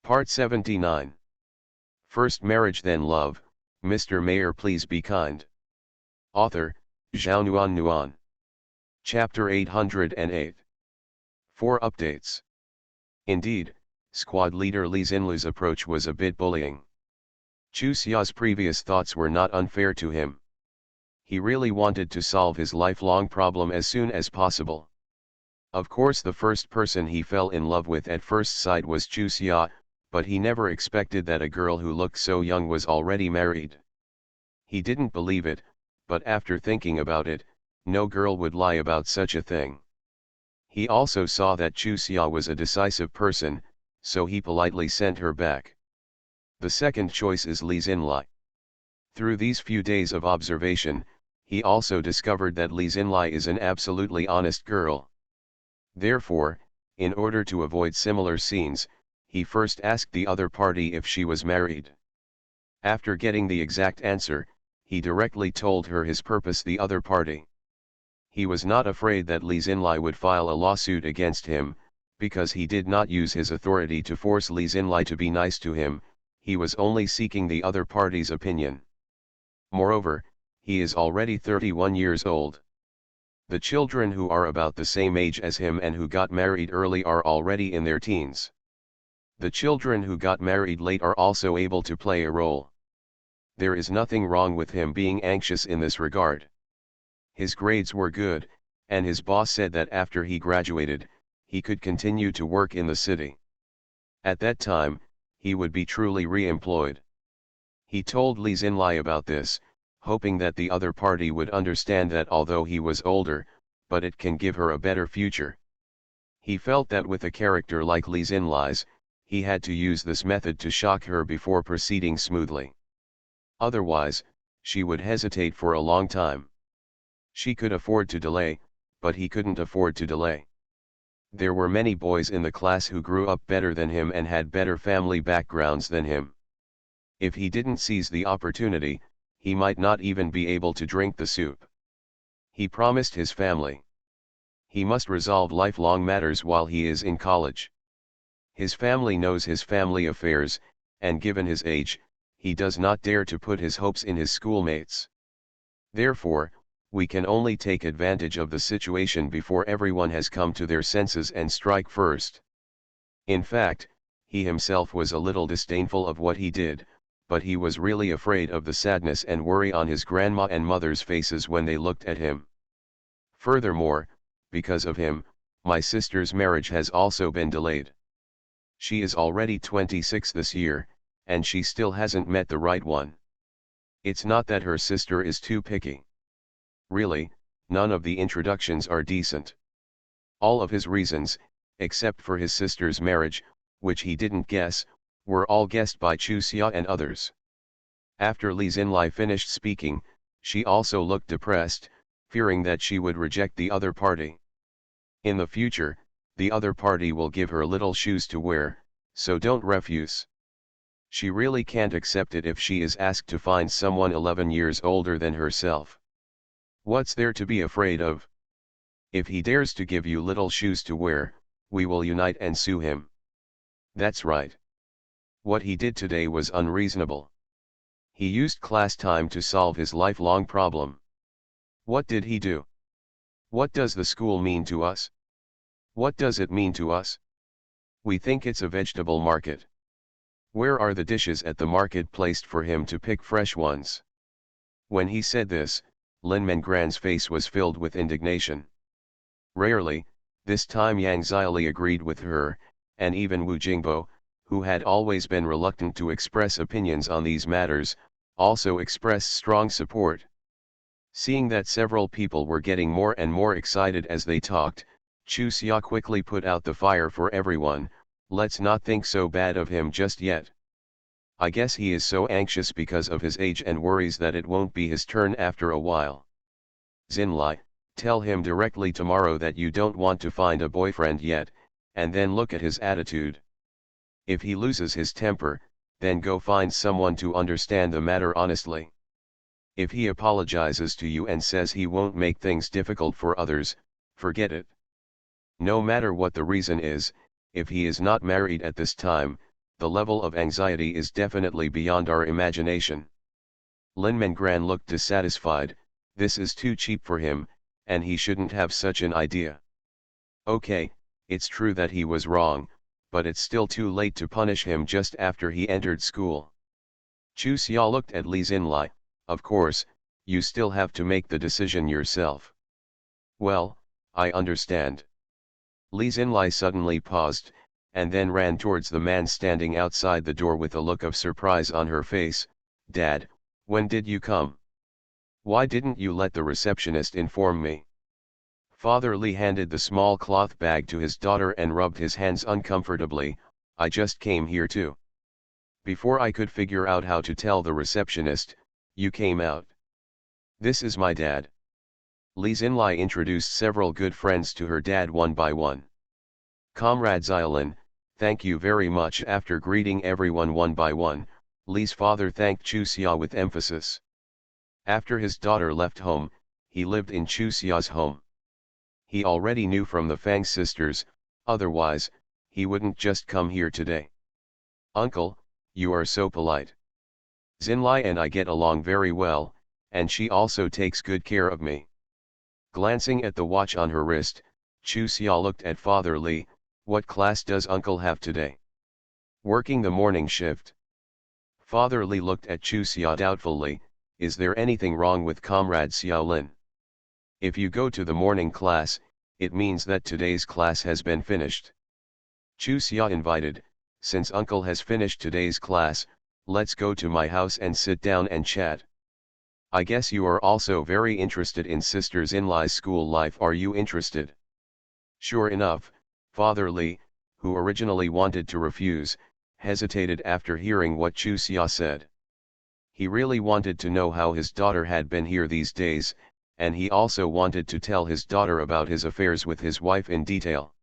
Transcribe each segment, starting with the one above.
Part 79. First Marriage Then Love, Mr. Mayor Please Be Kind. Author, Zhao Nuan. Chapter 808. 4 updates. Indeed, squad leader Li Xinlu's approach was a bit bullying. Chu Xia's previous thoughts were not unfair to him. He really wanted to solve his lifelong problem as soon as possible. Of course, the first person he fell in love with at first sight was Chu Xia, but he never expected that a girl who looked so young was already married. He didn't believe it, but after thinking about it, no girl would lie about such a thing. He also saw that Chu Xia was a decisive person, so he politely sent her back. The second choice is Li Xinlai. Through these few days of observation, he also discovered that Li Xinlai is an absolutely honest girl. Therefore, in order to avoid similar scenes, he first asked the other party if she was married. After getting the exact answer, he directly told her his purpose the other party. He was not afraid that Li Xinlai would file a lawsuit against him, because he did not use his authority to force Li Xinlai to be nice to him, he was only seeking the other party's opinion. Moreover, he is already 31 years old. The children who are about the same age as him and who got married early are already in their teens. The children who got married late are also able to play a role. There is nothing wrong with him being anxious in this regard. His grades were good, and his boss said that after he graduated, he could continue to work in the city. At that time, he would be truly re-employed. He told Li Xinlai about this, hoping that the other party would understand that although he was older, but it can give her a better future. He felt that with a character like Li Xinlai's, he had to use this method to shock her before proceeding smoothly. Otherwise, she would hesitate for a long time. She could afford to delay, but he couldn't afford to delay. There were many boys in the class who grew up better than him and had better family backgrounds than him. If he didn't seize the opportunity, he might not even be able to drink the soup. He promised his family. He must resolve lifelong matters while he is in college. His family knows his family affairs, and given his age, he does not dare to put his hopes in his schoolmates. Therefore, we can only take advantage of the situation before everyone has come to their senses and strike first. In fact, he himself was a little disdainful of what he did, but he was really afraid of the sadness and worry on his grandma and mother's faces when they looked at him. Furthermore, because of him, my sister's marriage has also been delayed. She is already 26 this year, and she still hasn't met the right one. It's not that her sister is too picky. Really, none of the introductions are decent. All of his reasons, except for his sister's marriage, which he didn't guess, were all guessed by Chu Xia and others. After Li Xinlai finished speaking, she also looked depressed, fearing that she would reject the other party. In the future, the other party will give her little shoes to wear, so don't refuse. She really can't accept it if she is asked to find someone 11 years older than herself. What's there to be afraid of? If he dares to give you little shoes to wear, we will unite and sue him. That's right. What he did today was unreasonable. He used class time to solve his lifelong problem. What did he do? What does the school mean to us? What does it mean to us? We think it's a vegetable market. Where are the dishes at the market placed for him to pick fresh ones? When he said this, Lin Mengran's face was filled with indignation. Rarely, this time Yang Xiaoli agreed with her, and even Wu Jingbo, who had always been reluctant to express opinions on these matters, also expressed strong support. Seeing that several people were getting more and more excited as they talked, Chu Xia quickly put out the fire for everyone. Let's not think so bad of him just yet. I guess he is so anxious because of his age and worries that it won't be his turn after a while. Xinlai, tell him directly tomorrow that you don't want to find a boyfriend yet, and then look at his attitude. If he loses his temper, then go find someone to understand the matter honestly. If he apologizes to you and says he won't make things difficult for others, forget it. No matter what the reason is, if he is not married at this time, The level of anxiety is definitely beyond our imagination. Lin Mengran looked dissatisfied. This is too cheap for him, and he shouldn't have such an idea. Okay, it's true that he was wrong, but it's still too late to punish him just after he entered school. Chu Xia looked at Li Xinlai. Of course, you still have to make the decision yourself. Well, I understand. Li Xinlai suddenly paused, and then ran towards the man standing outside the door with a look of surprise on her face. Dad, when did you come? Why didn't you let the receptionist inform me? Father Li handed the small cloth bag to his daughter and rubbed his hands uncomfortably. I just came here too. Before I could figure out how to tell the receptionist, you came out. This is my dad. Li Xinlai introduced several good friends to her dad one by one. Comrade Xiaolin, thank you very much. After greeting everyone one by one, Li's father thanked Chu Xia with emphasis. After his daughter left home, he lived in Chu Xia's home. He already knew from the Fang sisters, otherwise, he wouldn't just come here today. Uncle, you are so polite. Xinlai and I get along very well, and she also takes good care of me. Glancing at the watch on her wrist, Chu Xia looked at Father Li. What class does uncle have today? Working the morning shift. Father Li looked at Chu Xia doubtfully. Is there anything wrong with Comrade Xiaolin? If you go to the morning class, it means that today's class has been finished. Chu Xia invited, since uncle has finished today's class, let's go to my house and sit down and chat. I guess you are also very interested in Sister Xinlai's school life. Are you interested? Sure enough, Father Li, who originally wanted to refuse, hesitated after hearing what Chu Xia said. He really wanted to know how his daughter had been here these days, and he also wanted to tell his daughter about his affairs with his wife in detail.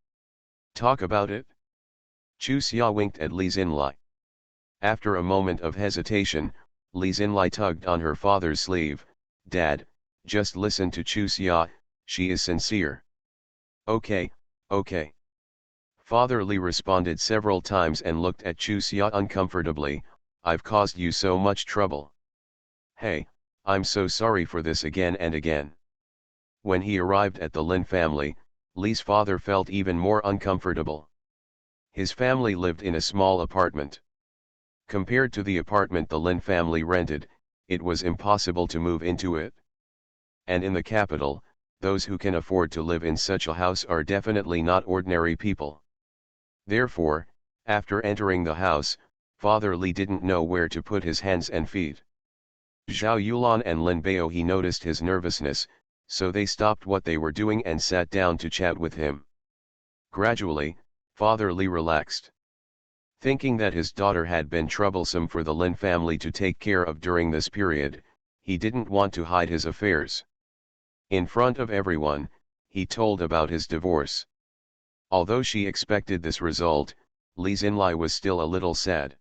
Talk about it? Chu Xia winked at Li Xinlai. After a moment of hesitation, Li Xinlai tugged on her father's sleeve. Dad, just listen to Chu Xia, she is sincere. Okay, okay. Father Li responded several times and looked at Chu Xia uncomfortably. I've caused you so much trouble. Hey, I'm so sorry for this again and again. When he arrived at the Lin family, Li's father felt even more uncomfortable. His family lived in a small apartment. Compared to the apartment the Lin family rented, it was impossible to move into it. And in the capital, those who can afford to live in such a house are definitely not ordinary people. Therefore, after entering the house, Father Li didn't know where to put his hands and feet. Zhao Yulan and Lin Baohe noticed his nervousness, so they stopped what they were doing and sat down to chat with him. Gradually, Father Li relaxed. Thinking that his daughter had been troublesome for the Lin family to take care of during this period, he didn't want to hide his affairs. In front of everyone, he told about his divorce. Although she expected this result, Li Xinlai was still a little sad.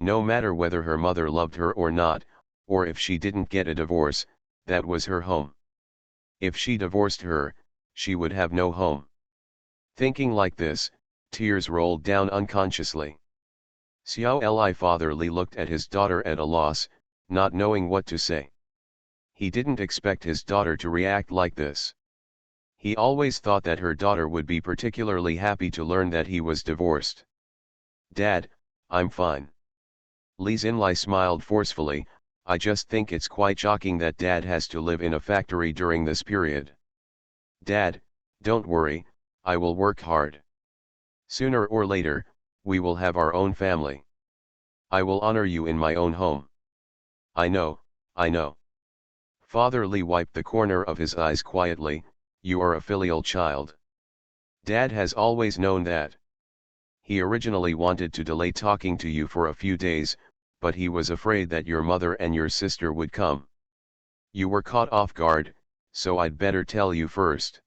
No matter whether her mother loved her or not, or if she didn't get a divorce, that was her home. If she divorced her, she would have no home. Thinking like this, tears rolled down unconsciously. Xiao Li Father Li looked at his daughter at a loss, not knowing what to say. He didn't expect his daughter to react like this. He always thought that her daughter would be particularly happy to learn that he was divorced. Dad, I'm fine. Li Xinlai smiled forcefully. I just think it's quite shocking that Dad has to live in a factory during this period. Dad, don't worry, I will work hard. Sooner or later, we will have our own family. I will honor you in my own home. I know, I know. Father Li wiped the corner of his eyes quietly. You are a filial child. Dad has always known that. He originally wanted to delay talking to you for a few days, but he was afraid that your mother and your sister would come. You were caught off guard, so I'd better tell you first.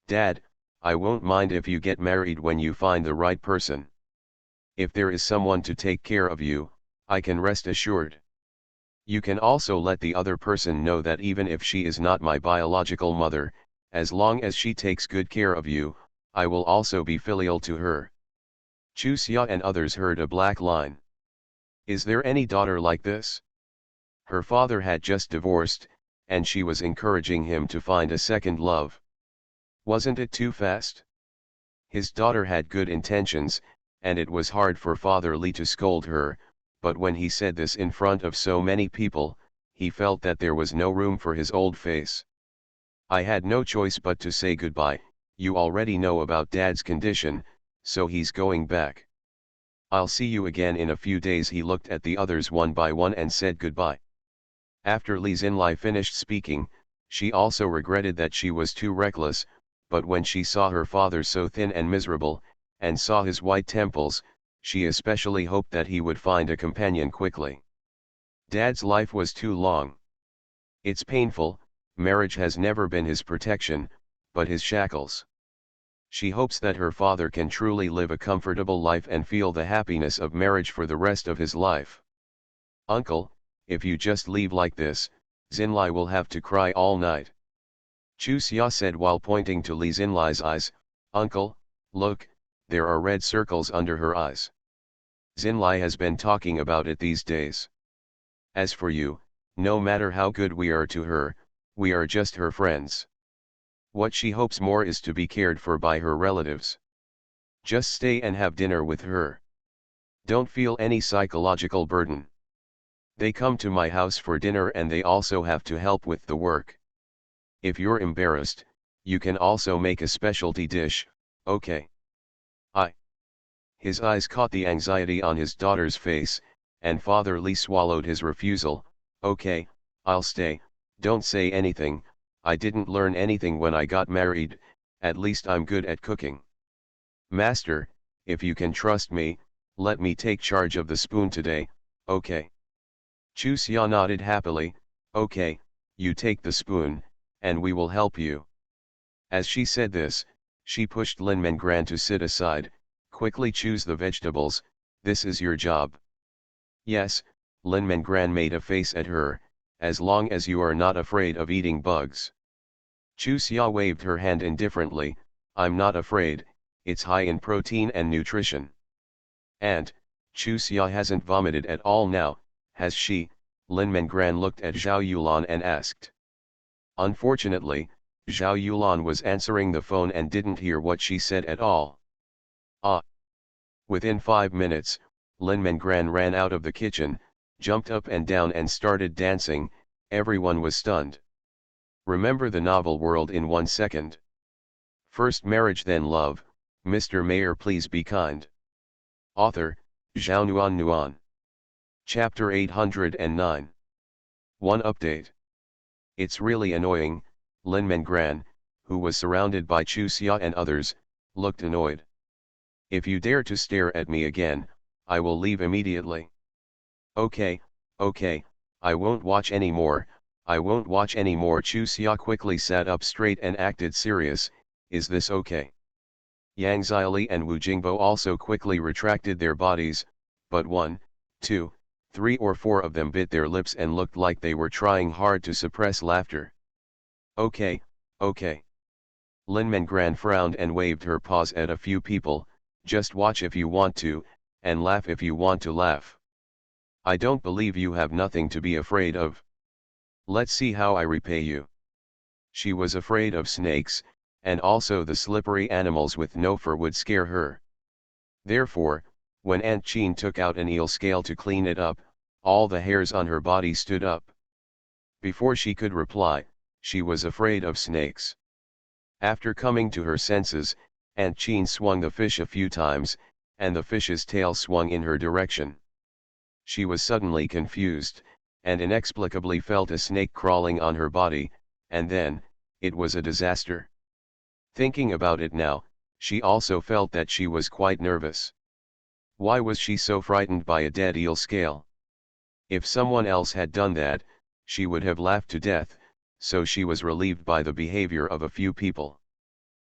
Dad, I won't mind if you get married when you find the right person. If there is someone to take care of you, I can rest assured. You can also let the other person know that even if she is not my biological mother, as long as she takes good care of you, I will also be filial to her. Chu Xia and others heard a black line. Is there any daughter like this? Her father had just divorced, and she was encouraging him to find a second love. Wasn't it too fast? His daughter had good intentions, and it was hard for Father Li to scold her, but when he said this in front of so many people, he felt that there was no room for his old face. I had no choice but to say goodbye. You already know about Dad's condition, so he's going back. I'll see you again in a few days. He looked at the others one by one and said goodbye. After Li Xinlai finished speaking, she also regretted that she was too reckless, but when she saw her father so thin and miserable, and saw his white temples, she especially hoped that he would find a companion quickly. Dad's life was too long. It's painful. Marriage has never been his protection, but his shackles. She hopes that her father can truly live a comfortable life and feel the happiness of marriage for the rest of his life. Uncle, if you just leave like this, Xinlai will have to cry all night. Chu Xia said while pointing to Li Xinlai's eyes. Uncle, look, there are red circles under her eyes. Xinlai has been talking about it these days. As for you, no matter how good we are to her, we are just her friends. What she hopes more is to be cared for by her relatives. Just stay and have dinner with her. Don't feel any psychological burden. They come to my house for dinner and they also have to help with the work. If you're embarrassed, you can also make a specialty dish, okay? His eyes caught the anxiety on his daughter's face, and Father Li swallowed his refusal. Okay, I'll stay, don't say anything. I didn't learn anything when I got married, at least I'm good at cooking. Master, if you can trust me, let me take charge of the spoon today, okay? Chu Xia nodded happily. Okay, you take the spoon, and we will help you. As she said this, she pushed Lin Mengran to sit aside. Quickly choose the vegetables, this is your job. Yes, Lin Mengran made a face at her, as long as you are not afraid of eating bugs. Chu Xia waved her hand indifferently. I'm not afraid, it's high in protein and nutrition. And, Chu Xia hasn't vomited at all now, has she? Lin Mengran looked at Zhao Yulan and asked. Unfortunately, Zhao Yulan was answering the phone and didn't hear what she said at all. Within 5 minutes, Lin Mengran ran out of the kitchen, jumped up and down and started dancing. Everyone was stunned. Remember the novel world in 1 second. First marriage then love. Mr. Mayor please be kind. Author, Zhao Nuan Nuan. Chapter 809. 1 update. It's really annoying. Lin Mengran, who was surrounded by Chu Xia and others, looked annoyed. If you dare to stare at me again, I will leave immediately. Okay, I won't watch anymore, I won't watch anymore. Chu Xia quickly sat up straight and acted serious. Is this okay? Yang Xiaoli and Wu Jingbo also quickly retracted their bodies, but 1, 2, 3 or 4 of them bit their lips and looked like they were trying hard to suppress laughter. Okay. Lin Mengran frowned and waved her paws at a few people. Just watch if you want to, and laugh if you want to laugh. I don't believe you have nothing to be afraid of. Let's see how I repay you. She was afraid of snakes, and also the slippery animals with no fur would scare her. Therefore, when Aunt Chin took out an eel scale to clean it up, all the hairs on her body stood up. Before she could reply, she was afraid of snakes. After coming to her senses, Aunt Chin swung the fish a few times, and the fish's tail swung in her direction. She was suddenly confused, and inexplicably felt a snake crawling on her body, and then, it was a disaster. Thinking about it now, she also felt that she was quite nervous. Why was she so frightened by a dead eel scale? If someone else had done that, she would have laughed to death, so she was relieved by the behavior of a few people.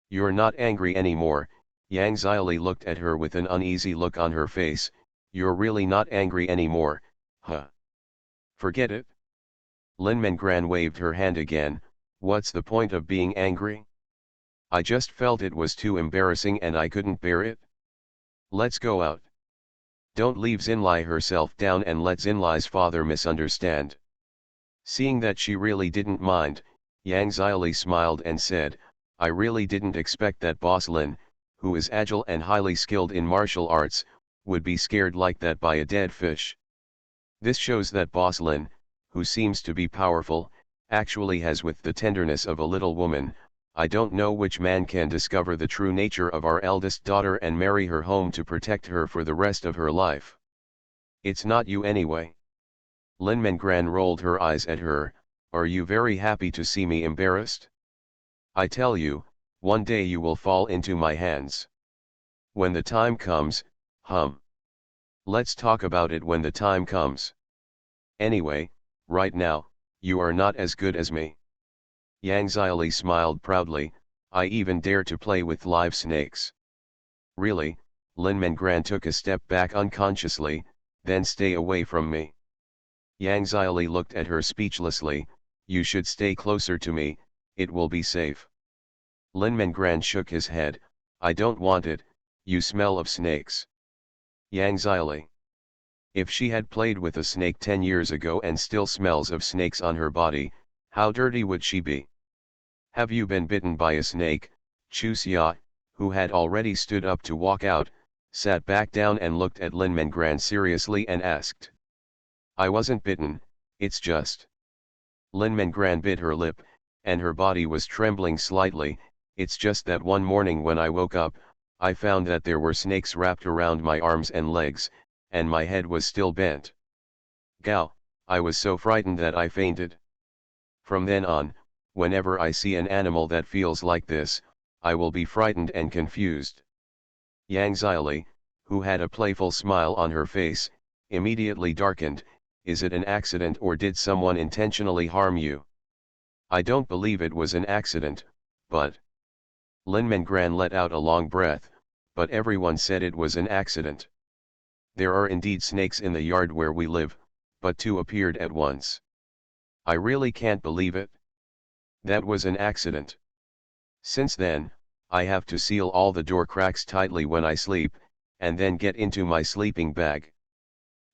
You're not angry anymore, Yang Xiaoli looked at her with an uneasy look on her face. You're really not angry anymore, huh? Forget it. Lin Mengran waved her hand again. What's the point of being angry? I just felt it was too embarrassing and I couldn't bear it. Let's go out. Don't leave Xinlai herself down and let Xinlai's father misunderstand. Seeing that she really didn't mind, Yang Xiaoli smiled and said, I really didn't expect that Boss Lin, who is agile and highly skilled in martial arts, would be scared like that by a dead fish. This shows that Boss Lin, who seems to be powerful, actually has with the tenderness of a little woman. I don't know which man can discover the true nature of our eldest daughter and marry her home to protect her for the rest of her life. It's not you anyway. Lin Mengran rolled her eyes at her. Are you very happy to see me embarrassed? I tell you, one day you will fall into my hands. When the time comes, Let's talk about it when the time comes. Anyway, right now, you are not as good as me. Yang Xiaoli smiled proudly, I even dare to play with live snakes. Really? Lin Mengran took a step back unconsciously, then stay away from me. Yang Xiaoli looked at her speechlessly, you should stay closer to me, it will be safe. Lin Mengran shook his head, I don't want it, you smell of snakes. Yang Xiaoli. If she had played with a snake 10 years ago and still smells of snakes on her body, how dirty would she be? Have you been bitten by a snake? Chu Xia, who had already stood up to walk out, sat back down and looked at Lin Mengran seriously and asked. I wasn't bitten, it's just. Lin Mengran bit her lip, and her body was trembling slightly, it's just that one morning when I woke up, I found that there were snakes wrapped around my arms and legs, and my head was still bent. Gao, I was so frightened that I fainted. From then on, whenever I see an animal that feels like this, I will be frightened and confused. Yang Xiaoli, who had a playful smile on her face, immediately darkened, is it an accident or did someone intentionally harm you? I don't believe it was an accident, but... Lin Mengran let out a long breath, but everyone said it was an accident. There are indeed snakes in the yard where we live, but 2 appeared at once. I really can't believe it. That was an accident. Since then, I have to seal all the door cracks tightly when I sleep, and then get into my sleeping bag.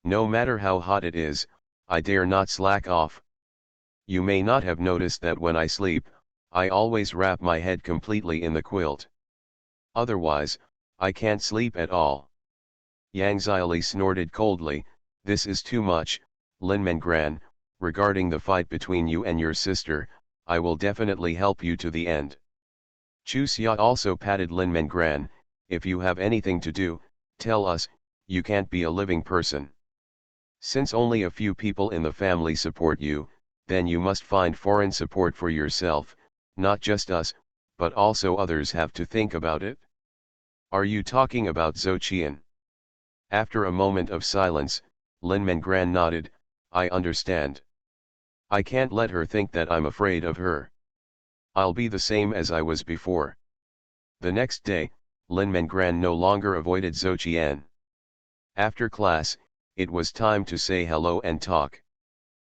No matter how hot it is, I dare not slack off. You may not have noticed that when I sleep, I always wrap my head completely in the quilt. Otherwise, I can't sleep at all. Yang Xiaoli snorted coldly, this is too much, Lin Mengran, regarding the fight between you and your sister, I will definitely help you to the end. Chu Xia also patted Lin Mengran, if you have anything to do, tell us, you can't be a living person. Since only a few people in the family support you, then you must find foreign support for yourself, not just us, but also others have to think about it. Are you talking about Zhou Qian? After a moment of silence, Lin Mengran nodded, I understand. I can't let her think that I'm afraid of her. I'll be the same as I was before. The next day, Lin Mengran no longer avoided Zhou Qian. After class, it was time to say hello and talk.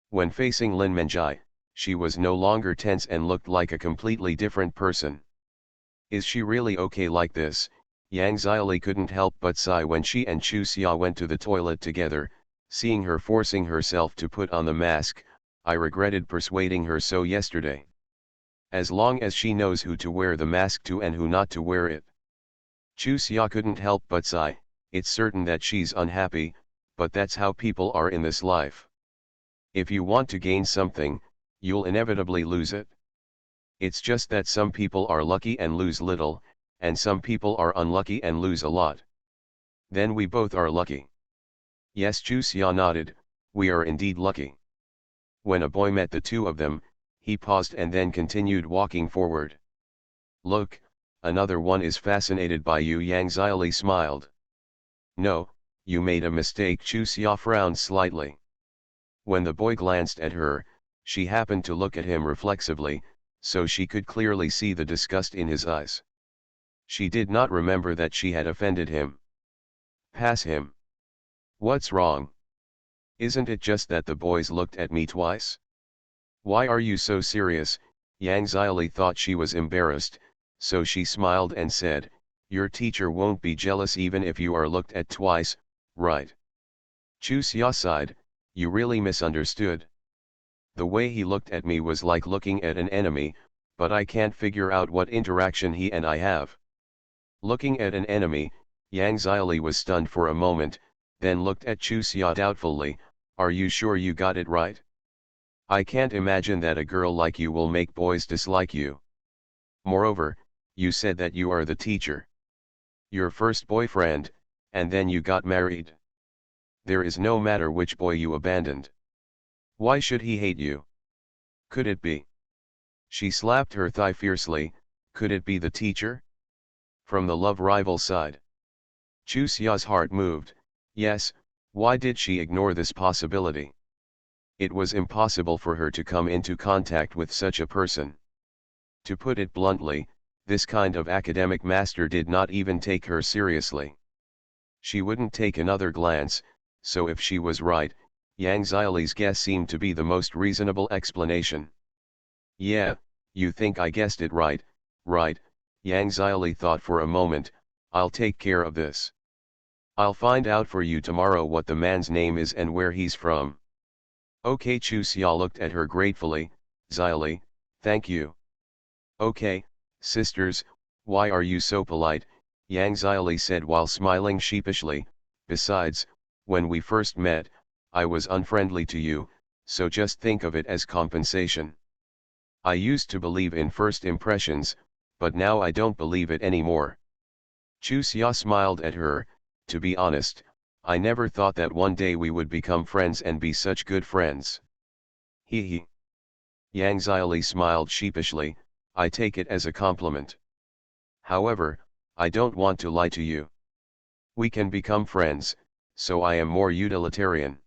When facing Lin Menjai, she was no longer tense and looked like a completely different person. Is she really okay like this? Yang Xiaoli couldn't help but sigh when she and Chu Xia went to the toilet together, seeing her forcing herself to put on the mask, I regretted persuading her so yesterday. As long as she knows who to wear the mask to and who not to wear it. Chu Xia couldn't help but sigh, it's certain that she's unhappy, but that's how people are in this life. If you want to gain something, you'll inevitably lose it. It's just that some people are lucky and lose little, and some people are unlucky and lose a lot. Then we both are lucky. Yes, Chu Xia nodded, we are indeed lucky. When a boy met the two of them, he paused and then continued walking forward. Look, another one is fascinated by you. Yang Xiaoli smiled. No, you made a mistake. Chu Xia frowned slightly. When the boy glanced at her, she happened to look at him reflexively, so she could clearly see the disgust in his eyes. She did not remember that she had offended him. Pass him. What's wrong? Isn't it just that the boys looked at me twice? Why are you so serious? Yang Xiaoli thought she was embarrassed, so she smiled and said, Your teacher won't be jealous even if you are looked at twice, right? Chuseok sighed, you really misunderstood. The way he looked at me was like looking at an enemy, but I can't figure out what interaction he and I have. Looking at an enemy, Yang Xiaoli was stunned for a moment, then looked at Chuseok doubtfully, are you sure you got it right? I can't imagine that a girl like you will make boys dislike you. Moreover, you said that you are the teacher. Your first boyfriend, and then you got married. There is no matter which boy you abandoned. Why should he hate you? Could it be? She slapped her thigh fiercely, could it be the teacher? From the love rival side. Chuseok's heart moved, yes, why did she ignore this possibility? It was impossible for her to come into contact with such a person. To put it bluntly, this kind of academic master did not even take her seriously. She wouldn't take another glance, so if she was right, Yang Xiaoli's guess seemed to be the most reasonable explanation. Yeah, you think I guessed it right, right, Yang Xiaoli thought for a moment, I'll take care of this. I'll find out for you tomorrow what the man's name is and where he's from. Okay, Chuseok looked at her gratefully, Xiaoli, thank you. Okay, sisters, why are you so polite, Yang Xiaoli said while smiling sheepishly, besides, when we first met, I was unfriendly to you, so just think of it as compensation. I used to believe in first impressions, but now I don't believe it anymore. Chuseok smiled at her, to be honest, I never thought that one day we would become friends and be such good friends. Hee hee. Yang Xiaoli smiled sheepishly, I take it as a compliment. However, I don't want to lie to you. We can become friends, so I am more utilitarian.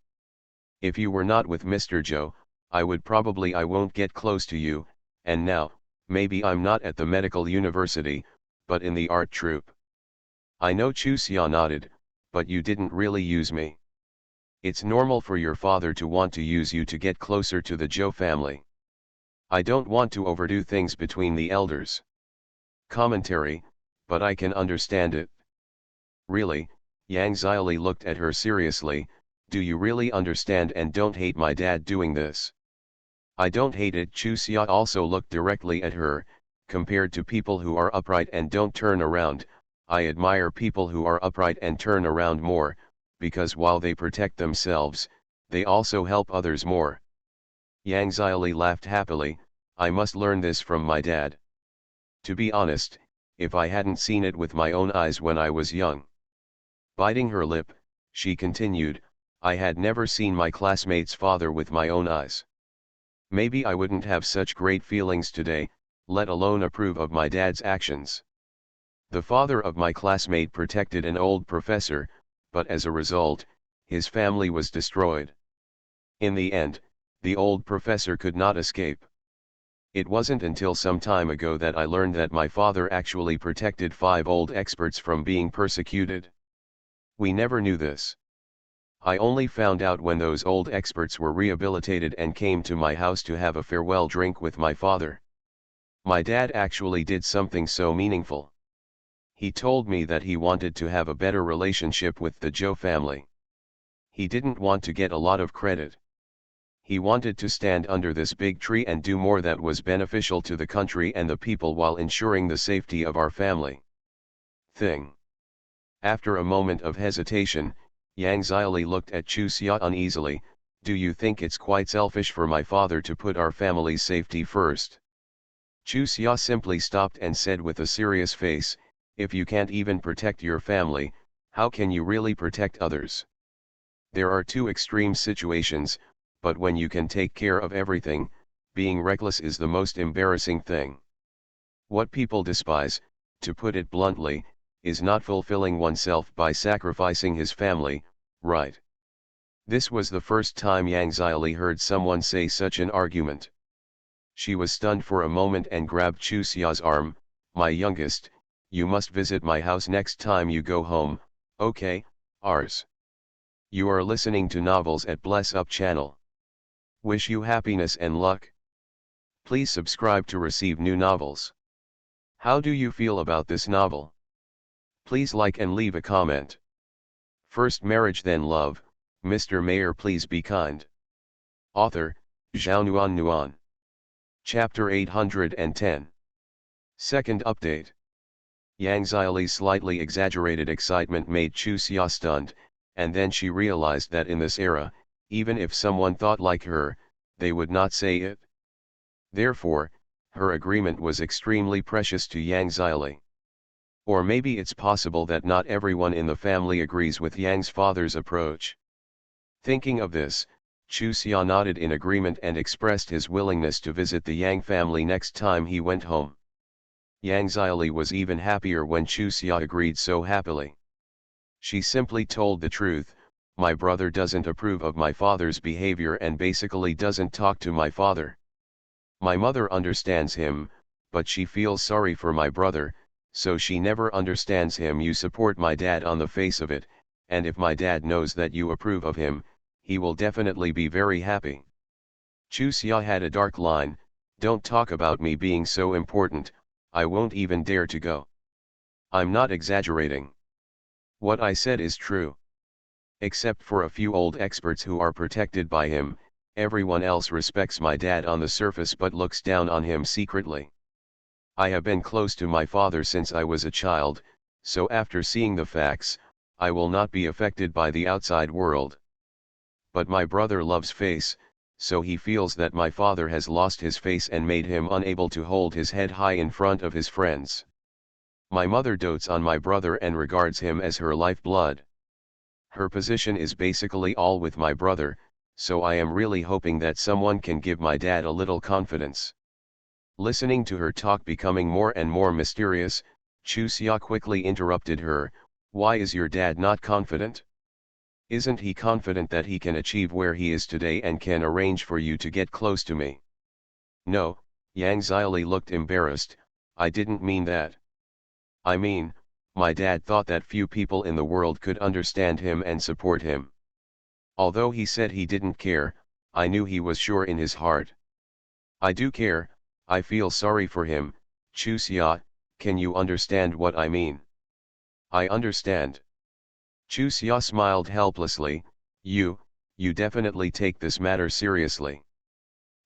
If you were not with Mr. Joe, I won't get close to you, and now, maybe I'm not at the medical university, but in the art troupe. I know Chuseok nodded, but you didn't really use me. It's normal for your father to want to use you to get closer to the Joe family. I don't want to overdo things between the elders. Commentary, but I can understand it. Really, Yang Xiaoli looked at her seriously, do you really understand and don't hate my dad doing this? I don't hate it. Chuseok also looked directly at her, compared to people who are upright and don't turn around, I admire people who are upright and turn around more, because while they protect themselves, they also help others more. Yang Xiaoli laughed happily, I must learn this from my dad. To be honest, if I hadn't seen it with my own eyes when I was young. Biting her lip, she continued, I had never seen my classmate's father with my own eyes. Maybe I wouldn't have such great feelings today, let alone approve of my dad's actions. The father of my classmate protected an old professor, but as a result, his family was destroyed. In the end, the old professor could not escape. It wasn't until some time ago that I learned that my father actually protected 5 old experts from being persecuted. We never knew this. I only found out when those old experts were rehabilitated and came to my house to have a farewell drink with my father. My dad actually did something so meaningful. He told me that he wanted to have a better relationship with the Joe family. He didn't want to get a lot of credit. He wanted to stand under this big tree and do more that was beneficial to the country and the people while ensuring the safety of our family. After a moment of hesitation, Yang Xiaoli looked at Chuseok uneasily, do you think it's quite selfish for my father to put our family's safety first? Chuseok simply stopped and said with a serious face, if you can't even protect your family, how can you really protect others? There are 2 extreme situations, but when you can take care of everything, being reckless is the most embarrassing thing. What people despise, to put it bluntly, is not fulfilling oneself by sacrificing his family, right? This was the first time Yang Xiaoli heard someone say such an argument. She was stunned for a moment and grabbed Chuseok's arm, my youngest, you must visit my house next time you go home, okay, ours. You are listening to novels at Bless Up channel. Wish you happiness and luck. Please subscribe to receive new novels. How do you feel about this novel? Please like and leave a comment. First marriage then love, Mr. Mayor please be kind. Author, Zhao Nuan Nuan. Chapter 810. Second update. Yang Xiaoli's slightly exaggerated excitement made Chu Xia stunned, and then she realized that in this era, even if someone thought like her, they would not say it. Therefore, her agreement was extremely precious to Yang Xiaoli. Or maybe it's possible that not everyone in the family agrees with Yang's father's approach. Thinking of this, Chu Xia nodded in agreement and expressed his willingness to visit the Yang family next time he went home. Yang Xiaoli was even happier when Chu Xia agreed so happily. She simply told the truth, my brother doesn't approve of my father's behavior and basically doesn't talk to my father. My mother understands him, but she feels sorry for my brother, so she never understands him. You support my dad on the face of it, and if my dad knows that you approve of him, he will definitely be very happy. Chu Xia had a dark line, don't talk about me being so important, I won't even dare to go. I'm not exaggerating. What I said is true. Except for a few old experts who are protected by him, everyone else respects my dad on the surface but looks down on him secretly. I have been close to my father since I was a child, so after seeing the facts, I will not be affected by the outside world. But my brother loves face, so he feels that my father has lost his face and made him unable to hold his head high in front of his friends. My mother dotes on my brother and regards him as her lifeblood. Her position is basically all with my brother, so I am really hoping that someone can give my dad a little confidence. Listening to her talk becoming more and more mysterious, Chu Xia quickly interrupted her, why is your dad not confident? Isn't he confident that he can achieve where he is today and can arrange for you to get close to me? No, Yang Xiaoli looked embarrassed, I didn't mean that. I mean, my dad thought that few people in the world could understand him and support him. Although he said he didn't care, I knew he was sure in his heart. I do care, I feel sorry for him, Chu Xia, can you understand what I mean? I understand. Chu Xia smiled helplessly, you definitely take this matter seriously.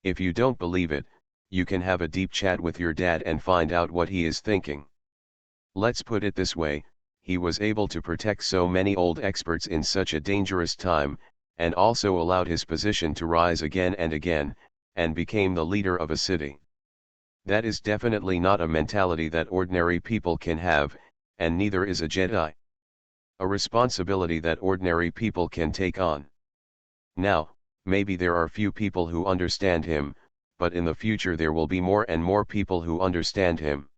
If you don't believe it, you can have a deep chat with your dad and find out what he is thinking. Let's put it this way, he was able to protect so many old experts in such a dangerous time, and also allowed his position to rise again and again, and became the leader of a city. That is definitely not a mentality that ordinary people can have, and neither is a Jedi. A responsibility that ordinary people can take on. Now, maybe there are few people who understand him, but in the future there will be more and more people who understand him.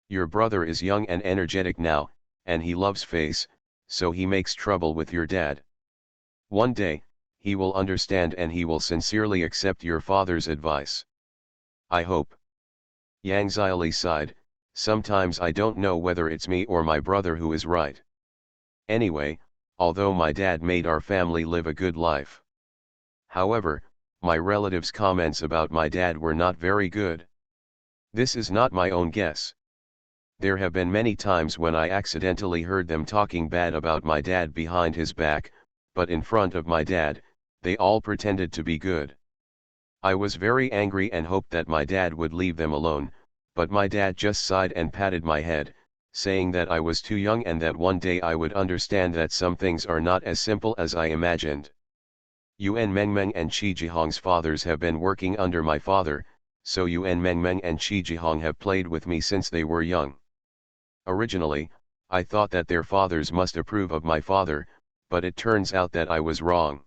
Your brother is young and energetic now, and he loves face, so he makes trouble with your dad. One day, he will understand and he will sincerely accept your father's advice. I hope. Yang Xiaoli sighed, sometimes I don't know whether it's me or my brother who is right. Anyway, although my dad made our family live a good life. However, my relatives' comments about my dad were not very good. This is not my own guess. There have been many times when I accidentally heard them talking bad about my dad behind his back, but in front of my dad, they all pretended to be good. I was very angry and hoped that my dad would leave them alone, but my dad just sighed and patted my head, saying that I was too young and that one day I would understand that some things are not as simple as I imagined. Yuan Mengmeng and Qi Jihong's fathers have been working under my father, so Yuan Mengmeng and Qi Jihong have played with me since they were young. Originally, I thought that their fathers must approve of my father, but it turns out that I was wrong.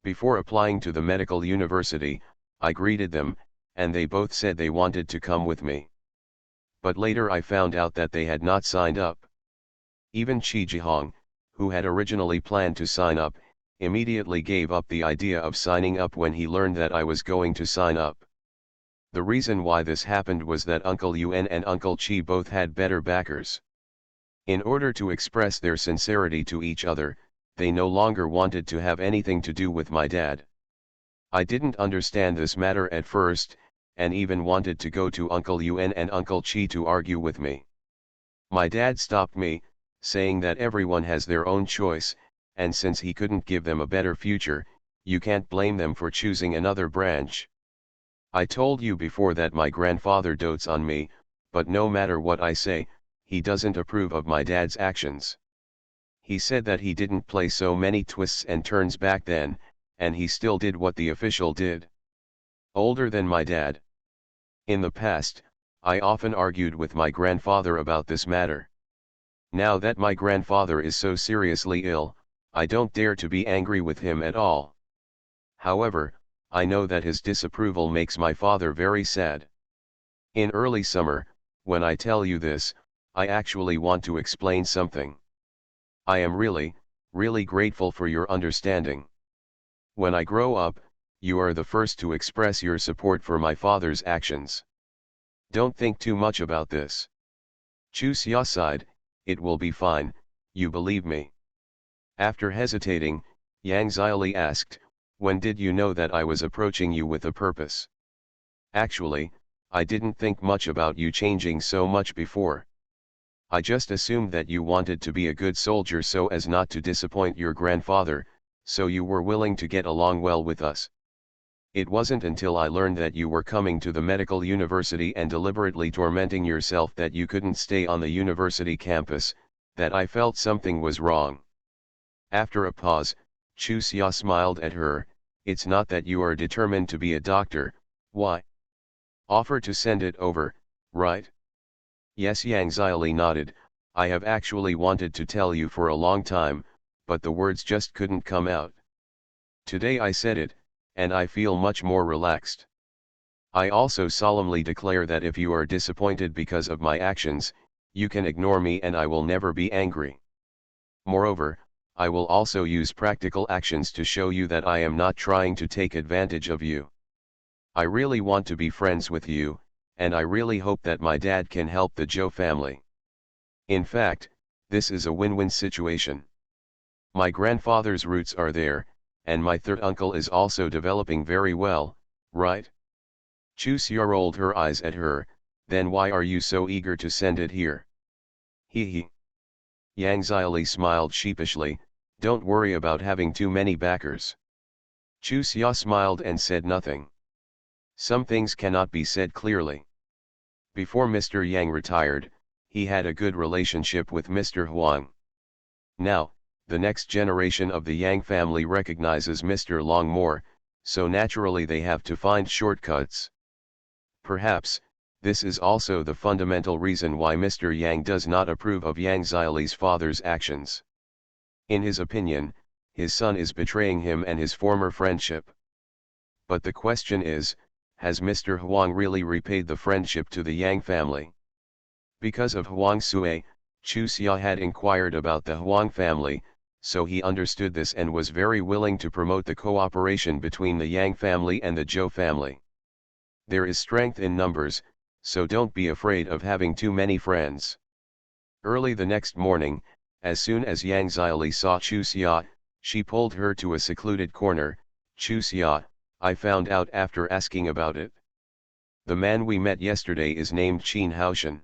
Before applying to the medical university, I greeted them, and they both said they wanted to come with me. But later I found out that they had not signed up. Even Qi Jihong, who had originally planned to sign up, immediately gave up the idea of signing up when he learned that I was going to sign up. The reason why this happened was that Uncle Yuan and Uncle Qi both had better backers. In order to express their sincerity to each other, they no longer wanted to have anything to do with my dad. I didn't understand this matter at first, and even wanted to go to Uncle Yuan and Uncle Qi to argue with me. My dad stopped me, saying that everyone has their own choice, and since he couldn't give them a better future, you can't blame them for choosing another branch. I told you before that my grandfather dotes on me, but no matter what I say, he doesn't approve of my dad's actions. He said that he didn't play so many twists and turns back then, and he still did what the official did. Older than my dad. In the past, I often argued with my grandfather about this matter. Now that my grandfather is so seriously ill, I don't dare to be angry with him at all. However, I know that his disapproval makes my father very sad. In early summer, when I tell you this, I actually want to explain something. I am really, really grateful for your understanding. When I grow up, you are the first to express your support for my father's actions. Don't think too much about this. Choose your side, it will be fine, you believe me. After hesitating, Yang Xiaoli asked, when did you know that I was approaching you with a purpose? Actually, I didn't think much about you changing so much before. I just assumed that you wanted to be a good soldier so as not to disappoint your grandfather, so you were willing to get along well with us. It wasn't until I learned that you were coming to the medical university and deliberately tormenting yourself that you couldn't stay on the university campus, that I felt something was wrong. After a pause, Chu Xia smiled at her. It's not that you are determined to be a doctor, why? Offer to send it over, right? Yes, Yang Xiaoli nodded. I have actually wanted to tell you for a long time, but the words just couldn't come out. Today I said it, and I feel much more relaxed. I also solemnly declare that if you are disappointed because of my actions, you can ignore me and I will never be angry. Moreover, I will also use practical actions to show you that I am not trying to take advantage of you. I really want to be friends with you, and I really hope that my dad can help the Zhou family. In fact, this is a win-win situation. My grandfather's roots are there, and my third uncle is also developing very well, right? Chu Xia rolled her eyes at her. Then why are you so eager to send it here? He. Yang Xiaoli smiled sheepishly. Don't worry about having too many backers. Chu Xia smiled and said nothing. Some things cannot be said clearly. Before Mr. Yang retired, he had a good relationship with Mr. Huang. Now, the next generation of the Yang family recognizes Mr. Long more, so naturally they have to find shortcuts. Perhaps, this is also the fundamental reason why Mr. Yang does not approve of Yang Xiaoli's father's actions. In his opinion, his son is betraying him and his former friendship. But the question is, has Mr. Huang really repaid the friendship to the Yang family? Because of Huang Sui, Chu Xia had inquired about the Huang family, so he understood this and was very willing to promote the cooperation between the Yang family and the Zhou family. There is strength in numbers, so don't be afraid of having too many friends. Early the next morning, as soon as Yang Xiaoli saw Chu Xia, she pulled her to a secluded corner. Chu Xia, I found out after asking about it. The man we met yesterday is named Qin Haoshan.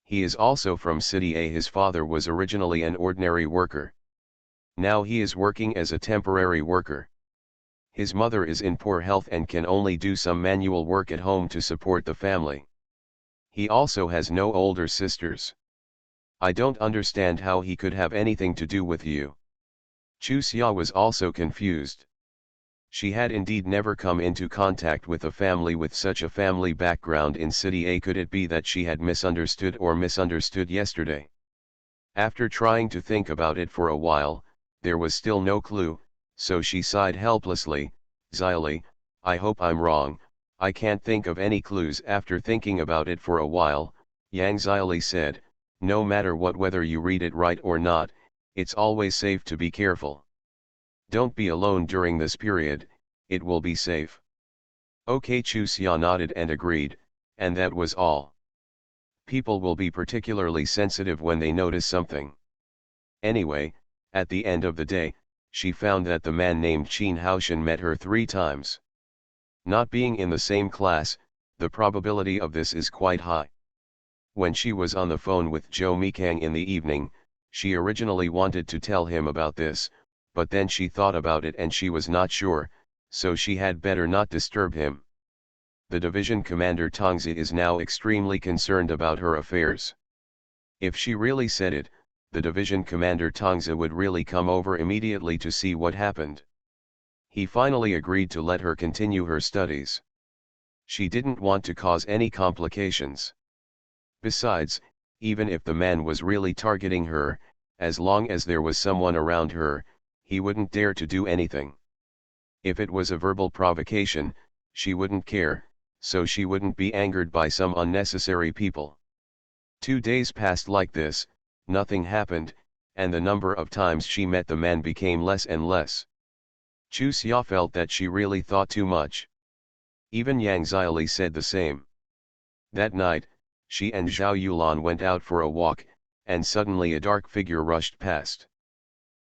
He is also from City A. His father was originally an ordinary worker. Now he is working as a temporary worker. His mother is in poor health and can only do some manual work at home to support the family. He also has no older sisters. I don't understand how he could have anything to do with you. Chu Xia was also confused. She had indeed never come into contact with a family with such a family background in City A. Could it be that she had misunderstood yesterday? After trying to think about it for a while, there was still no clue, so she sighed helplessly. Xiaoli, I hope I'm wrong, I can't think of any clues. After thinking about it for a while, Yang Xiaoli said, no matter what, whether you read it right or not, it's always safe to be careful. Don't be alone during this period, it will be safe. Okay, Chu Xia nodded and agreed, and that was all. People will be particularly sensitive when they notice something. Anyway, at the end of the day, she found that the man named Qin Haoshan met her 3 times. Not being in the same class, the probability of this is quite high. When she was on the phone with Zhou Mikang in the evening, She originally wanted to tell him about this, but then she thought about it and she was not sure, so she had better not disturb him. The division commander Tongzi is now extremely concerned about her affairs. If she really said it, the division commander Tongzi would really come over immediately to see what happened. He finally agreed to let her continue her studies. She didn't want to cause any complications. Besides, even if the man was really targeting her, as long as there was someone around her, he wouldn't dare to do anything. If it was a verbal provocation, she wouldn't care, so she wouldn't be angered by some unnecessary people. 2 days passed like this, nothing happened, and the number of times she met the man became less and less. Chu Xia felt that she really thought too much. Even Yang Xiaoli said the same. That night, she and Zhao Yulan went out for a walk, and suddenly a dark figure rushed past.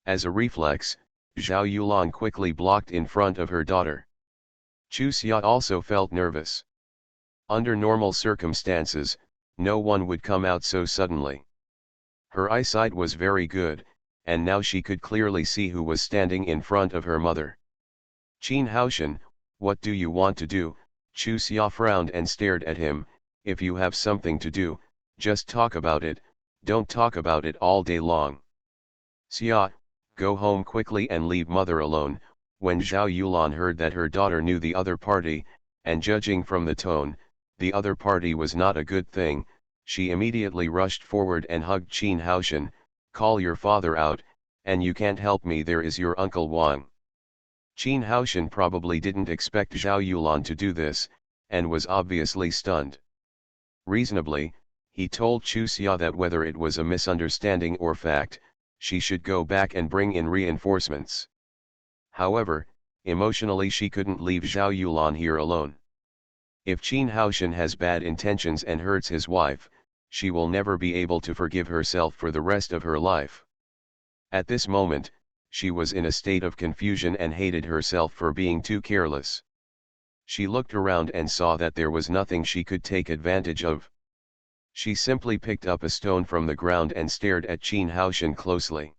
As a reflex, Zhao Yulan quickly blocked in front of her daughter. Chu Xia also felt nervous. Under normal circumstances, no one would come out so suddenly. Her eyesight was very good, and now she could clearly see who was standing in front of her mother. Qin Haoshan, what do you want to do? Chu Xia frowned and stared at him. If you have something to do, just talk about it, don't talk about it all day long. Xia, go home quickly and leave mother alone. When Zhao Yulan heard that her daughter knew the other party, and judging from the tone, the other party was not a good thing, she immediately rushed forward and hugged Qin Haoshan. Call your father out, and you can't help me, there is your Uncle Wang. Qin Haoshan probably didn't expect Zhao Yulan to do this, and was obviously stunned. Reasonably, he told Chu Xia that whether it was a misunderstanding or fact, she should go back and bring in reinforcements. However, emotionally she couldn't leave Zhao Yulan here alone. If Qin Haoshan has bad intentions and hurts his wife, she will never be able to forgive herself for the rest of her life. At this moment, she was in a state of confusion and hated herself for being too careless. She looked around and saw that there was nothing she could take advantage of. She simply picked up a stone from the ground and stared at Qin Haoshan closely.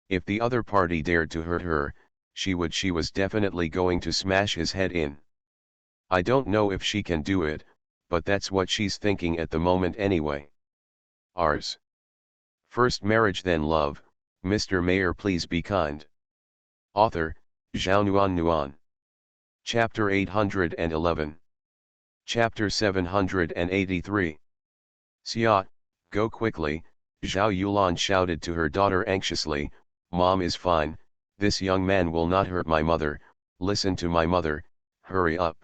If the other party dared to hurt her, she was definitely going to smash his head in. I don't know if she can do it, but that's what she's thinking at the moment anyway. Ours. First marriage then love. Mr. Mayor, please be kind. Author, Zhao Nuan. Chapter 811. Chapter 783. Xia, go quickly, Zhao Yulan shouted to her daughter anxiously. Mom is fine, this young man will not hurt my mother, listen to my mother, hurry up.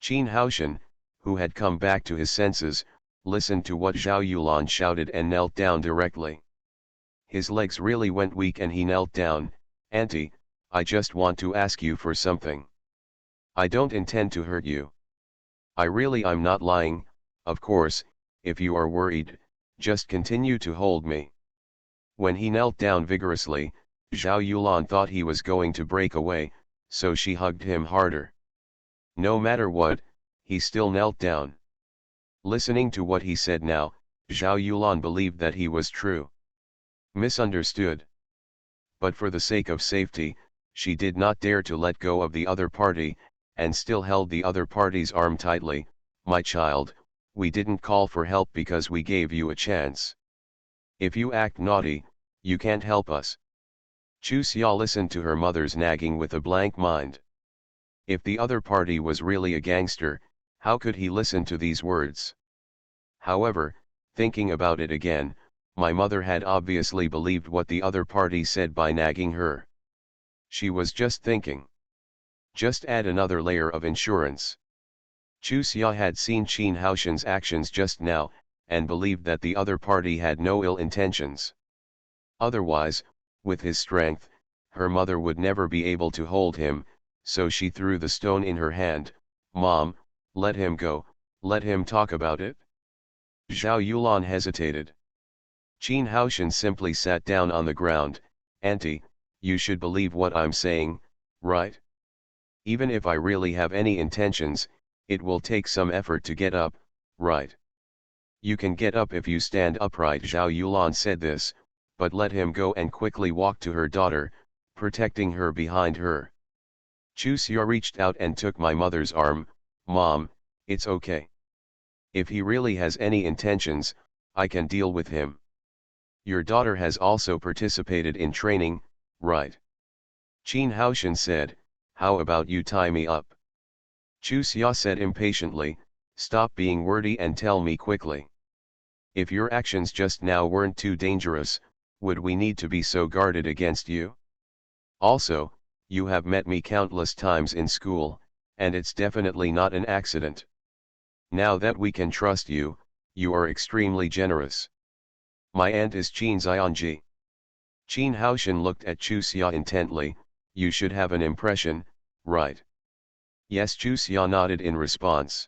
Qin Haoshan, who had come back to his senses, listened to what Zhao Yulan shouted and knelt down directly. His legs really went weak and he knelt down. Auntie, I just want to ask you for something. I don't intend to hurt you. I'm not lying, of course, if you are worried, just continue to hold me. When he knelt down vigorously, Zhao Yulan thought he was going to break away, so she hugged him harder. No matter what, he still knelt down. Listening to what he said now, Zhao Yulan believed that he was true. Misunderstood. But for the sake of safety, she did not dare to let go of the other party, and still held the other party's arm tightly. My child, we didn't call for help because we gave you a chance. If you act naughty, you can't help us. Chu Xia listened to her mother's nagging with a blank mind. If the other party was really a gangster, how could he listen to these words? However, thinking about it again, my mother had obviously believed what the other party said by nagging her. She was just thinking. Just add another layer of insurance. Chu Xia had seen Qin Haoshan's actions just now, and believed that the other party had no ill intentions. Otherwise, with his strength, her mother would never be able to hold him, so she threw the stone in her hand. Mom, let him go, let him talk about it. Zhao Yulan hesitated. Qin Haoshan simply sat down on the ground. Auntie, you should believe what I'm saying, right? Even if I really have any intentions, it will take some effort to get up, right? You can get up if you stand upright. Zhao Yulan said this, but let him go and quickly walked to her daughter, protecting her behind her. Chu Xia reached out and took my mother's arm. Mom, it's okay. If he really has any intentions, I can deal with him. Your daughter has also participated in training, right? Qin Haoshan said, how about you tie me up? Chu Xia said impatiently, stop being wordy and tell me quickly. If your actions just now weren't too dangerous, would we need to be so guarded against you? Also, you have met me countless times in school, and it's definitely not an accident. Now that we can trust you, you are extremely generous. My aunt is Qin Xianji. Qin Haoshan looked at Chu Xia intently. You should have an impression, right? Yes, Chu Xia nodded in response.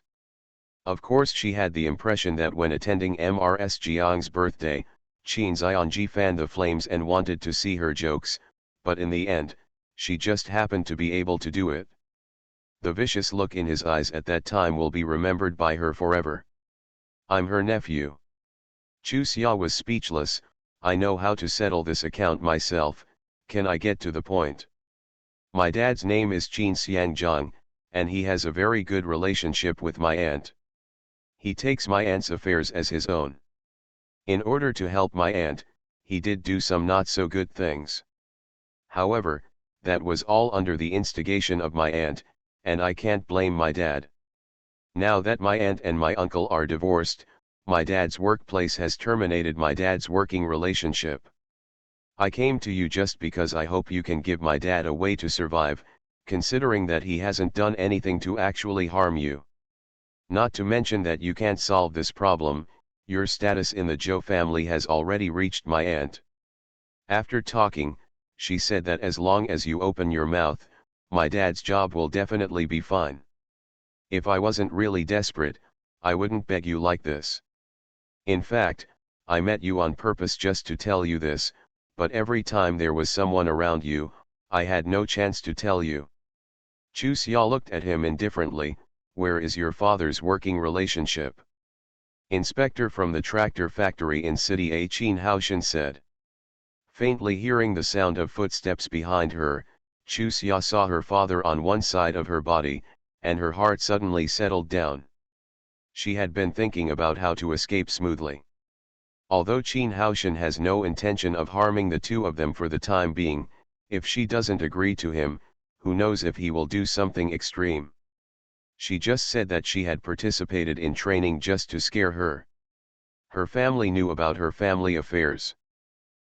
Of course she had the impression that when attending Mrs. Jiang's birthday, Qin Xianji fanned the flames and wanted to see her jokes, but in the end, she just happened to be able to do it. The vicious look in his eyes at that time will be remembered by her forever. I'm her nephew. Chu Xia was speechless. I know how to settle this account myself. Can I get to the point? My dad's name is Qin Xiangzhang, and he has a very good relationship with my aunt. He takes my aunt's affairs as his own. In order to help my aunt, he did do some not so good things. However, that was all under the instigation of my aunt, and I can't blame my dad. Now that my aunt and my uncle are divorced, my dad's workplace has terminated my dad's working relationship. I came to you just because I hope you can give my dad a way to survive, considering that he hasn't done anything to actually harm you. Not to mention that you can't solve this problem, your status in the Zhou family has already reached my aunt. After talking, she said that as long as you open your mouth, my dad's job will definitely be fine. If I wasn't really desperate, I wouldn't beg you like this. In fact, I met you on purpose just to tell you this, but every time there was someone around you, I had no chance to tell you. Chu Xia looked at him indifferently. Where is your father's working relationship? Inspector from the tractor factory in City A, Qin Haoshan said. Faintly hearing the sound of footsteps behind her, Chu Xia saw her father on one side of her body, and her heart suddenly settled down. She had been thinking about how to escape smoothly. Although Qin Haoshan has no intention of harming the two of them for the time being, if she doesn't agree to him, who knows if he will do something extreme. She just said that she had participated in training just to scare her. Her family knew about her family affairs.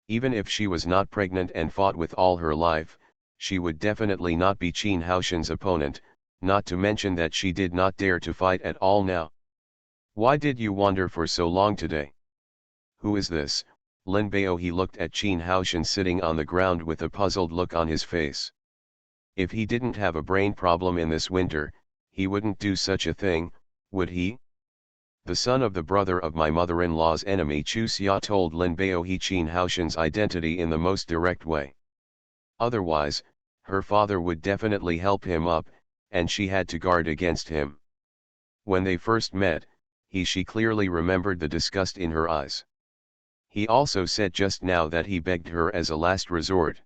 Even if she was not pregnant and fought with all her life, she would definitely not be Qin Haoshan's opponent, not to mention that she did not dare to fight at all now. Why did you wander for so long today? Who is this? Lin Bao. He looked at Qin Haoshan sitting on the ground with a puzzled look on his face. If he didn't have a brain problem in this winter, he wouldn't do such a thing, would he? The son of the brother of my mother-in-law's enemy. Chu Xia told Lin Bao Qin Haoshan's identity in the most direct way. Otherwise, her father would definitely help him up, and she had to guard against him. When they first met, she clearly remembered the disgust in her eyes. He also said just now that he begged her as a last resort.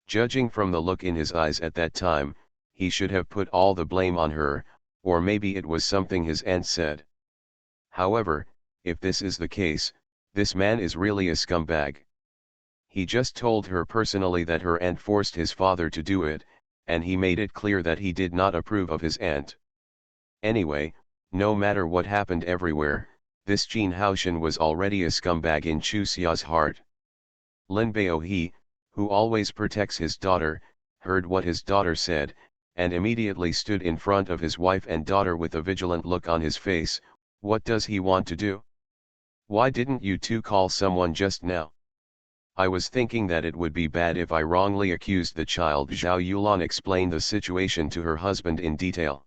Judging from the look in his eyes at that time, he should have put all the blame on her, or maybe it was something his aunt said. However, if this is the case, this man is really a scumbag. He just told her personally that her aunt forced his father to do it, and he made it clear that he did not approve of his aunt. Anyway, no matter what happened everywhere, this Qin Haoshan was already a scumbag in Chu Xia's heart. Lin Bao, who always protects his daughter, heard what his daughter said, and immediately stood in front of his wife and daughter with a vigilant look on his face. What does he want to do? Why didn't you two call someone just now? I was thinking that it would be bad if I wrongly accused the child. Zhao Yulan explained the situation to her husband in detail.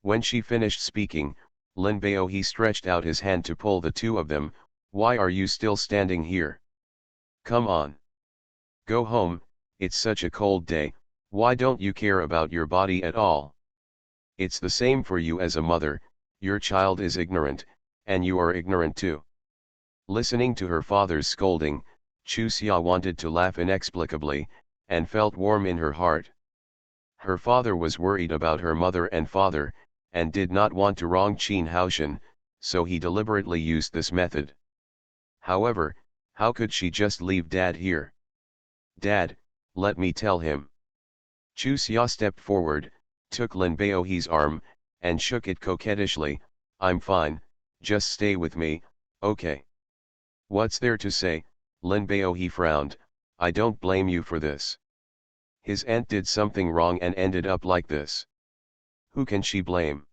When she finished speaking, Lin Bao stretched out his hand to pull the two of them. Why are you still standing here? Come on. Go home, it's such a cold day. Why don't you care about your body at all? It's the same for you as a mother, your child is ignorant, and you are ignorant too. Listening to her father's scolding, Chu Xia wanted to laugh inexplicably, and felt warm in her heart. Her father was worried about her mother and father, and did not want to wrong Qin Haoshan, so he deliberately used this method. However, how could she just leave Dad here? Dad, let me tell him. Chu Xia stepped forward, took Lin Baohe's arm, and shook it coquettishly. I'm fine, just stay with me, okay? What's there to say? Lin Baohe frowned. I don't blame you for this. His aunt did something wrong and ended up like this. Who can she blame?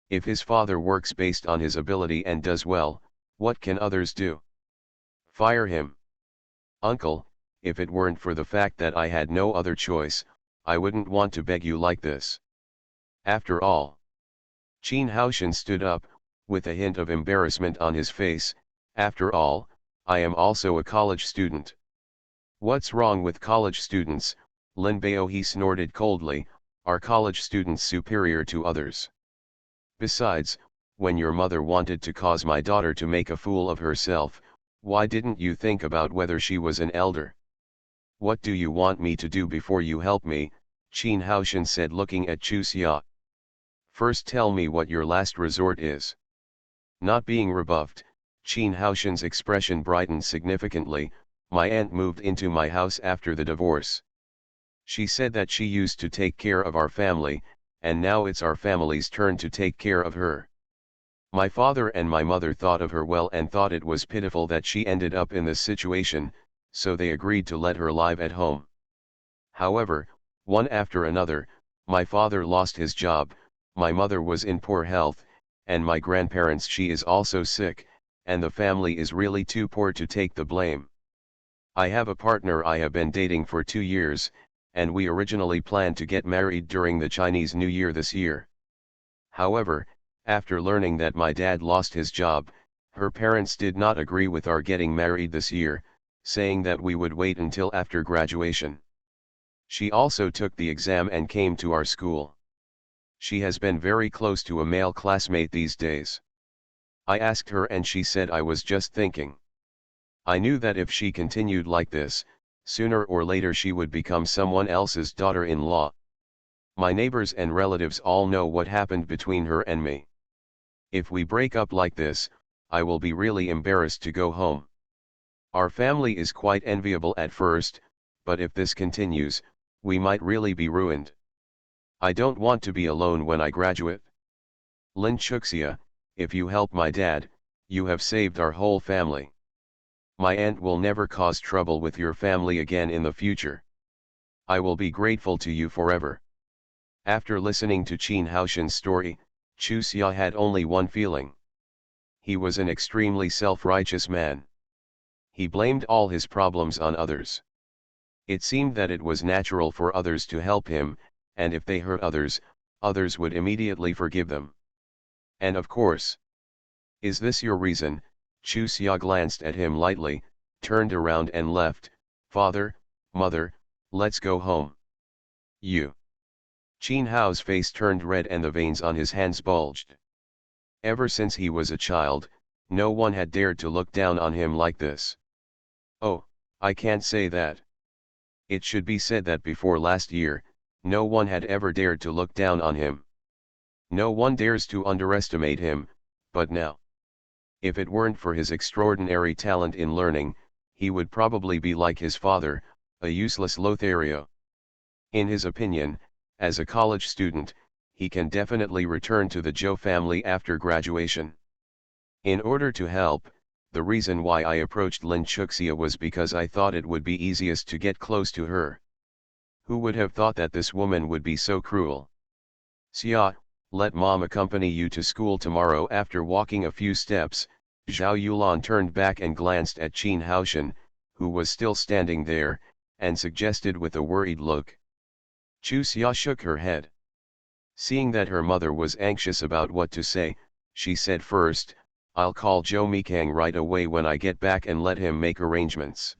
If his father works based on his ability and does well, what can others do? Fire him. Uncle, if it weren't for the fact that I had no other choice, I wouldn't want to beg you like this. After all. Qin Haoshan stood up, with a hint of embarrassment on his face. After all, I am also a college student. What's wrong with college students? Lin Baohe snorted coldly. Are college students superior to others? Besides, when your mother wanted to cause my daughter to make a fool of herself, why didn't you think about whether she was an elder? What do you want me to do before you help me? Qin Haoshan said, looking at Chu Xia. First tell me what your last resort is. Not being rebuffed, Qin Haoshan's expression brightened significantly. My aunt moved into my house after the divorce. She said that she used to take care of our family, and now it's our family's turn to take care of her. My father and my mother thought of her well and thought it was pitiful that she ended up in this situation, so they agreed to let her live at home. However, one after another, my father lost his job, my mother was in poor health, and my grandparents, she is also sick, and the family is really too poor to take the blame. I have a partner I have been dating for 2 years, and we originally planned to get married during the Chinese New Year this year. However, after learning that my dad lost his job, her parents did not agree with our getting married this year, saying that we would wait until after graduation. She also took the exam and came to our school. She has been very close to a male classmate these days. I asked her and she said I was just thinking. I knew that if she continued like this, sooner or later she would become someone else's daughter-in-law. My neighbors and relatives all know what happened between her and me. If we break up like this, I will be really embarrassed to go home. Our family is quite enviable at first, but if this continues, we might really be ruined. I don't want to be alone when I graduate. Lin Chuxia, if you help my dad, you have saved our whole family. My aunt will never cause trouble with your family again in the future. I will be grateful to you forever. After listening to Qin Haoshan's story, Chu Xia had only one feeling. He was an extremely self-righteous man. He blamed all his problems on others. It seemed that it was natural for others to help him, and if they hurt others, others would immediately forgive them. And of course. Is this your reason? Chu Xia glanced at him lightly, turned around and left. Father, mother, let's go home. You. Qin Hao's face turned red and the veins on his hands bulged. Ever since he was a child, no one had dared to look down on him like this. Oh, I can't say that. It should be said that before last year, no one had ever dared to look down on him. No one dares to underestimate him, but now. If it weren't for his extraordinary talent in learning, he would probably be like his father, a useless Lothario. In his opinion, as a college student, he can definitely return to the Zhou family after graduation. In order to help, the reason why I approached Lin Chuxia was because I thought it would be easiest to get close to her. Who would have thought that this woman would be so cruel? Xia, let mom accompany you to school tomorrow. After walking a few steps, Zhao Yulan turned back and glanced at Qin Haoshan, who was still standing there, and suggested with a worried look. Chu Xia shook her head. Seeing that her mother was anxious about what to say, she said, first, I'll call Zhou Mikang right away when I get back and let him make arrangements.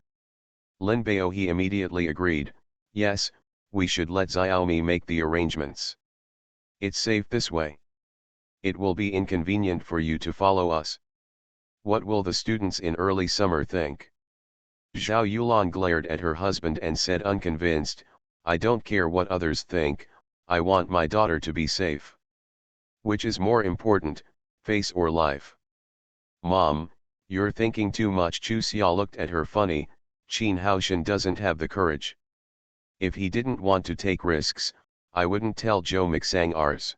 Lin Baohe immediately agreed, yes, we should let Xiaomi make the arrangements. It's safe this way. It will be inconvenient for you to follow us. What will the students in early summer think? Zhao Yulan glared at her husband and said unconvinced, I don't care what others think, I want my daughter to be safe. Which is more important, face or life? Mom, you're thinking too much. Chu Xia looked at her funny, Qin Haoshan doesn't have the courage. If he didn't want to take risks, I wouldn't tell Zhou Mixang ours.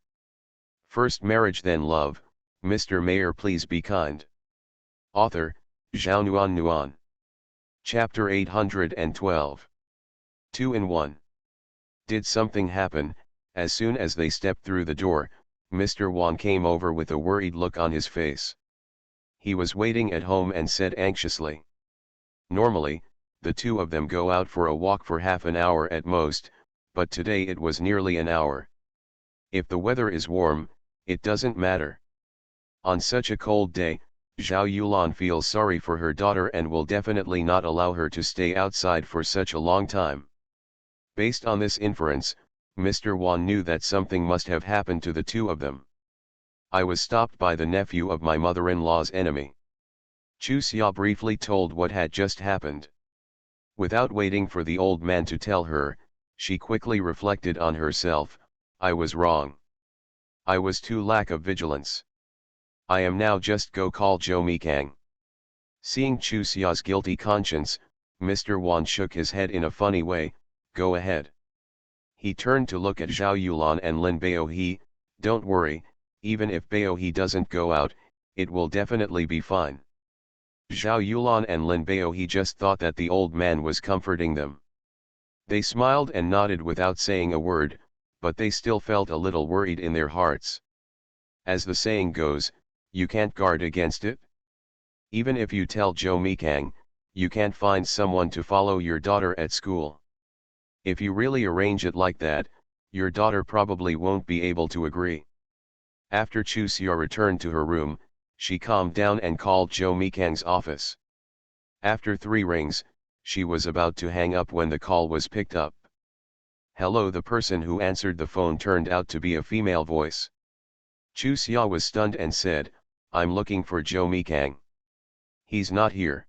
First marriage then love, Mr. Mayor please be kind. Author, Zhao Nuan Nuan. Chapter 812. 2 in 1. Did something happen? As soon as they stepped through the door, Mr. Wan came over with a worried look on his face. He was waiting at home and said anxiously. Normally, the two of them go out for a walk for half an hour at most, but today it was nearly an hour. If the weather is warm, it doesn't matter. On such a cold day, Zhao Yulan feels sorry for her daughter and will definitely not allow her to stay outside for such a long time. Based on this inference, Mr. Wan knew that something must have happened to the two of them. I was stopped by the nephew of my mother-in-law's enemy. Chu Xia briefly told what had just happened. Without waiting for the old man to tell her, she quickly reflected on herself, I was wrong. I was too lack of vigilance. I am now just go call Zhou Mikang. Seeing Chu Xia's guilty conscience, Mr. Wan shook his head in a funny way, go ahead. He turned to look at Zhao Yulan and Lin Baohe, don't worry, even if Baohe doesn't go out, it will definitely be fine. Zhao Yulan and Lin Baohe just thought that the old man was comforting them. They smiled and nodded without saying a word, but they still felt a little worried in their hearts. As the saying goes, you can't guard against it. Even if you tell Zhou Mikang, you can't find someone to follow your daughter at school. If you really arrange it like that, your daughter probably won't be able to agree. After Chu Xia returned to her room, she calmed down and called Zhou Mikang's office. After 3 rings, she was about to hang up when the call was picked up. Hello. The person who answered the phone turned out to be a female voice. Chu Xia was stunned and said, I'm looking for Zhou Mikang. He's not here.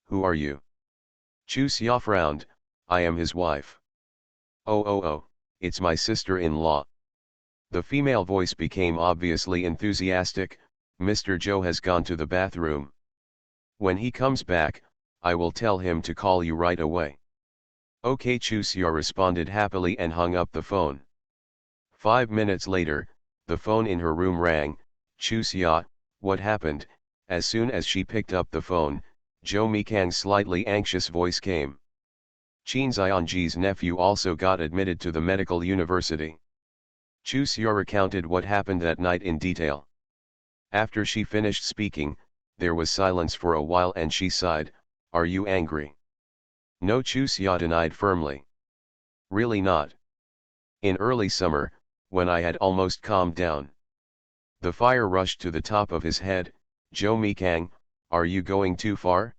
Who are you? Chu Xia frowned, I am his wife. Oh, it's my sister-in-law. The female voice became obviously enthusiastic, Mr. Zhou has gone to the bathroom. When he comes back, I will tell him to call you right away. Okay. Chu Xia responded happily and hung up the phone. 5 minutes later, the phone in her room rang. Chu Xia, what happened? As soon as she picked up the phone, Zhou Mikang's slightly anxious voice came. Qin Xianji's nephew also got admitted to the medical university. Chu Xia recounted what happened that night in detail. After she finished speaking, there was silence for a while and she sighed, are you angry? No. Chu Xia denied firmly. Really not. In early summer, when I had almost calmed down. The fire rushed to the top of his head. Zhou Mikang, are you going too far?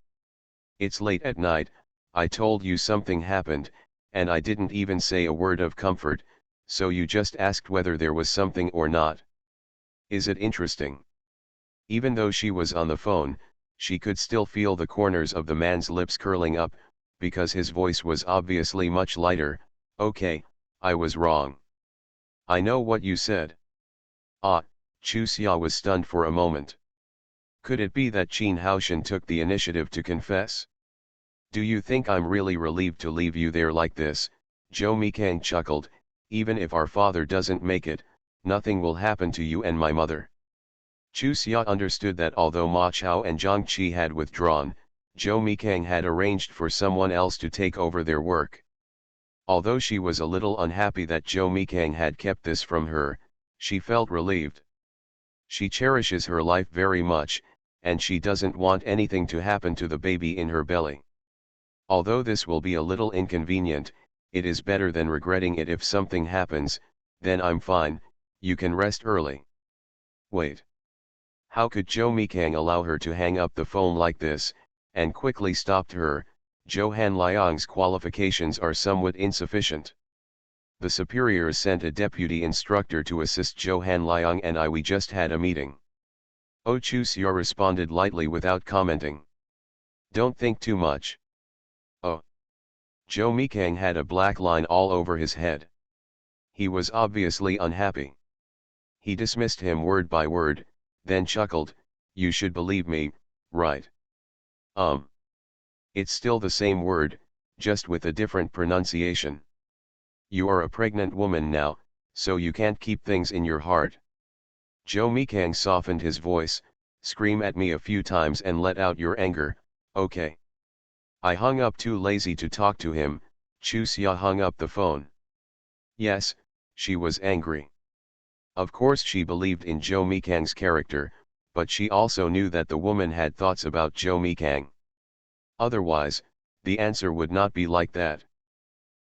It's late at night, I told you something happened, and I didn't even say a word of comfort, so you just asked whether there was something or not. Is it interesting? Even though she was on the phone, she could still feel the corners of the man's lips curling up, because his voice was obviously much lighter. Okay, I was wrong. I know what you said. Ah. Chu Xia was stunned for a moment. Could it be that Qin Haoshan took the initiative to confess? Do you think I'm really relieved to leave you there like this? Zhou Mikang chuckled, even if our father doesn't make it, nothing will happen to you and my mother. Chu Xia understood that although Ma Chao and Zhang Qi had withdrawn, Zhou Mikang had arranged for someone else to take over their work. Although she was a little unhappy that Zhou Mikang had kept this from her, she felt relieved. She cherishes her life very much, and she doesn't want anything to happen to the baby in her belly. Although this will be a little inconvenient, it is better than regretting it. If something happens, then I'm fine, you can rest early. Wait. How could Zhou Mikang allow her to hang up the phone like this, and quickly stopped her? Zhou Hanliang's qualifications are somewhat insufficient. The superiors sent a deputy instructor to assist Zhou Hanliang and we just had a meeting. Oh. Chu Xia responded lightly without commenting. Don't think too much. Zhou Mikang had a black line all over his head. He was obviously unhappy. He dismissed him word by word, then chuckled, "You should believe me, right? It's still the same word, just with a different pronunciation. You are a pregnant woman now, so you can't keep things in your heart." Zhou Mikang softened his voice, "Scream at me a few times and let out your anger, okay?" I hung up, too lazy to talk to him. Chu Xia hung up the phone. Yes, she was angry. Of course she believed in Zhou Mikang's character, but she also knew that the woman had thoughts about Zhou Mikang. Otherwise, the answer would not be like that.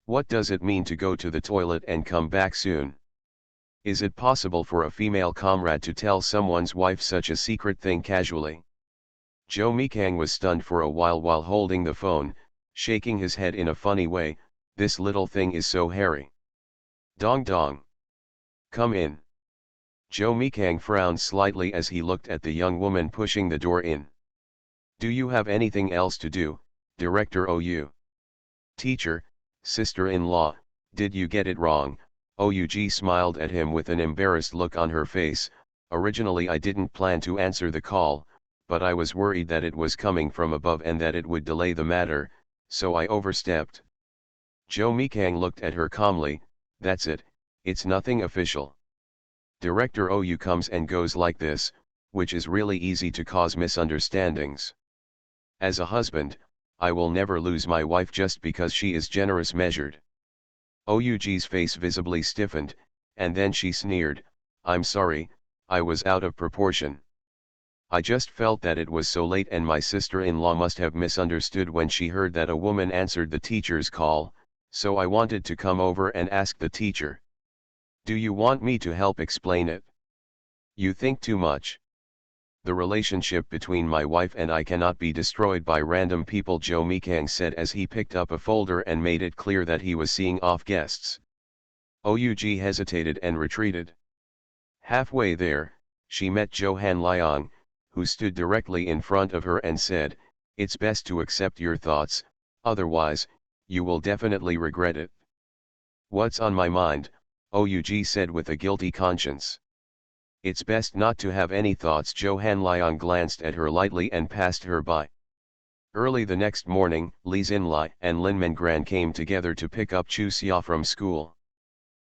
What does it mean to go to the toilet and come back soon? Is it possible for a female comrade to tell someone's wife such a secret thing casually? Zhou Mikang was stunned for a while holding the phone, shaking his head in a funny way. "This little thing is so hairy." "Dong dong. Come in." Zhou Mikang frowned slightly as he looked at the young woman pushing the door in. "Do you have anything else to do, Director OU?" "Teacher, sister-in-law, did you get it wrong?" OUG smiled at him with an embarrassed look on her face. "Originally I didn't plan to answer the call, but I was worried that it was coming from above and that it would delay the matter, so I overstepped." Zhou Mikang looked at her calmly. "That's it, it's nothing official. Director OU comes and goes like this, which is really easy to cause misunderstandings. As a husband, I will never lose my wife just because she is generous measured." OUG's face visibly stiffened, and then she sneered, "I'm sorry, I was out of proportion. I just felt that it was so late and my sister-in-law must have misunderstood when she heard that a woman answered the teacher's call, so I wanted to come over and ask the teacher. Do you want me to help explain it?" "You think too much. The relationship between my wife and I cannot be destroyed by random people," Zhou Mikang said as he picked up a folder and made it clear that he was seeing off guests. OUG hesitated and retreated. Halfway there, she met Zhou Hanliang, who stood directly in front of her and said, "It's best to accept your thoughts, otherwise, you will definitely regret it." "What's on my mind?" OUG said with a guilty conscience. "It's best not to have any thoughts." Zhou Hanliang glanced at her lightly and passed her by. Early the next morning, Li Xinlai and Lin Mengran came together to pick up Chu Xia from school.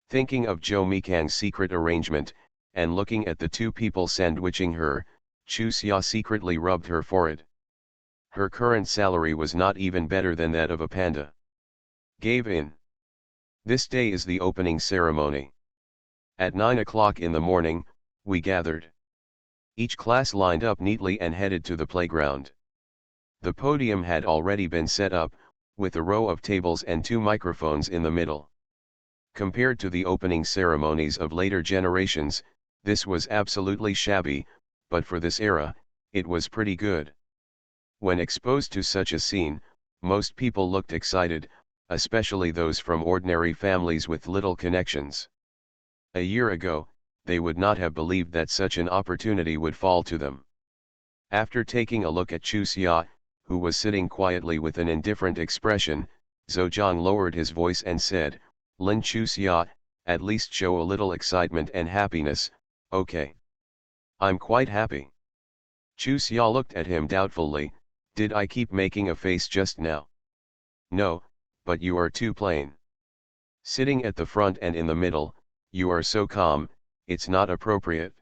Thinking of Zhou Mikang's secret arrangement, and looking at the two people sandwiching her, Chu Xia secretly rubbed her forehead. Her current salary was not even better than that of a panda. Gave in. This day is the opening ceremony. At 9 o'clock in the morning, we gathered. Each class lined up neatly and headed to the playground. The podium had already been set up, with a row of tables and 2 microphones in the middle. Compared to the opening ceremonies of later generations, this was absolutely shabby, but for this era, it was pretty good. When exposed to such a scene, most people looked excited, especially those from ordinary families with little connections. A year ago, they would not have believed that such an opportunity would fall to them. After taking a look at Chu Xia, who was sitting quietly with an indifferent expression, Zhou lowered his voice and said, "Lin Chu Xia, at least show a little excitement and happiness." "Okay. I'm quite happy." Chu Xia looked at him doubtfully. "Did I keep making a face just now?" "No, but you are too plain. Sitting at the front and in the middle, you are so calm, it's not appropriate."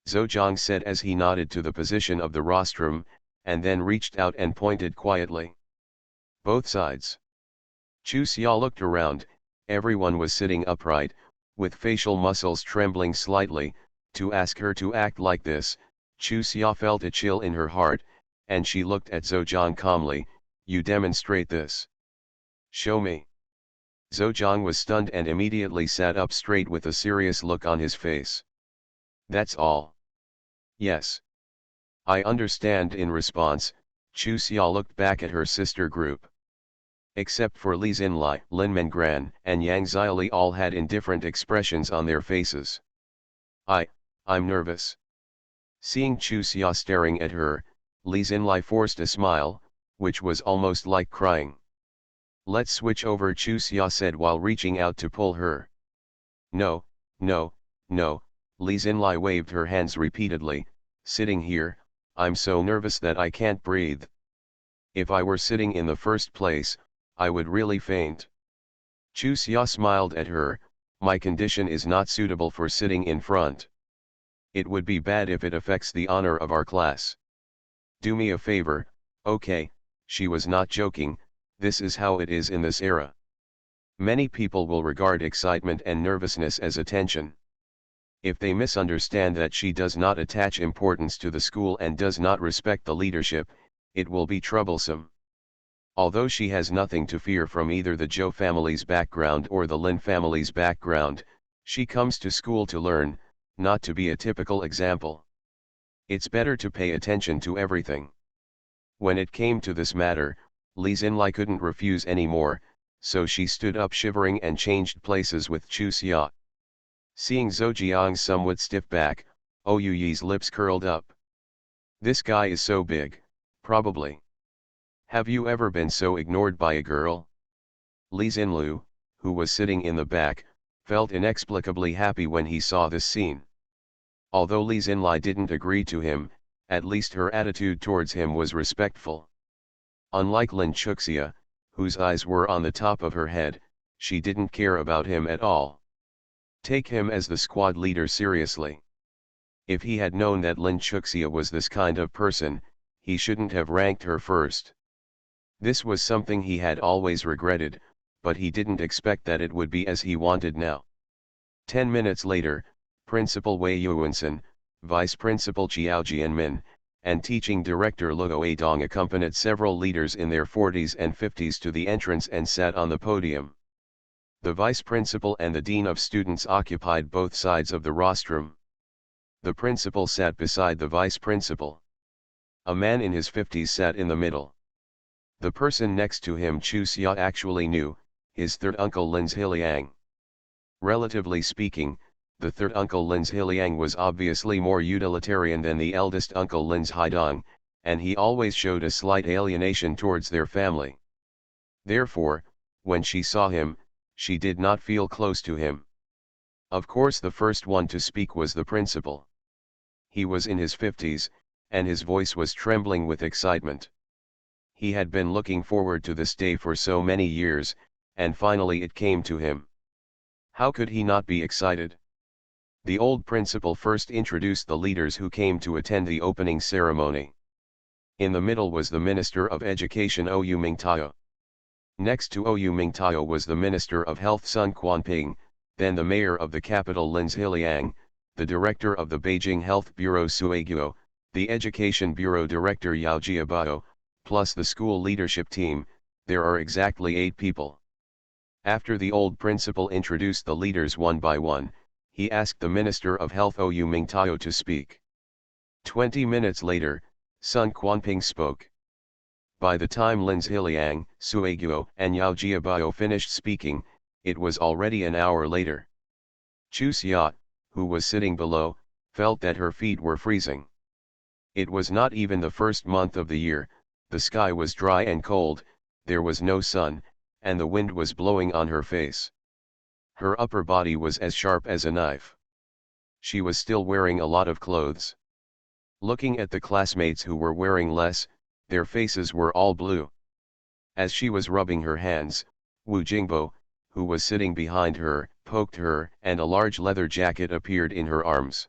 Zhou said as he nodded to the position of the rostrum, and then reached out and pointed quietly. "Both sides." Chu Xia looked around. Everyone was sitting upright, with facial muscles trembling slightly. To ask her to act like this, Chu Xia felt a chill in her heart, and she looked at Zhou calmly. "You demonstrate this." "Show me." Zhou was stunned and immediately sat up straight with a serious look on his face. "That's all?" "Yes." "I understand." In response, Chu Xia looked back at her sister group. Except for Li Xinlai, Lin Mengran, and Yang Xiaoli, all had indifferent expressions on their faces. I'm nervous." Seeing Chu Xia staring at her, Li Xinlai forced a smile, which was almost like crying. Let's switch over, Chu Xia said while reaching out to pull her. No, no, no, Li Xinlai waved her hands repeatedly, sitting here, I'm so nervous that I can't breathe. If I were sitting in the first place, I would really faint. Chu Xia smiled at her, my condition is not suitable for sitting in front. It would be bad if it affects the honor of our class. Do me a favor, okay, she was not joking, this is how it is in this era. Many people will regard excitement and nervousness as attention. If they misunderstand that she does not attach importance to the school and does not respect the leadership, it will be troublesome. Although she has nothing to fear from either the Zhou family's background or the Lin family's background, she comes to school to learn, not to be a typical example. It's better to pay attention to everything. When it came to this matter, Li Xinlai couldn't refuse anymore, so she stood up shivering and changed places with Chu Xia. Seeing Zhou Jiang's somewhat stiff back, Ouyuyi's lips curled up. This guy is so big, probably. Have you ever been so ignored by a girl? Li Xinlu, who was sitting in the back, felt inexplicably happy when he saw this scene. Although Li Xinlai didn't agree to him, at least her attitude towards him was respectful. Unlike Lin Chuxia, whose eyes were on the top of her head, she didn't care about him at all. Take him as the squad leader seriously. If he had known that Lin Chuxia was this kind of person, he shouldn't have ranked her first. This was something he had always regretted, but he didn't expect that it would be as he wanted now. 10 minutes later, Principal Wei Yuansen, Vice Principal Chiao Jianmin, and Teaching Director Luo Adong accompanied several leaders in their 40s and 50s to the entrance and sat on the podium. The Vice Principal and the Dean of Students occupied both sides of the rostrum. The Principal sat beside the Vice Principal. A man in his 50s sat in the middle. The person next to him Chu Xia actually knew, his third uncle Lin Zhiliang. Relatively speaking, the third uncle Lin Zhiliang was obviously more utilitarian than the eldest uncle Lin Haidong, and he always showed a slight alienation towards their family. Therefore, when she saw him, she did not feel close to him. Of course the first one to speak was the principal. He was in his 50s, and his voice was trembling with excitement. He had been looking forward to this day for so many years, and finally it came to him. How could he not be excited? The old principal first introduced the leaders who came to attend the opening ceremony. In the middle was the Minister of Education Ouyou Mingtao. Next to Ouyou Mingtao was the Minister of Health Sun Quanping, then the Mayor of the capital Lin Zhiliang, the Director of the Beijing Health Bureau Sui Guo, the Education Bureau Director Yao Jiabao, plus the school leadership team. There are exactly 8 people. After the old principal introduced the leaders one by one, he asked the Minister of Health Ouyou Mingtao to speak. 20 minutes later, Sun Quanping spoke. By the time Lin Zhiliang, Sui Guo, and Yao Jiabao finished speaking, it was already an hour later. Chu Xia, who was sitting below, felt that her feet were freezing. It was not even the first month of the year, the sky was dry and cold, there was no sun, and the wind was blowing on her face. Her upper body was as sharp as a knife. She was still wearing a lot of clothes. Looking at the classmates who were wearing less, their faces were all blue. As she was rubbing her hands, Wu Jingbo, who was sitting behind her, poked her, and a large leather jacket appeared in her arms.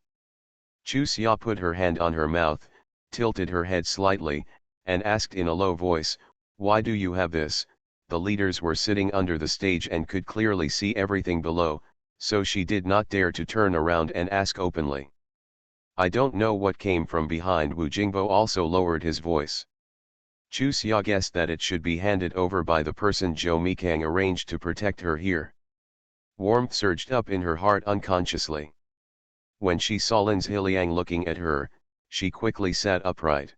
Chu Xia put her hand on her mouth, tilted her head slightly, and asked in a low voice, "Why do you have this?" The leaders were sitting under the stage and could clearly see everything below, so she did not dare to turn around and ask openly. "I don't know what came from behind." Wu Jingbo also lowered his voice. Chu Xia guessed that it should be handed over by the person Zhou Mikang arranged to protect her here. Warmth surged up in her heart unconsciously. When she saw Lin Zhiliang looking at her, she quickly sat upright.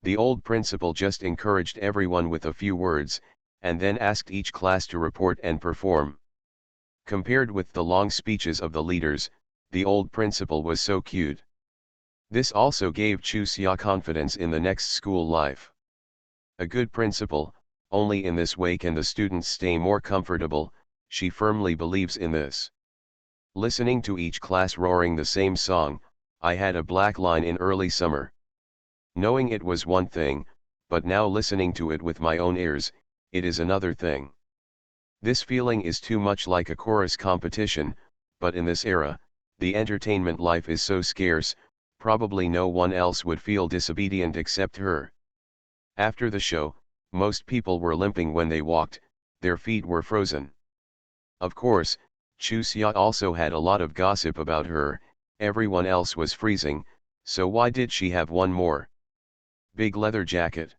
The old principal just encouraged everyone with a few words, and then asked each class to report and perform. Compared with the long speeches of the leaders, the old principal was so cute. This also gave Chu Xia confidence in the next school life. A good principal, only in this way can the students stay more comfortable, she firmly believes in this. Listening to each class roaring the same song, I had a black line in early summer. Knowing it was one thing, but now listening to it with my own ears, it is another thing. This feeling is too much like a chorus competition, but in this era, the entertainment life is so scarce, probably no one else would feel disobedient except her. After the show, most people were limping when they walked, their feet were frozen. Of course, Chusia also had a lot of gossip about her, everyone else was freezing, so why did she have one more big leather jacket?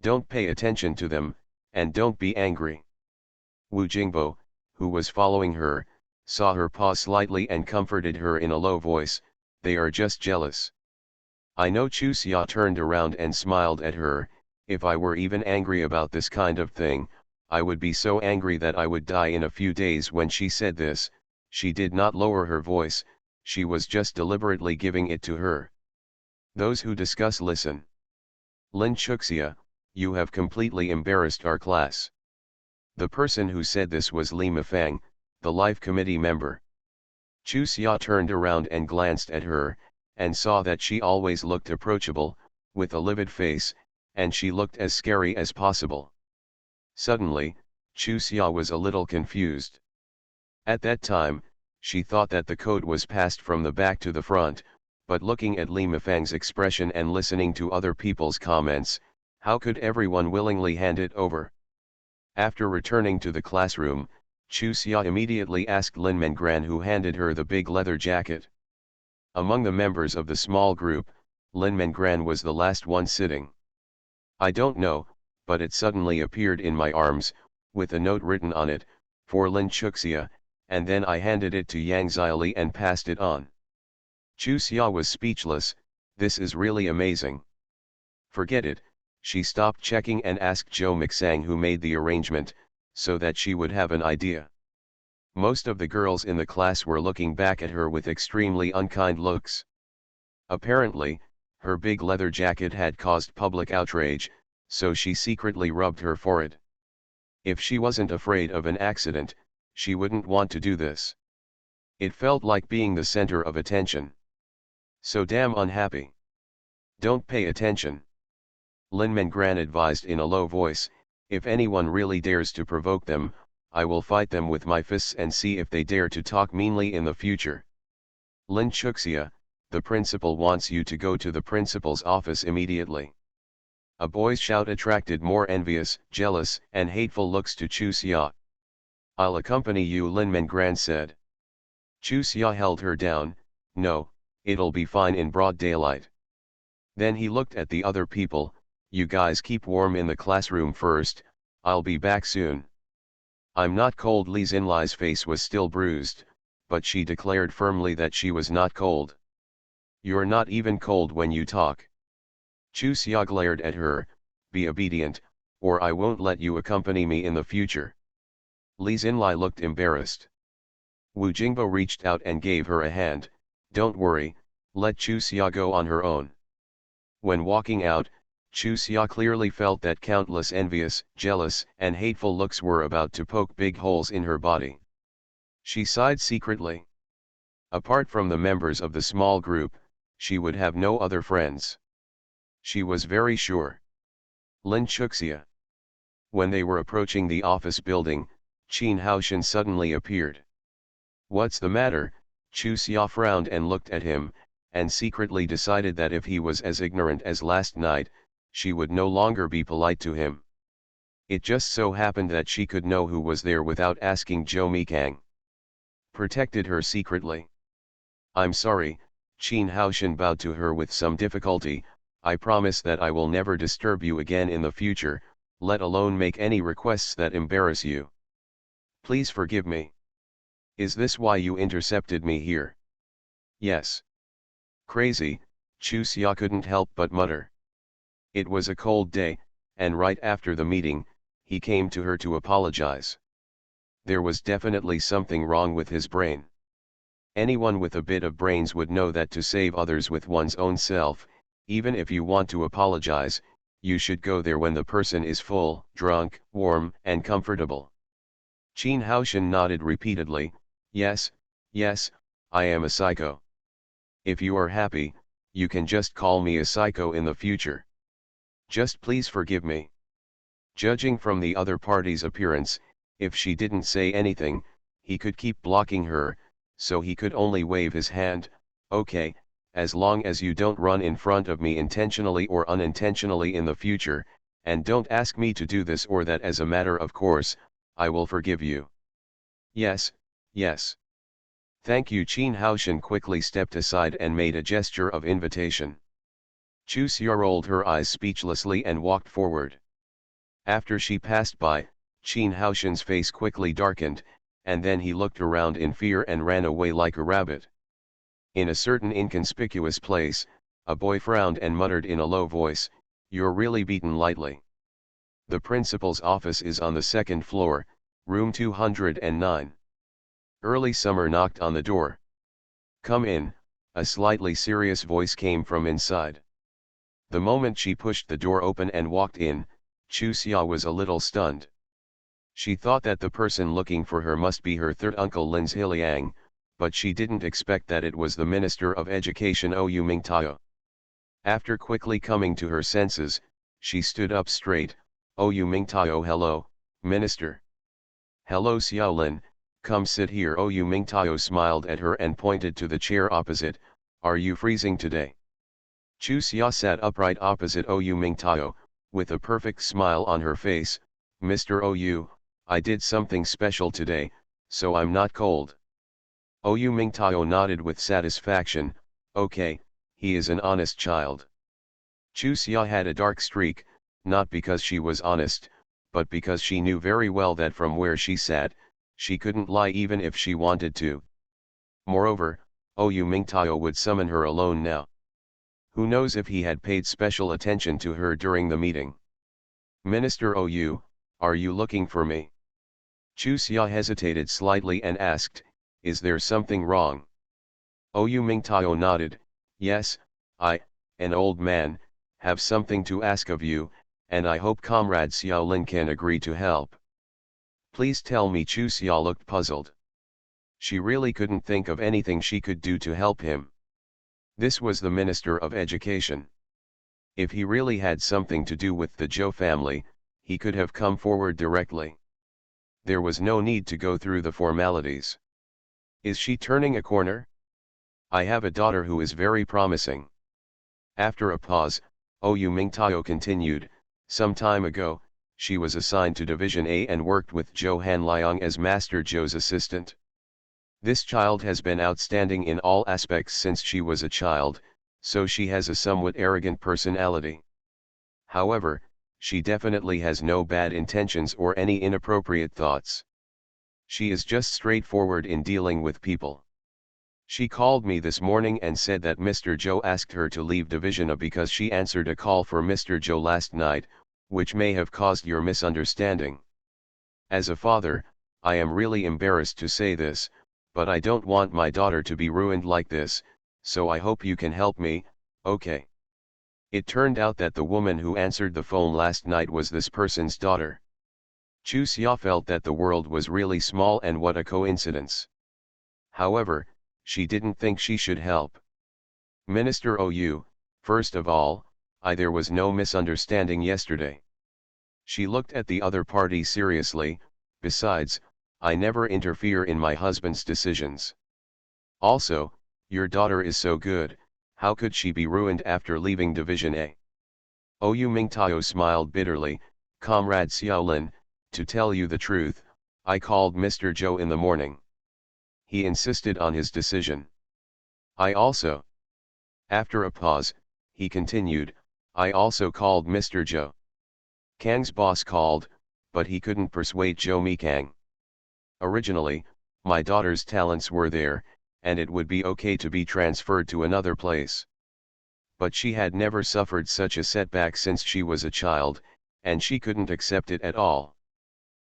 Don't pay attention to them, and don't be angry. Wu Jingbo, who was following her, saw her pause slightly and comforted her in a low voice, they are just jealous. I know Chusia turned around and smiled at her. If I were even angry about this kind of thing, I would be so angry that I would die in a few days. When she said this, she did not lower her voice, she was just deliberately giving it to her. Those who discuss listen. Lin Chuxia, you have completely embarrassed our class. The person who said this was Li Mifang, the Life Committee member. Chuxia turned around and glanced at her, and saw that she always looked approachable, with a livid face, and she looked as scary as possible. Suddenly, Chuxia was a little confused. At that time, she thought that the code was passed from the back to the front, but looking at Li Mifang's expression and listening to other people's comments, how could everyone willingly hand it over? After returning to the classroom, Chuxia immediately asked Lin Mengran, who handed her the big leather jacket. Among the members of the small group, Lin Mengran was the last one sitting. I don't know, but it suddenly appeared in my arms, with a note written on it, for Lin Chuxia, and then I handed it to Yang Xiaoli and passed it on. Chuxia was speechless, this is really amazing. Forget it, she stopped checking and asked Zhou Mixang, who made the arrangement, so that she would have an idea. Most of the girls in the class were looking back at her with extremely unkind looks. Apparently, her big leather jacket had caused public outrage, so she secretly rubbed her forehead. If she wasn't afraid of an accident, she wouldn't want to do this. It felt like being the center of attention. So damn unhappy. Don't pay attention. Lin Mengran advised in a low voice, if anyone really dares to provoke them, I will fight them with my fists and see if they dare to talk meanly in the future. Lin Chuxia, the principal wants you to go to the principal's office immediately. A boy's shout attracted more envious, jealous, and hateful looks to Chuxia. I'll accompany you, Lin Mengran said. Chuxia held her down, no, it'll be fine in broad daylight. Then he looked at the other people, you guys keep warm in the classroom first, I'll be back soon. I'm not cold. Li Xinlai's face was still bruised, but she declared firmly that she was not cold. You're not even cold when you talk. Chuxia glared at her, be obedient, or I won't let you accompany me in the future. Li Xinlai looked embarrassed. Wu Jingbo reached out and gave her a hand, don't worry, let Chuxia go on her own. When walking out, Chuxia clearly felt that countless envious, jealous, and hateful looks were about to poke big holes in her body. She sighed secretly. Apart from the members of the small group, she would have no other friends. She was very sure. Lin Chuxia. When they were approaching the office building, Qin Haoshan suddenly appeared. What's the matter? Chuxia frowned and looked at him, and secretly decided that if he was as ignorant as last night, she would no longer be polite to him. It just so happened that she could know who was there without asking Zhou Mikang. Protected her secretly. I'm sorry, Qin Haoshan bowed to her with some difficulty, I promise that I will never disturb you again in the future, let alone make any requests that embarrass you. Please forgive me. Is this why you intercepted me here? Yes. Crazy, Chuxia couldn't help but mutter. It was a cold day, and right after the meeting, he came to her to apologize. There was definitely something wrong with his brain. Anyone with a bit of brains would know that to save others with one's own self, even if you want to apologize, you should go there when the person is full, drunk, warm, and comfortable. Qin Haoshan nodded repeatedly, yes, yes, I am a psycho. If you are happy, you can just call me a psycho in the future. Just please forgive me. Judging from the other party's appearance, if she didn't say anything, he could keep blocking her, so he could only wave his hand, okay, as long as you don't run in front of me intentionally or unintentionally in the future, and don't ask me to do this or that as a matter of course, I will forgive you. Yes, yes. Thank you. Qin Haoshan quickly stepped aside and made a gesture of invitation. Chu Xia rolled her eyes speechlessly and walked forward. After she passed by, Qin Haoshan's face quickly darkened, and then he looked around in fear and ran away like a rabbit. In a certain inconspicuous place, a boy frowned and muttered in a low voice, "You're really beaten lightly. The principal's office is on the second floor, room 209. Early Summer knocked on the door. "Come in," a slightly serious voice came from inside. The moment she pushed the door open and walked in, Chu Xia was a little stunned. She thought that the person looking for her must be her third uncle Lin Zhiliang, but she didn't expect that it was the Minister of Education Ou Mingtao. After quickly coming to her senses, she stood up straight. "Ou Mingtao, hello, Minister." "Hello Xiaolin, come sit here." Ou Mingtao smiled at her and pointed to the chair opposite. "Are you freezing today?" Chu Xia sat upright opposite Ou Mingtao, with a perfect smile on her face. "Mr. Ou, I did something special today, so I'm not cold." Ou Mingtao nodded with satisfaction. "Okay, he is an honest child." Chu Xia had a dark streak, not because she was honest, but because she knew very well that from where she sat, she couldn't lie even if she wanted to. Moreover, Ou Mingtao would summon her alone now. Who knows if he had paid special attention to her during the meeting. "Minister Ou, are you looking for me?" Chu Xia hesitated slightly and asked, "Is there something wrong?" Ou Mingtao nodded, "Yes, I, an old man, have something to ask of you, and I hope Comrade Xiaolin can agree to help." "Please tell me." Chu Xia looked puzzled. She really couldn't think of anything she could do to help him. This was the Minister of Education. If he really had something to do with the Zhou family, he could have come forward directly. There was no need to go through the formalities. Is she turning a corner? I have a daughter who is very promising. After a pause, Ou Mingtao continued, some time ago, she was assigned to Division A and worked with Zhou Hanliang as Master Zhou's assistant. This child has been outstanding in all aspects since she was a child, so she has a somewhat arrogant personality. However, she definitely has no bad intentions or any inappropriate thoughts. She is just straightforward in dealing with people. She called me this morning and said that Mr. Zhou asked her to leave Division A because she answered a call for Mr. Zhou last night, which may have caused your misunderstanding. As a father, I am really embarrassed to say this, but I don't want my daughter to be ruined like this, so I hope you can help me, okay? It turned out that the woman who answered the phone last night was this person's daughter. Chu Xia felt that the world was really small and what a coincidence. However, she didn't think she should help. Minister Ou, first of all, there was no misunderstanding yesterday. She looked at the other party seriously. Besides, I never interfere in my husband's decisions. Also, your daughter is so good, how could she be ruined after leaving Division A? Ou Mingtao smiled bitterly. Comrade Xiaolin, to tell you the truth, I called Mr. Zhou in the morning. He insisted on his decision. I also. After a pause, he continued, I also called Mr. Zhou. Kang's boss called, but he couldn't persuade Zhou Mikang. Originally, my daughter's talents were there, and it would be okay to be transferred to another place. But she had never suffered such a setback since she was a child, and she couldn't accept it at all.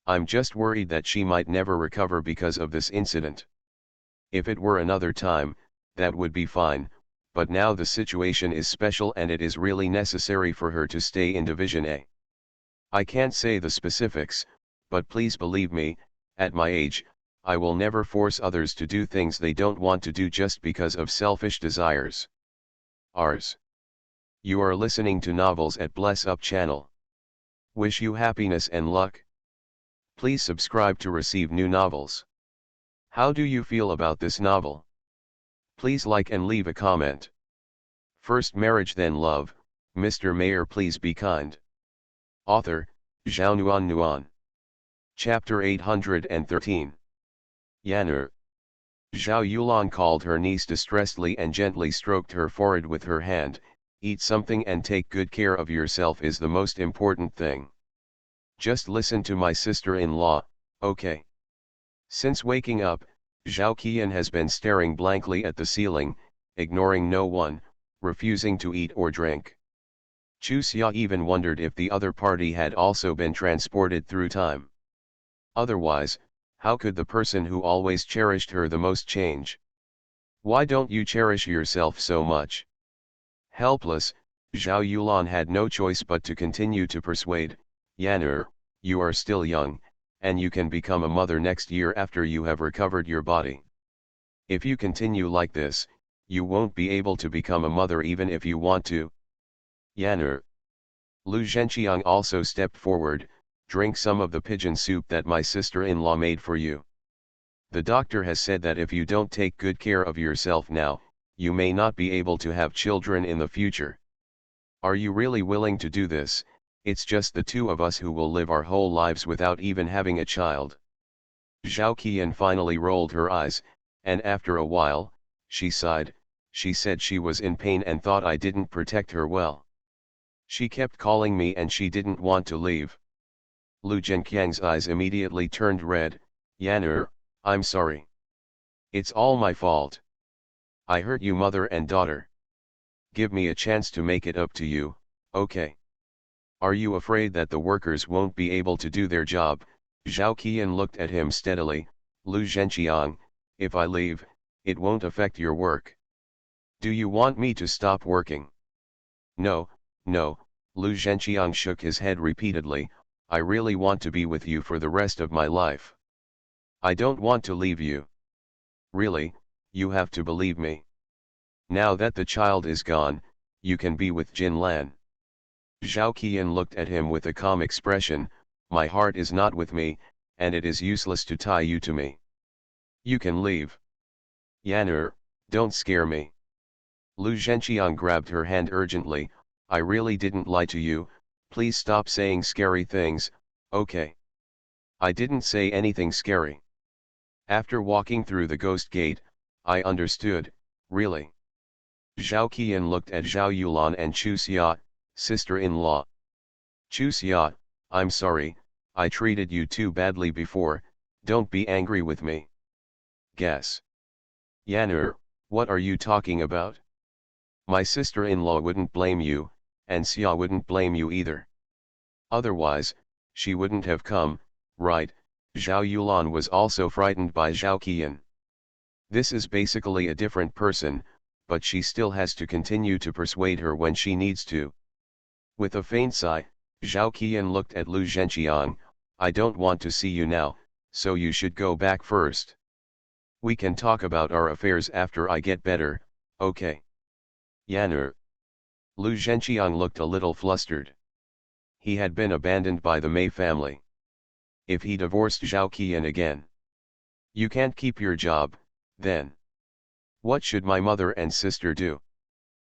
I'm just worried that she might never recover because of this incident. If it were another time, that would be fine, but now the situation is special and it is really necessary for her to stay in Division A. I can't say the specifics, but please believe me, at my age, I will never force others to do things they don't want to do just because of selfish desires. Rs. You are listening to novels at Bless Up channel. Wish you happiness and luck. Please subscribe to receive new novels. How do you feel about this novel? Please like and leave a comment. First Marriage Then Love, Mr. Mayor Please Be Kind. Author, Zhao Nuan. Chapter 813. Yan'er. Zhao Yulan called her niece distressedly and gently stroked her forehead with her hand. Eat something and take good care of yourself is the most important thing. Just listen to my sister-in-law, okay? Since waking up, Zhao Qian has been staring blankly at the ceiling, ignoring no one, refusing to eat or drink. Chu Xia even wondered if the other party had also been transported through time. Otherwise, how could the person who always cherished her the most change? Why don't you cherish yourself so much? Helpless, Zhao Yulan had no choice but to continue to persuade, Yan'er, you are still young, and you can become a mother next year after you have recovered your body. If you continue like this, you won't be able to become a mother even if you want to. Yan'er. Lu Zhenqiang also stepped forward, drink some of the pigeon soup that my sister-in-law made for you. The doctor has said that if you don't take good care of yourself now, you may not be able to have children in the future. Are you really willing to do this? It's just the two of us who will live our whole lives without even having a child. Zhao Qian finally rolled her eyes, and after a while, she sighed. She said she was in pain and thought I didn't protect her well. She kept calling me and she didn't want to leave. Lu Zhenqiang's eyes immediately turned red. Yan'er, I'm sorry. It's all my fault. I hurt you mother and daughter. Give me a chance to make it up to you, okay? Are you afraid that the workers won't be able to do their job? Zhao Qian looked at him steadily. Lu Zhenqiang, if I leave, it won't affect your work. Do you want me to stop working? No, Lu Zhenqiang shook his head repeatedly. I really want to be with you for the rest of my life. I don't want to leave you. Really, you have to believe me. Now that the child is gone, you can be with Jin Lan. Zhao Qian looked at him with a calm expression. My heart is not with me, and it is useless to tie you to me. You can leave. Yan'er, don't scare me. Lu Zhenqiang grabbed her hand urgently. I really didn't lie to you, please stop saying scary things, okay? I didn't say anything scary. After walking through the ghost gate, I understood, really. Zhao Qian looked at Zhao Yulan and Chu Xia, sister-in-law. Chu Xia, I'm sorry, I treated you too badly before, don't be angry with me. Guess. Yan'er, what are you talking about? My sister-in-law wouldn't blame you, and Xia wouldn't blame you either. Otherwise, she wouldn't have come, right? Zhao Yulan was also frightened by Zhao Qian. This is basically a different person, but she still has to continue to persuade her when she needs to. With a faint sigh, Zhao Qian looked at Lu Zhenqiang. I don't want to see you now, so you should go back first. We can talk about our affairs after I get better, okay? Yan'er. Lu Zhenqiang looked a little flustered. He had been abandoned by the Mei family. If he divorced Zhao Qian again, you can't keep your job, then. What should my mother and sister do?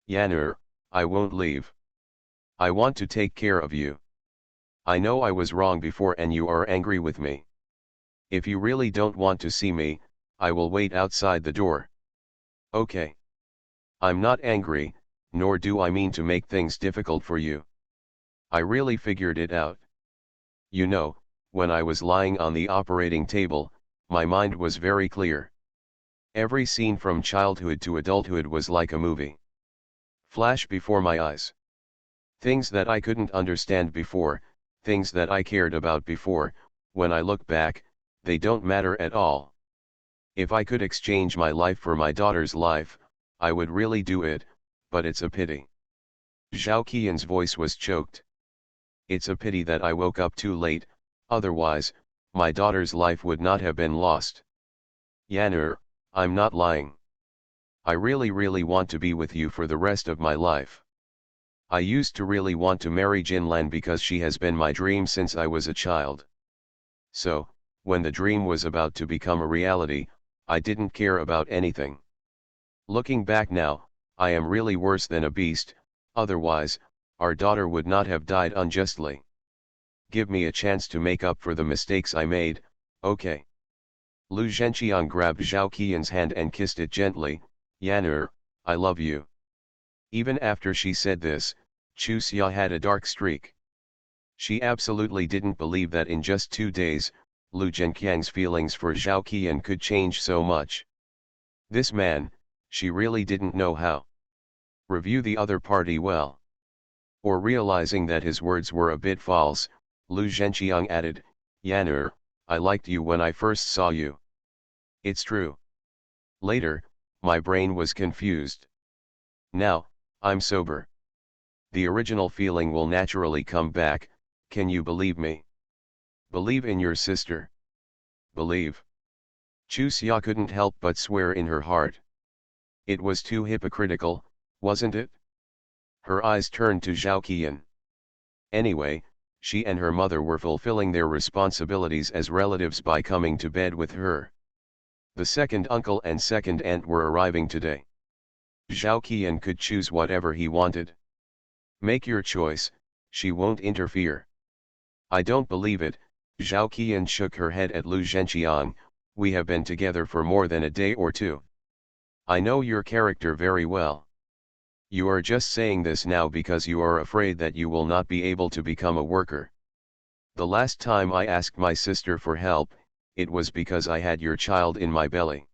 Yan'er, I won't leave. I want to take care of you. I know I was wrong before and you are angry with me. If you really don't want to see me, I will wait outside the door. Okay. I'm not angry, nor do I mean to make things difficult for you. I really figured it out. You know, when I was lying on the operating table, my mind was very clear. Every scene from childhood to adulthood was like a movie. Flash before my eyes. Things that I couldn't understand before, things that I cared about before, when I look back, they don't matter at all. If I could exchange my life for my daughter's life, I would really do it, but it's a pity. Zhao Qian's voice was choked. It's a pity that I woke up too late, otherwise, my daughter's life would not have been lost. Yan'er, I'm not lying. I really want to be with you for the rest of my life. I used to really want to marry Jinlan because she has been my dream since I was a child. So, when the dream was about to become a reality, I didn't care about anything. Looking back now, I am really worse than a beast, otherwise, our daughter would not have died unjustly. Give me a chance to make up for the mistakes I made, okay? Lu Zhenqiang grabbed Zhao Qian's hand and kissed it gently. Yan'er, I love you. Even after she said this, Chu Xia had a dark streak. She absolutely didn't believe that in just 2 days, Lu Zhenqiang's feelings for Zhao Qian could change so much. This man, she really didn't know how. Review the other party well. Or realizing that his words were a bit false, Lu Zhenqiang added, Yan'er, I liked you when I first saw you. It's true. Later, my brain was confused. Now, I'm sober. The original feeling will naturally come back, can you believe me? Believe in your sister. Believe. Chu Xia couldn't help but swear in her heart. It was too hypocritical, wasn't it? Her eyes turned to Zhao Qian. Anyway, she and her mother were fulfilling their responsibilities as relatives by coming to bed with her. The second uncle and second aunt were arriving today. Zhao Qian could choose whatever he wanted. Make your choice, she won't interfere. I don't believe it, Zhao Qian shook her head at Lu Zhenqiang, we have been together for more than a day or two. I know your character very well. You are just saying this now because you are afraid that you will not be able to become a worker. The last time I asked my sister for help, it was because I had your child in my belly.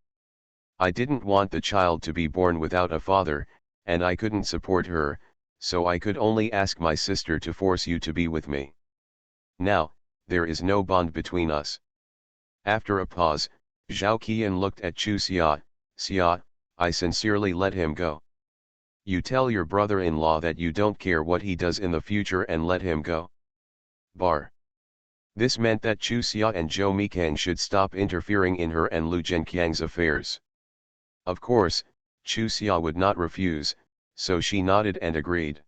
I didn't want the child to be born without a father, and I couldn't support her, so I could only ask my sister to force you to be with me. Now, there is no bond between us. After a pause, Zhao Qian looked at Chu Xia. Xia, I sincerely let him go. You tell your brother-in-law that you don't care what he does in the future and let him go. Bar. This meant that Chu Xia and Zhou Mikang should stop interfering in her and Lu Zhenqiang's affairs. Of course, Chu Xia would not refuse, so she nodded and agreed.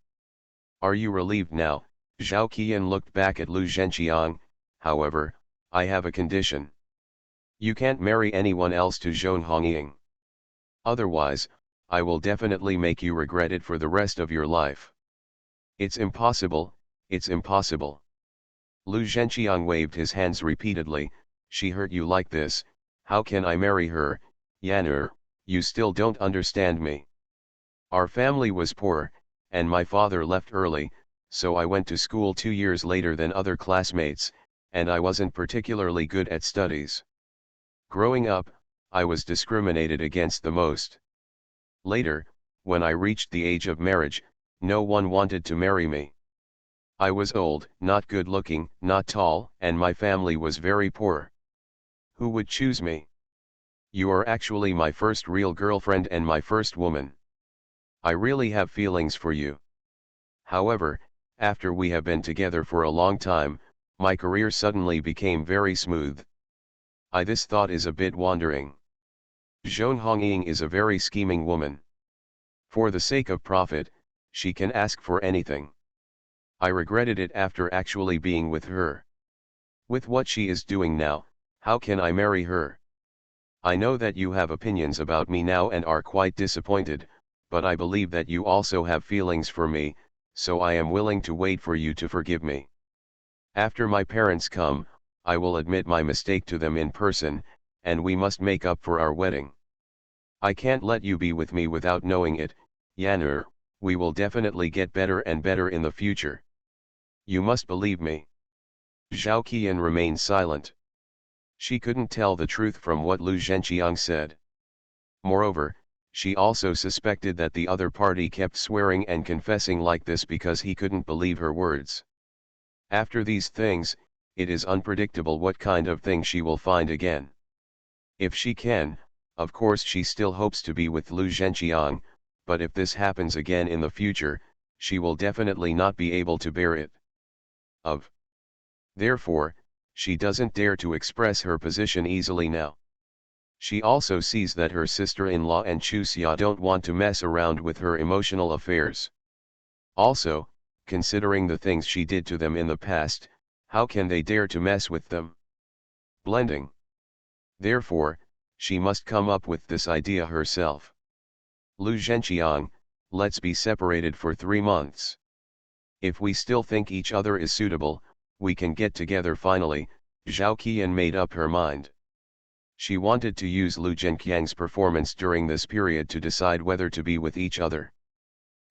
Are you relieved now? Zhao Qian looked back at Lu Zhenqiang. However, I have a condition. You can't marry anyone else to Zhong Hongying. Otherwise, I will definitely make you regret it for the rest of your life. It's impossible, it's impossible. Lu Zhenqiang waved his hands repeatedly. She hurt you like this, how can I marry her? Yan'er, you still don't understand me. Our family was poor, and my father left early, so I went to school 2 years later than other classmates, and I wasn't particularly good at studies. Growing up, I was discriminated against the most. Later, when I reached the age of marriage, no one wanted to marry me. I was old, not good looking, not tall, and my family was very poor. Who would choose me? You are actually my first real girlfriend and my first woman. I really have feelings for you. However, after we have been together for a long time, my career suddenly became very smooth. This thought is a bit wandering. Zhong Hongying is a very scheming woman. For the sake of profit, she can ask for anything. I regretted it after actually being with her. With what she is doing now, how can I marry her? I know that you have opinions about me now and are quite disappointed, but I believe that you also have feelings for me, so I am willing to wait for you to forgive me. After my parents come, I will admit my mistake to them in person, and we must make up for our wedding. I can't let you be with me without knowing it, Yan'er, we will definitely get better and better in the future. You must believe me. Zhao Qian remained silent. She couldn't tell the truth from what Lu Zhenqiang said. Moreover, she also suspected that the other party kept swearing and confessing like this because he couldn't believe her words. After these things, it is unpredictable what kind of thing she will find again. If she can, of course she still hopes to be with Lu Zhenqiang, but if this happens again in the future, she will definitely not be able to bear it. Therefore, she doesn't dare to express her position easily now. She also sees that her sister-in-law and Chusia don't want to mess around with her emotional affairs. Also, considering the things she did to them in the past, how can they dare to mess with them? Blending. Therefore, she must come up with this idea herself. Lu Zhenqiang, let's be separated for 3 months. If we still think each other is suitable, we can get together finally. Zhao Qian made up her mind. She wanted to use Lu Zhenqiang's performance during this period to decide whether to be with each other.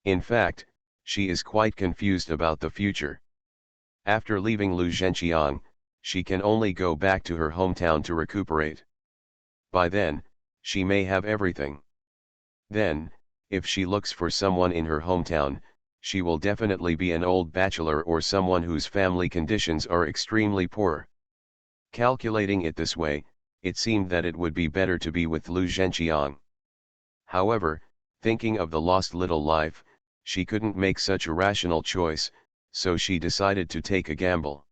In fact, she is quite confused about the future. After leaving Lu Zhenqiang, she can only go back to her hometown to recuperate. By then, she may have everything. Then, if she looks for someone in her hometown, she will definitely be an old bachelor or someone whose family conditions are extremely poor. Calculating it this way, it seemed that it would be better to be with Lu Zhenqiang. However, thinking of the lost little life, she couldn't make such a rational choice, so she decided to take a gamble.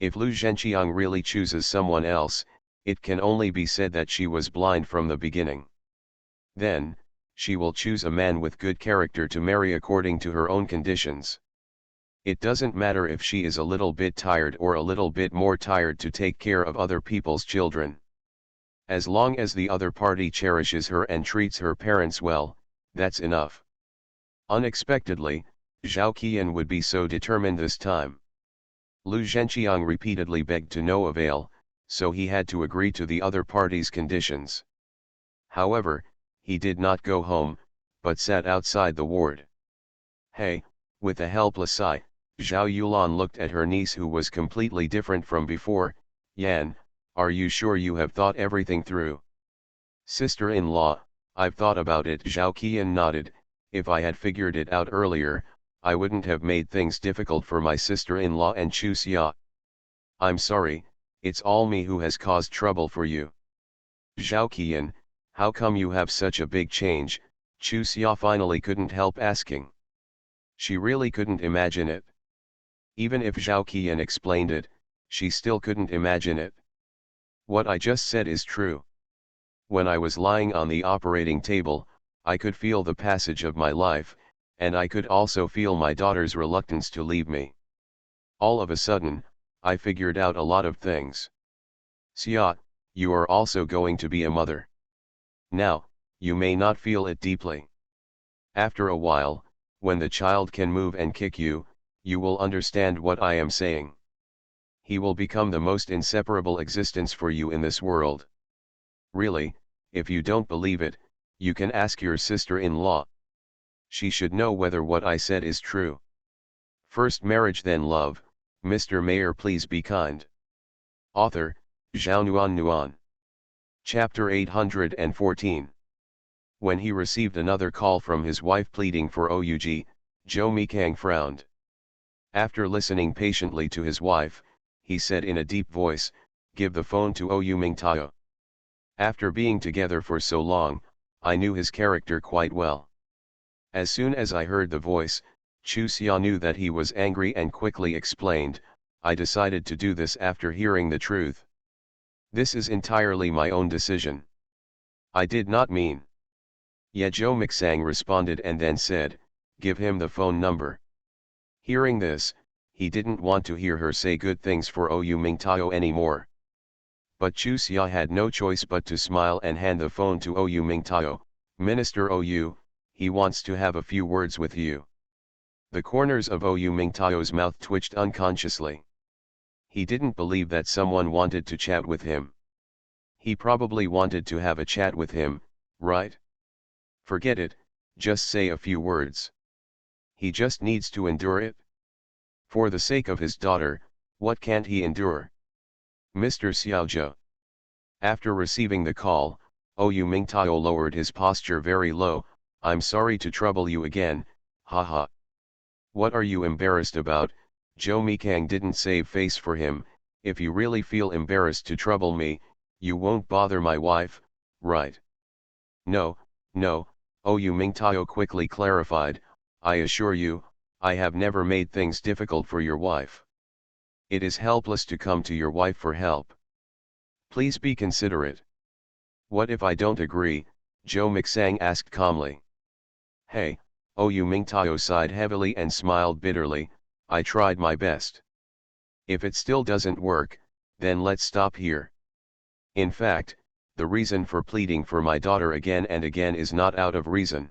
If Lu Zhenqiang really chooses someone else, it can only be said that she was blind from the beginning. Then, she will choose a man with good character to marry according to her own conditions. It doesn't matter if she is a little bit tired or a little bit more tired to take care of other people's children. As long as the other party cherishes her and treats her parents well, that's enough. Unexpectedly, Zhao Qian would be so determined this time. Lu Zhenqiang repeatedly begged to no avail, so he had to agree to the other party's conditions. However, he did not go home, but sat outside the ward. Hey, with a helpless sigh, Zhao Yulan looked at her niece who was completely different from before. Yan, are you sure you have thought everything through? Sister-in-law, I've thought about it. Zhao Qian nodded. If I had figured it out earlier, I wouldn't have made things difficult for my sister-in-law and Chusia. I'm sorry, it's all me who has caused trouble for you. Zhao Qian, how come you have such a big change? Chusia finally couldn't help asking. She really couldn't imagine it. Even if Zhao Qian explained it, she still couldn't imagine it. What I just said is true. When I was lying on the operating table, I could feel the passage of my life, and I could also feel my daughter's reluctance to leave me. All of a sudden, I figured out a lot of things. Xia, you are also going to be a mother. Now, you may not feel it deeply. After a while, when the child can move and kick you, you will understand what I am saying. He will become the most inseparable existence for you in this world. Really, if you don't believe it, you can ask your sister-in-law. She should know whether what I said is true. First marriage then love. Mr. Mayor, please be kind. Author, Zhao Nuan. Chapter 814. When he received another call from his wife pleading for Oug, Zhou Mikang frowned. After listening patiently to his wife, he said in a deep voice, "Give the phone to Ou Mingtao." After being together for so long, I knew his character quite well. As soon as I heard the voice, Chu Xia knew that he was angry and quickly explained, "I decided to do this after hearing the truth. This is entirely my own decision. I did not mean." Ye Zhou Mixang responded and then said, "Give him the phone number." Hearing this, he didn't want to hear her say good things for Ou Mingtao anymore. But Chu Xia had no choice but to smile and hand the phone to Ou Mingtao. "Minister Ou, he wants to have a few words with you." The corners of Ou Mingtao's mouth twitched unconsciously. He didn't believe that someone wanted to chat with him. He probably wanted to have a chat with him, right? Forget it, just say a few words. He just needs to endure it. For the sake of his daughter, what can't he endure? Mr. Xiaozhou. After receiving the call, Ou Mingtao lowered his posture very low. "I'm sorry to trouble you again, haha. What are you embarrassed about?" Zhou Mikang didn't save face for him. "If you really feel embarrassed to trouble me, you won't bother my wife, right?" No, Yu Mingtao quickly clarified, I assure you, I have never made things difficult for your wife. It is helpless to come to your wife for help. Please be considerate. What if I don't agree? Zhou Mixang asked calmly. Hey, Yu Mingtao sighed heavily and smiled bitterly, I tried my best. If it still doesn't work, then let's stop here. In fact, the reason for pleading for my daughter again and again is not out of reason.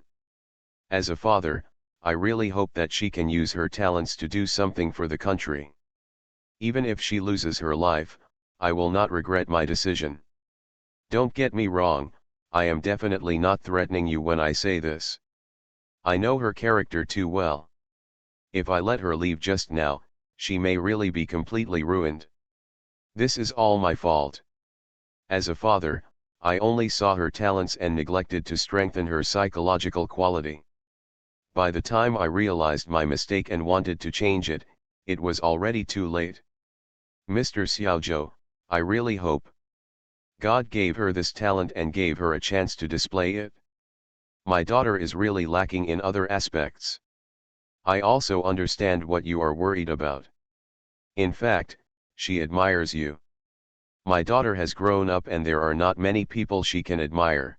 As a father, I really hope that she can use her talents to do something for the country. Even if she loses her life, I will not regret my decision. Don't get me wrong, I am definitely not threatening you when I say this. I know her character too well. If I let her leave just now, she may really be completely ruined. This is all my fault. As a father, I only saw her talents and neglected to strengthen her psychological quality. By the time I realized my mistake and wanted to change it, it was already too late. Mr. Xiaozhou, I really hope God gave her this talent and gave her a chance to display it. My daughter is really lacking in other aspects. I also understand what you are worried about. In fact, she admires you. My daughter has grown up and there are not many people she can admire.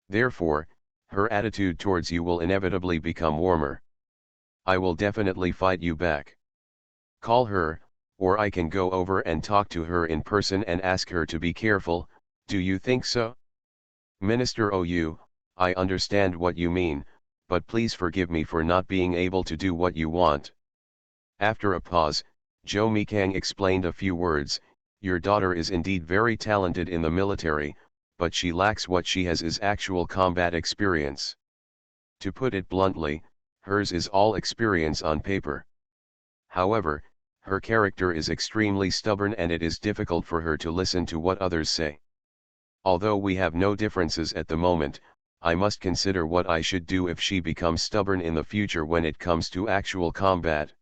Therefore, her attitude towards you will inevitably become warmer. I will definitely fight you back. Call her, or I can go over and talk to her in person and ask her to be careful, do you think so? Minister Ou, I understand what you mean, but please forgive me for not being able to do what you want. After a pause, Zhou Mikang explained a few words, your daughter is indeed very talented in the military, but she lacks what she has is actual combat experience. To put it bluntly, hers is all experience on paper. However, her character is extremely stubborn and it is difficult for her to listen to what others say. Although we have no differences at the moment, I must consider what I should do if she becomes stubborn in the future when it comes to actual combat.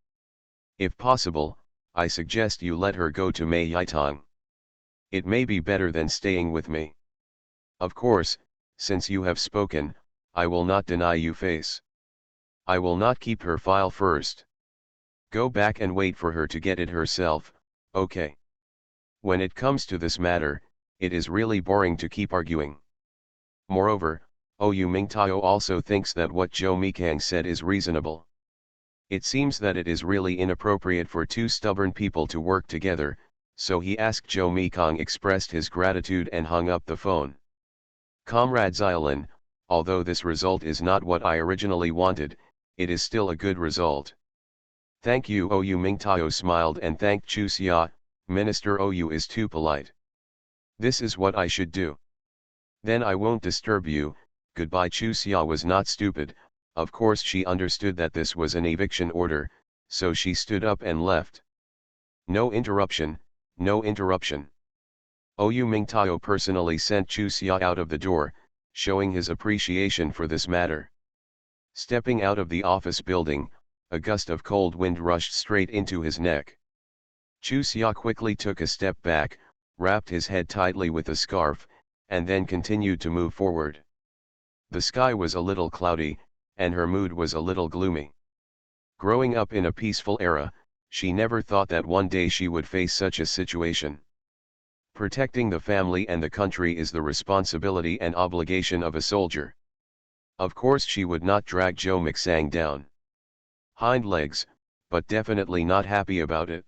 If possible, I suggest you let her go to Mei Yitang. It may be better than staying with me. Of course, since you have spoken, I will not deny you face. I will not keep her file first. Go back and wait for her to get it herself, okay? When it comes to this matter, it is really boring to keep arguing. Moreover, Yu Mingtao also thinks that what Zhou Mikang said is reasonable. It seems that it is really inappropriate for two stubborn people to work together, so he asked Zhou Mikang expressed his gratitude and hung up the phone. Comrade Xiaolin, although this result is not what I originally wanted, it is still a good result. Thank you. Yu Mingtao smiled and thanked Chu Xia, Minister Ou is too polite. This is what I should do. Then I won't disturb you, goodbye. Chu Xia was not stupid, of course she understood that this was an eviction order, so she stood up and left. No interruption, no interruption. Yu Mingtao personally sent Chu Xia out of the door, showing his appreciation for this matter. Stepping out of the office building, a gust of cold wind rushed straight into his neck. Chu Xia quickly took a step back, wrapped his head tightly with a scarf, and then continued to move forward. The sky was a little cloudy, and her mood was a little gloomy. Growing up in a peaceful era, she never thought that one day she would face such a situation. Protecting the family and the country is the responsibility and obligation of a soldier. Of course she would not drag Zhou Mixang down. Hind legs, but definitely not happy about it.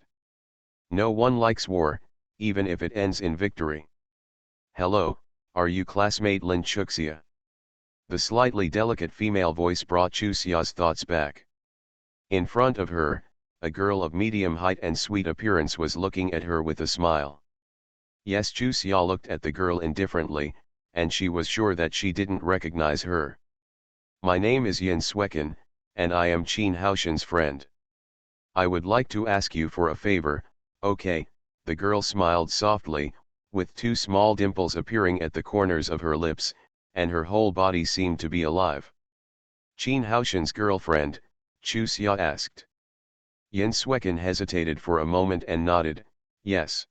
No one likes war, even if it ends in victory. Hello, are you classmate Lin Chuxia? The slightly delicate female voice brought Chu Xia's thoughts back. In front of her, a girl of medium height and sweet appearance was looking at her with a smile. Yes, Chu Xia looked at the girl indifferently, and she was sure that she didn't recognize her. My name is Yin Swekin, and I am Qin Haoshan's friend. I would like to ask you for a favor, okay? The girl smiled softly, with two small dimples appearing at the corners of her lips, and her whole body seemed to be alive. Qin Haoshan's girlfriend, Chu Xia asked. Yin Swekin hesitated for a moment and nodded, yes.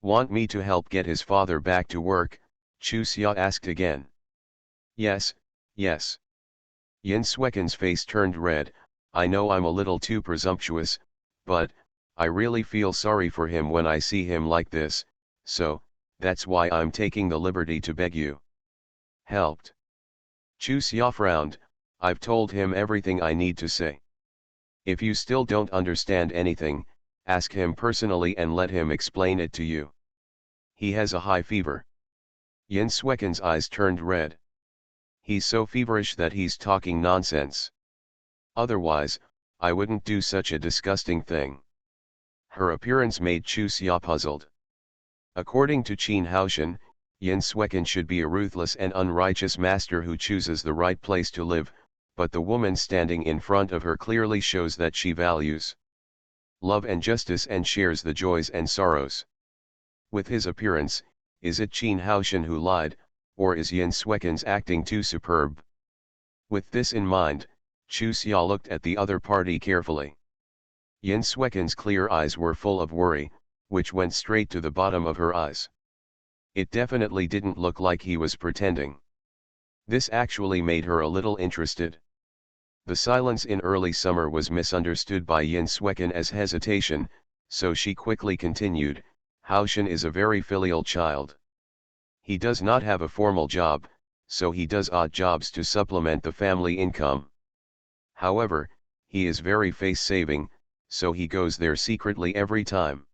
Want me to help get his father back to work? Chu Xia asked again. Yes, Yes. Yin Swekin's face turned red. I know I'm a little too presumptuous, but I really feel sorry for him when I see him like this, so that's why I'm taking the liberty to beg you. Helped. Chu Xia frowned. I've told him everything I need to say. If you still don't understand anything, ask him personally and let him explain it to you. He has a high fever. Yin Swekin's eyes turned red. He's so feverish that he's talking nonsense. Otherwise, I wouldn't do such a disgusting thing. Her appearance made Chu Xia puzzled. According to Qin Haoshan, Yin Swekin should be a ruthless and unrighteous master who chooses the right place to live, but the woman standing in front of her clearly shows that she values love and justice and shares the joys and sorrows. With his appearance, is it Qin Haoshan who lied, or is Yin Swekin's acting too superb? With this in mind, Chu Xia looked at the other party carefully. Yin Swekin's clear eyes were full of worry, which went straight to the bottom of her eyes. It definitely didn't look like he was pretending. This actually made her a little interested. The silence in early summer was misunderstood by Yin Swekin as hesitation, so she quickly continued, Haoshan is a very filial child. He does not have a formal job, so he does odd jobs to supplement the family income. However, he is very face-saving, so he goes there secretly every time.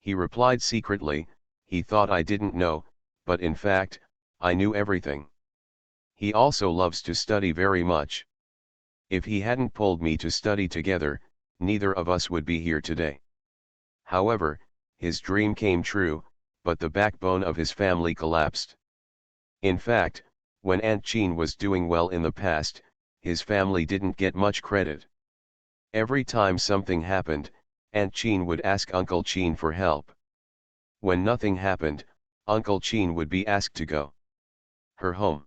He replied secretly, he thought I didn't know, but in fact, I knew everything. He also loves to study very much. If he hadn't pulled me to study together, neither of us would be here today. However, his dream came true, but the backbone of his family collapsed. In fact, when Aunt Qin was doing well in the past, his family didn't get much credit. Every time something happened, Aunt Qin would ask Uncle Qin for help. When nothing happened, Uncle Qin would be asked to go her home.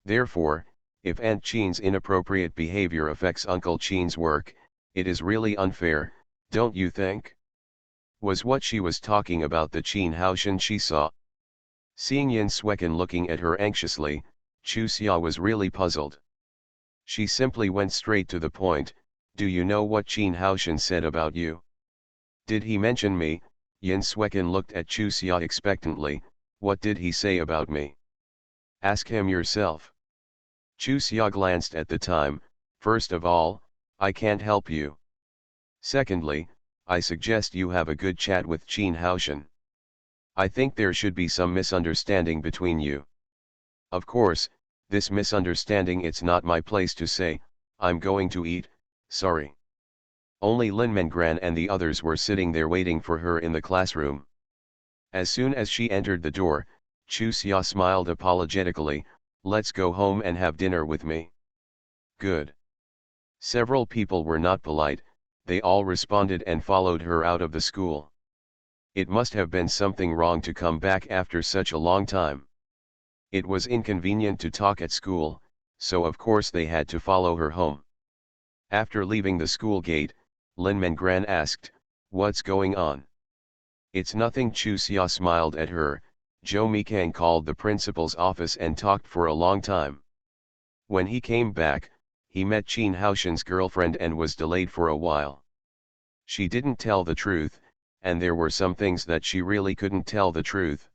Therefore, if Aunt Qin's inappropriate behavior affects Uncle Qin's work, it is really unfair, don't you think? Was what she was talking about the Qin Haoshan she saw? Seeing Yin Swekin looking at her anxiously, Chu Xia was really puzzled. She simply went straight to the point, do you know what Qin Haoshan said about you? Did he mention me? Yin Swekin looked at Chu Xia expectantly, what did he say about me? Ask him yourself. Chu Xia glanced at the time, first of all, I can't help you. Secondly, I suggest you have a good chat with Qin Haoshan. I think there should be some misunderstanding between you. Of course, this misunderstanding it's not my place to say, I'm going to eat, sorry. Only Lin Mengran and the others were sitting there waiting for her in the classroom. As soon as she entered the door, Chu Xia smiled apologetically, let's go home and have dinner with me. Good. Several people were not polite, they all responded and followed her out of the school. It must have been something wrong to come back after such a long time. It was inconvenient to talk at school, so of course they had to follow her home. After leaving the school gate, Lin Mengran asked, what's going on? It's nothing. Chu Xia smiled at her. Zhou Mikang called the principal's office and talked for a long time. When he came back, he met Qin Haoshan's girlfriend and was delayed for a while. She didn't tell the truth, and there were some things that she really couldn't tell the truth.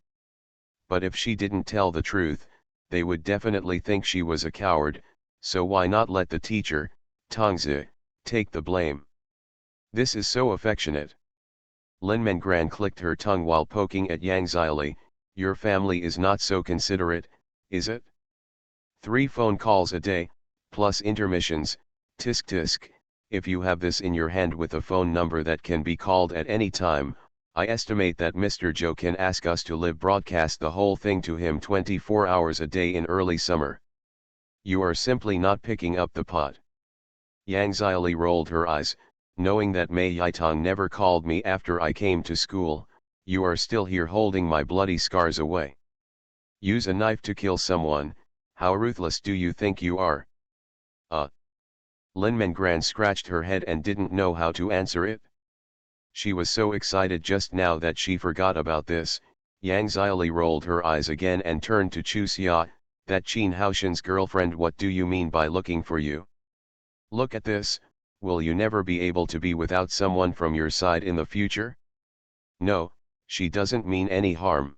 But if she didn't tell the truth, they would definitely think she was a coward, so why not let the teacher, Tongzi, take the blame? This is so affectionate. Lin Mengran clicked her tongue while poking at Yang Xiaoli. Your family is not so considerate, is it? 3 phone calls a day, plus intermissions, tisk tisk. If you have this in your hand with a phone number that can be called at any time, I estimate that Mr. Zhou can ask us to live broadcast the whole thing to him 24 hours a day in early summer. You are simply not picking up the pot. Yang Xiaoli rolled her eyes, knowing that Mei Yitong never called me after I came to school. You are still here holding my bloody scars away. Use a knife to kill someone, how ruthless do you think you are? Lin Mengran scratched her head and didn't know how to answer it. She was so excited just now that she forgot about this. Yang Xiaoli rolled her eyes again and turned to Chu Xia, That Qin Haoshan's girlfriend. What do you mean by looking for you? Look at this, will you never be able to be without someone from your side in the future? No, she doesn't mean any harm.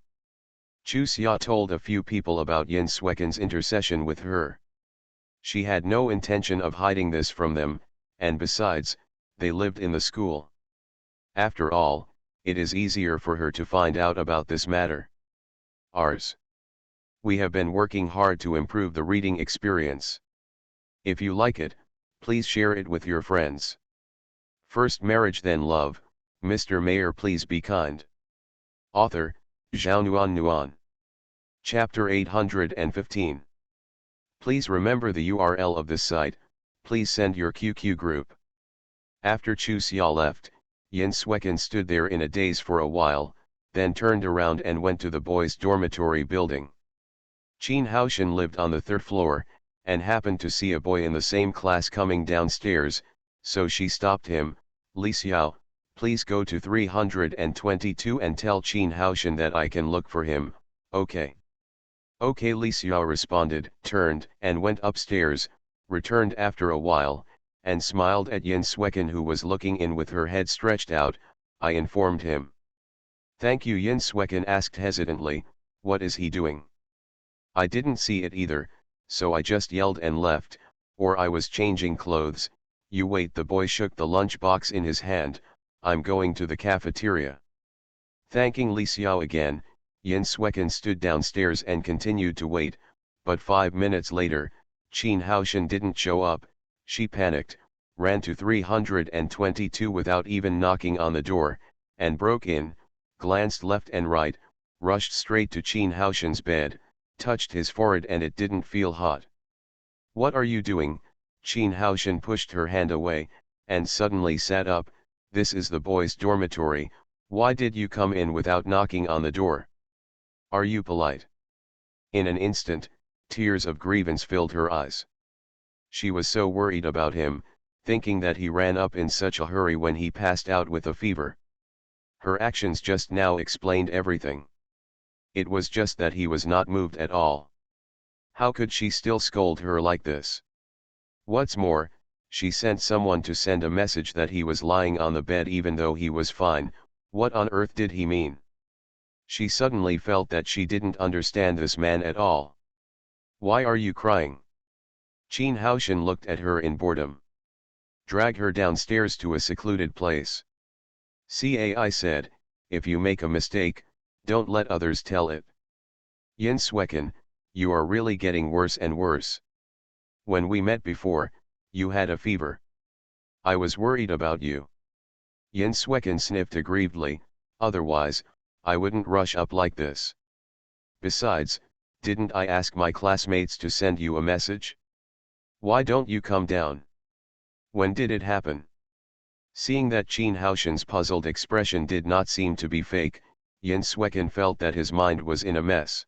Chu Xia told a few people about Yin Suekin's intercession with her. She had no intention of hiding this from them, and besides, they lived in the school. After all, it is easier for her to find out about this matter. Ours. We have been working hard to improve the reading experience. If you like it, please share it with your friends. First marriage then love, Mr. Mayor please be kind. Author, Zhao Nuan. Chapter 815. Please remember the URL of this site, please send your QQ group. After Chu Xia left, Yin Suekin stood there in a daze for a while, then turned around and went to the boys' dormitory building. Qin Haoshan lived on the third floor, and happened to see a boy in the same class coming downstairs, so she stopped him. Li Xiao, please go to 322 and tell Qin Haoshan that I can look for him, okay? Okay, Li Xiao responded, turned, and went upstairs, returned after a while, and smiled at Yin Suekin who was looking in with her head stretched out. I informed him. Thank you, Yin Suekin asked hesitantly, what is he doing? I didn't see it either, so I just yelled and left, or I was changing clothes. You wait, the boy shook the lunchbox in his hand, I'm going to the cafeteria. Thanking Li Xiao again, Yin Suekin stood downstairs and continued to wait, but 5 minutes later, Qin Haoshan didn't show up. She panicked, ran to 322 without even knocking on the door, and broke in, glanced left and right, rushed straight to Qin Haoshan's bed, touched his forehead and it didn't feel hot. What are you doing? Qin Haoshan pushed her hand away, and suddenly sat up. This is the boys' dormitory, why did you come in without knocking on the door? Are you polite? In an instant, tears of grievance filled her eyes. She was so worried about him, thinking that he ran up in such a hurry when he passed out with a fever. Her actions just now explained everything. It was just that he was not moved at all. How could she still scold her like this? What's more, she sent someone to send a message that he was lying on the bed even though he was fine. What on earth did he mean? She suddenly felt that she didn't understand this man at all. Why are you crying? Qin Haoshan looked at her in boredom. Drag her downstairs to a secluded place. I said, if you make a mistake, don't let others tell it. Yin Suekin, you are really getting worse and worse. When we met before, you had a fever. I was worried about you. Yin Suekin sniffed aggrievedly, otherwise, I wouldn't rush up like this. Besides, didn't I ask my classmates to send you a message? Why don't you come down? When did it happen? Seeing that Qin Haoshan's puzzled expression did not seem to be fake, Yin Suekin felt that his mind was in a mess.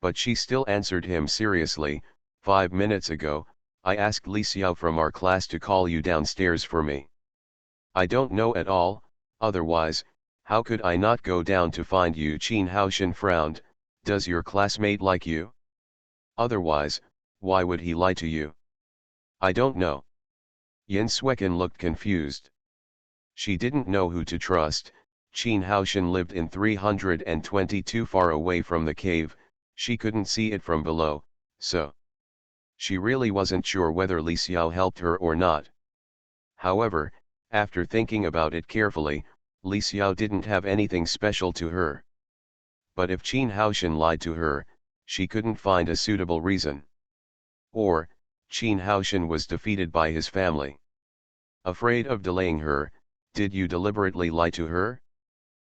But she still answered him seriously, 5 minutes ago, I asked Li Xiao from our class to call you downstairs for me. I don't know at all, otherwise, how could I not go down to find you? Qin Haoshan frowned, does your classmate like you? Otherwise, why would he lie to you? I don't know. Yin Suekin looked confused. She didn't know who to trust. Qin Haoshan lived in 322 far away from the cave, she couldn't see it from below, so she really wasn't sure whether Li Xiao helped her or not. However, after thinking about it carefully, Li Xiao didn't have anything special to her. But if Qin Haoshan lied to her, she couldn't find a suitable reason. Or, Qin Haoshan was defeated by his family. Afraid of delaying her, did you deliberately lie to her?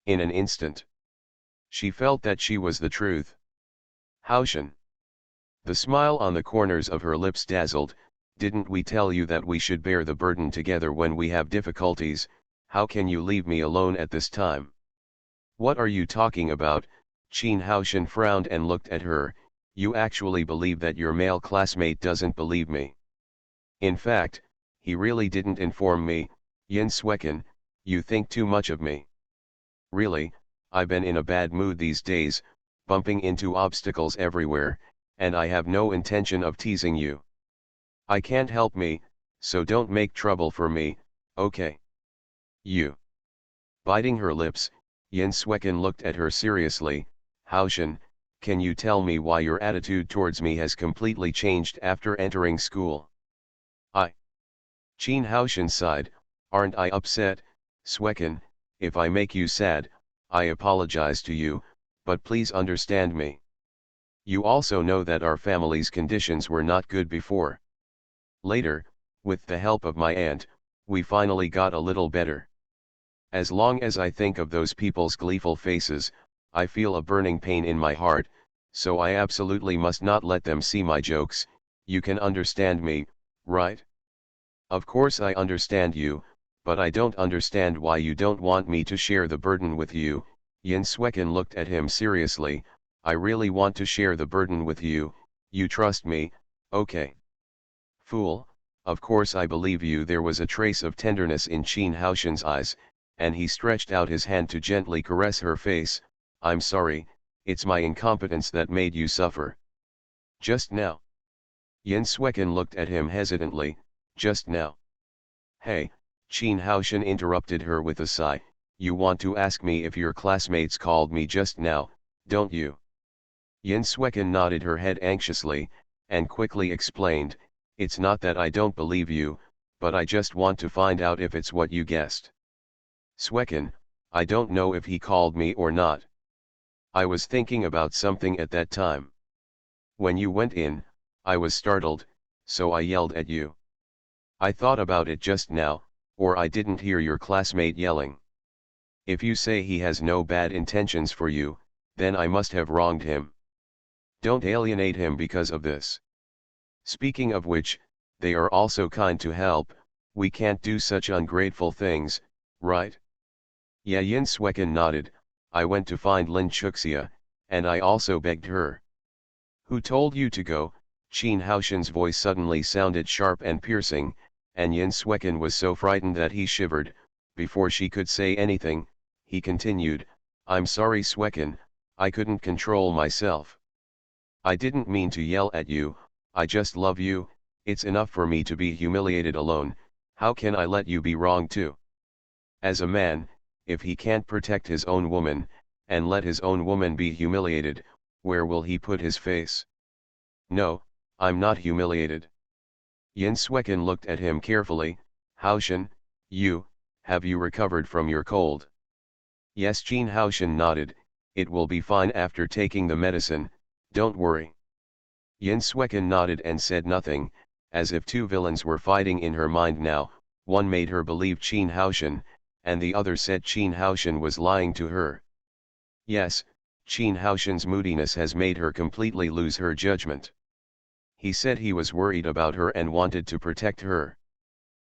In an instant, she felt that she was the truth. Haoshan. The smile on the corners of her lips dazzled, didn't we tell you that we should bear the burden together when we have difficulties? How can you leave me alone at this time? What are you talking about? Qin Haoshan frowned and looked at her, you actually believe that your male classmate doesn't believe me? In fact, he really didn't inform me. Yin Suekin, you think too much of me. Really, I've been in a bad mood these days, bumping into obstacles everywhere, and I have no intention of teasing you. I can't help me, so don't make trouble for me, okay? You. Biting her lips, Yin Swekin looked at her seriously. Haoshan, can you tell me why your attitude towards me has completely changed after entering school? Qin Haoshan sighed, aren't I upset, Swekin? If I make you sad, I apologize to you, but please understand me. You also know that our family's conditions were not good before. Later, with the help of my aunt, we finally got a little better. As long as I think of those people's gleeful faces, I feel a burning pain in my heart, so I absolutely must not let them see my jokes. You can understand me, right? Of course I understand you, but I don't understand why you don't want me to share the burden with you. Yin Swekin looked at him seriously. I really want to share the burden with you, you trust me, okay? Fool, of course I believe you. There was a trace of tenderness in Qin Haoshan's eyes, and he stretched out his hand to gently caress her face. I'm sorry, it's my incompetence that made you suffer. Just now. Yin Swekin looked at him hesitantly. Just now. Hey, Qin Haoshan interrupted her with a sigh, you want to ask me if your classmates called me just now, don't you? Yin Swekin nodded her head anxiously, and quickly explained, it's not that I don't believe you, but I just want to find out if it's what you guessed. Swekin, I don't know if he called me or not. I was thinking about something at that time. When you went in, I was startled, so I yelled at you. I thought about it just now, or I didn't hear your classmate yelling. If you say he has no bad intentions for you, then I must have wronged him. Don't alienate him because of this. Speaking of which, they are also kind to help, we can't do such ungrateful things, right? Yeah, Yin Swekin nodded, I went to find Lin Chuxia, and I also begged her. Who told you to go? Qin Haoshan's voice suddenly sounded sharp and piercing, and Yin Swekin was so frightened that he shivered. Before she could say anything, he continued, I'm sorry Swekin, I couldn't control myself. I didn't mean to yell at you, I just love you, it's enough for me to be humiliated alone, how can I let you be wrong too? As a man, if he can't protect his own woman, and let his own woman be humiliated, where will he put his face? No, I'm not humiliated. Yin Swekin looked at him carefully. Haoshan, have you recovered from your cold? Yes, Qin Haoshan nodded, it will be fine after taking the medicine, don't worry. Yin Swekin nodded and said nothing, as if two villains were fighting in her mind now. One made her believe Qin Haoshan, and the other said Qin Haoshan was lying to her. Yes, Qin Haoshan's moodiness has made her completely lose her judgment. He said he was worried about her and wanted to protect her.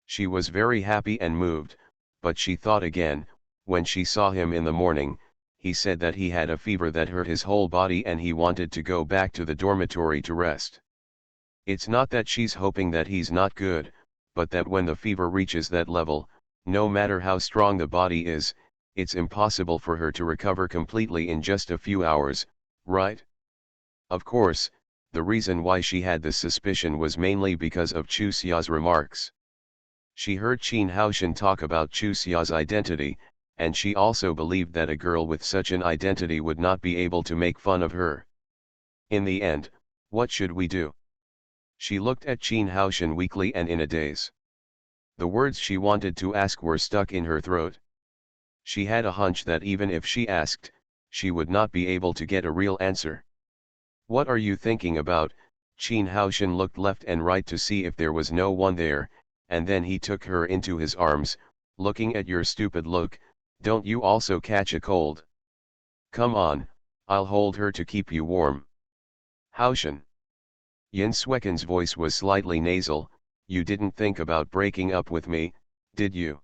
She was very happy and moved, but she thought again. When she saw him in the morning, he said that he had a fever that hurt his whole body and he wanted to go back to the dormitory to rest. It's not that she's hoping that he's not good, but that when the fever reaches that level, no matter how strong the body is, it's impossible for her to recover completely in just a few hours, right? Of course, the reason why she had this suspicion was mainly because of Chu Xia's remarks. She heard Qin Haoshan talk about Chu Xia's identity, and she also believed that a girl with such an identity would not be able to make fun of her. In the end, what should we do? She looked at Qin Haoshan weakly and in a daze. The words she wanted to ask were stuck in her throat. She had a hunch that even if she asked, she would not be able to get a real answer. What are you thinking about? Qin Haoshan looked left and right to see if there was no one there, and then he took her into his arms. Looking at your stupid look, don't you also catch a cold? Come on, I'll hold her to keep you warm. Haoshan. Yin Swekin's voice was slightly nasal. You didn't think about breaking up with me, did you?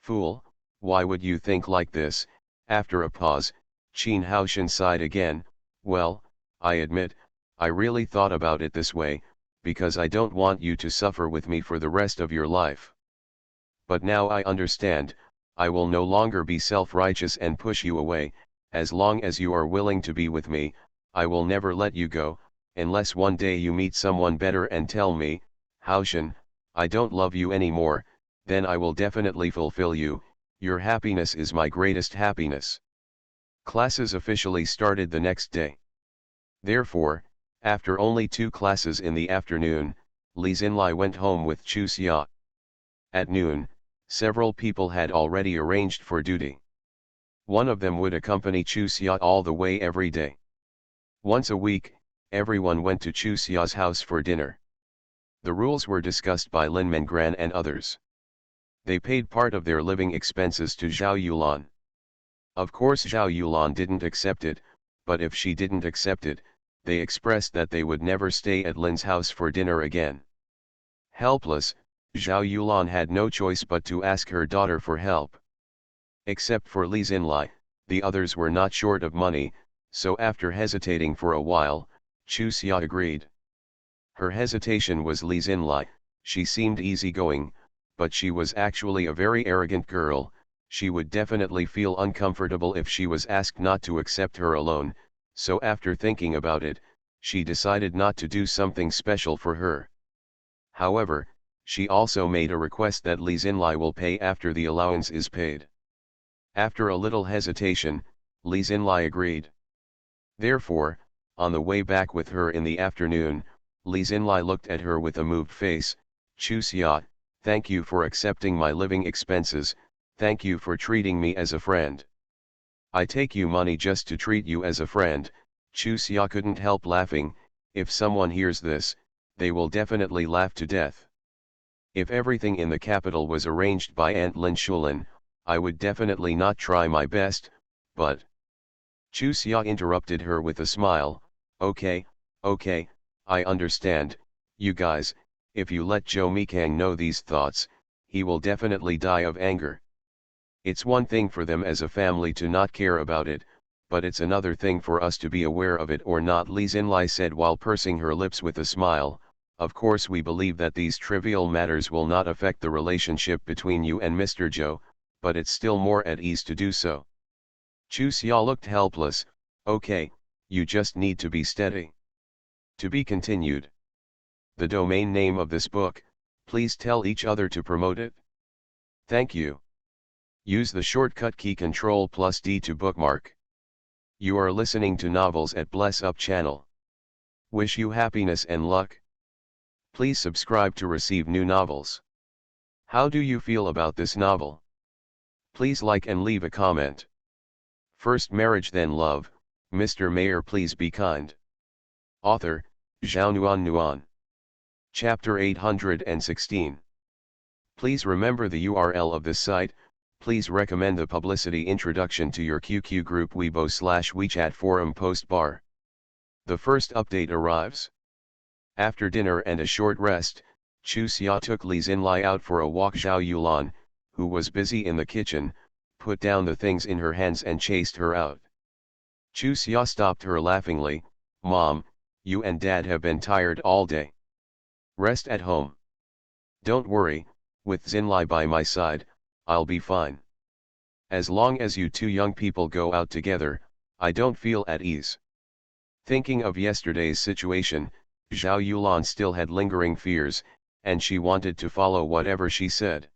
Fool, why would you think like this? After a pause, Qin Haoshan sighed again. Well, I admit, I really thought about it this way, because I don't want you to suffer with me for the rest of your life. But now I understand, I will no longer be self-righteous and push you away. As long as you are willing to be with me, I will never let you go. unless one day you meet someone better and tell me, Haushan, I don't love you anymore, then I will definitely fulfill you, your happiness is my greatest happiness. Classes officially started the next day. Therefore, after only 2 classes in the afternoon, Lee Xinlai went home with Chu Xia. At noon, several people had already arranged for duty. One of them would accompany Chu Xia all the way every day. Once a week, everyone went to Chu Xia's house for dinner. The rules were discussed by Lin Mengran and others. They paid part of their living expenses to Zhao Yulan. Of course Zhao Yulan didn't accept it, but if she didn't accept it, they expressed that they would never stay at Lin's house for dinner again. Helpless, Zhao Yulan had no choice but to ask her daughter for help. Except for Li Xinlai, the others were not short of money, so after hesitating for a while, Chu Xia agreed. Her hesitation was Li Xinlai. She seemed easygoing, but she was actually a very arrogant girl. She would definitely feel uncomfortable if she was asked not to accept her alone, so after thinking about it, she decided not to do something special for her. However, she also made a request that Li Xinlai will pay after the allowance is paid. After a little hesitation, Li Xinlai agreed. Therefore, on the way back with her in the afternoon, Li Xinlai looked at her with a moved face. Chu Xia, thank you for accepting my living expenses, thank you for treating me as a friend. I take you money just to treat you as a friend. Chu Xia couldn't help laughing. If someone hears this, they will definitely laugh to death. If everything in the capital was arranged by Aunt Lin Shulin, I would definitely not try my best, but... Chu Xia interrupted her with a smile. Okay, I understand, you guys, if you let Zhou Mikang know these thoughts, he will definitely die of anger. It's one thing for them as a family to not care about it, but it's another thing for us to be aware of it or not, Li Xinlai said while pursing her lips with a smile. Of course we believe that these trivial matters will not affect the relationship between you and Mr. Zhou, but it's still more at ease to do so. Chu Xia looked helpless. Okay, you just need to be steady. To be continued. The domain name of this book, please tell each other to promote it. Thank you. Use the shortcut key Ctrl+D to bookmark. You are listening to novels at Bless Up channel. Wish you happiness and luck. Please subscribe to receive new novels. How do you feel about this novel? Please like and leave a comment. First marriage then love, Mr. Mayor please be kind. Author, Zhao Nuan. Chapter 816. Please remember the URL of this site. Please recommend the publicity introduction to your QQ group Weibo/WeChat forum post bar. The first update arrives. After dinner and a short rest, Chu Xia took Li Xinlai out for a walk. Zhao Yulan, who was busy in the kitchen, put down the things in her hands and chased her out. Chu Xia stopped her laughingly. Mom, you and Dad have been tired all day. Rest at home. Don't worry, with Xinlai by my side, I'll be fine. As long as you two young people go out together, I don't feel at ease. Thinking of yesterday's situation, Zhao Yulan still had lingering fears, and she wanted to follow whatever she said.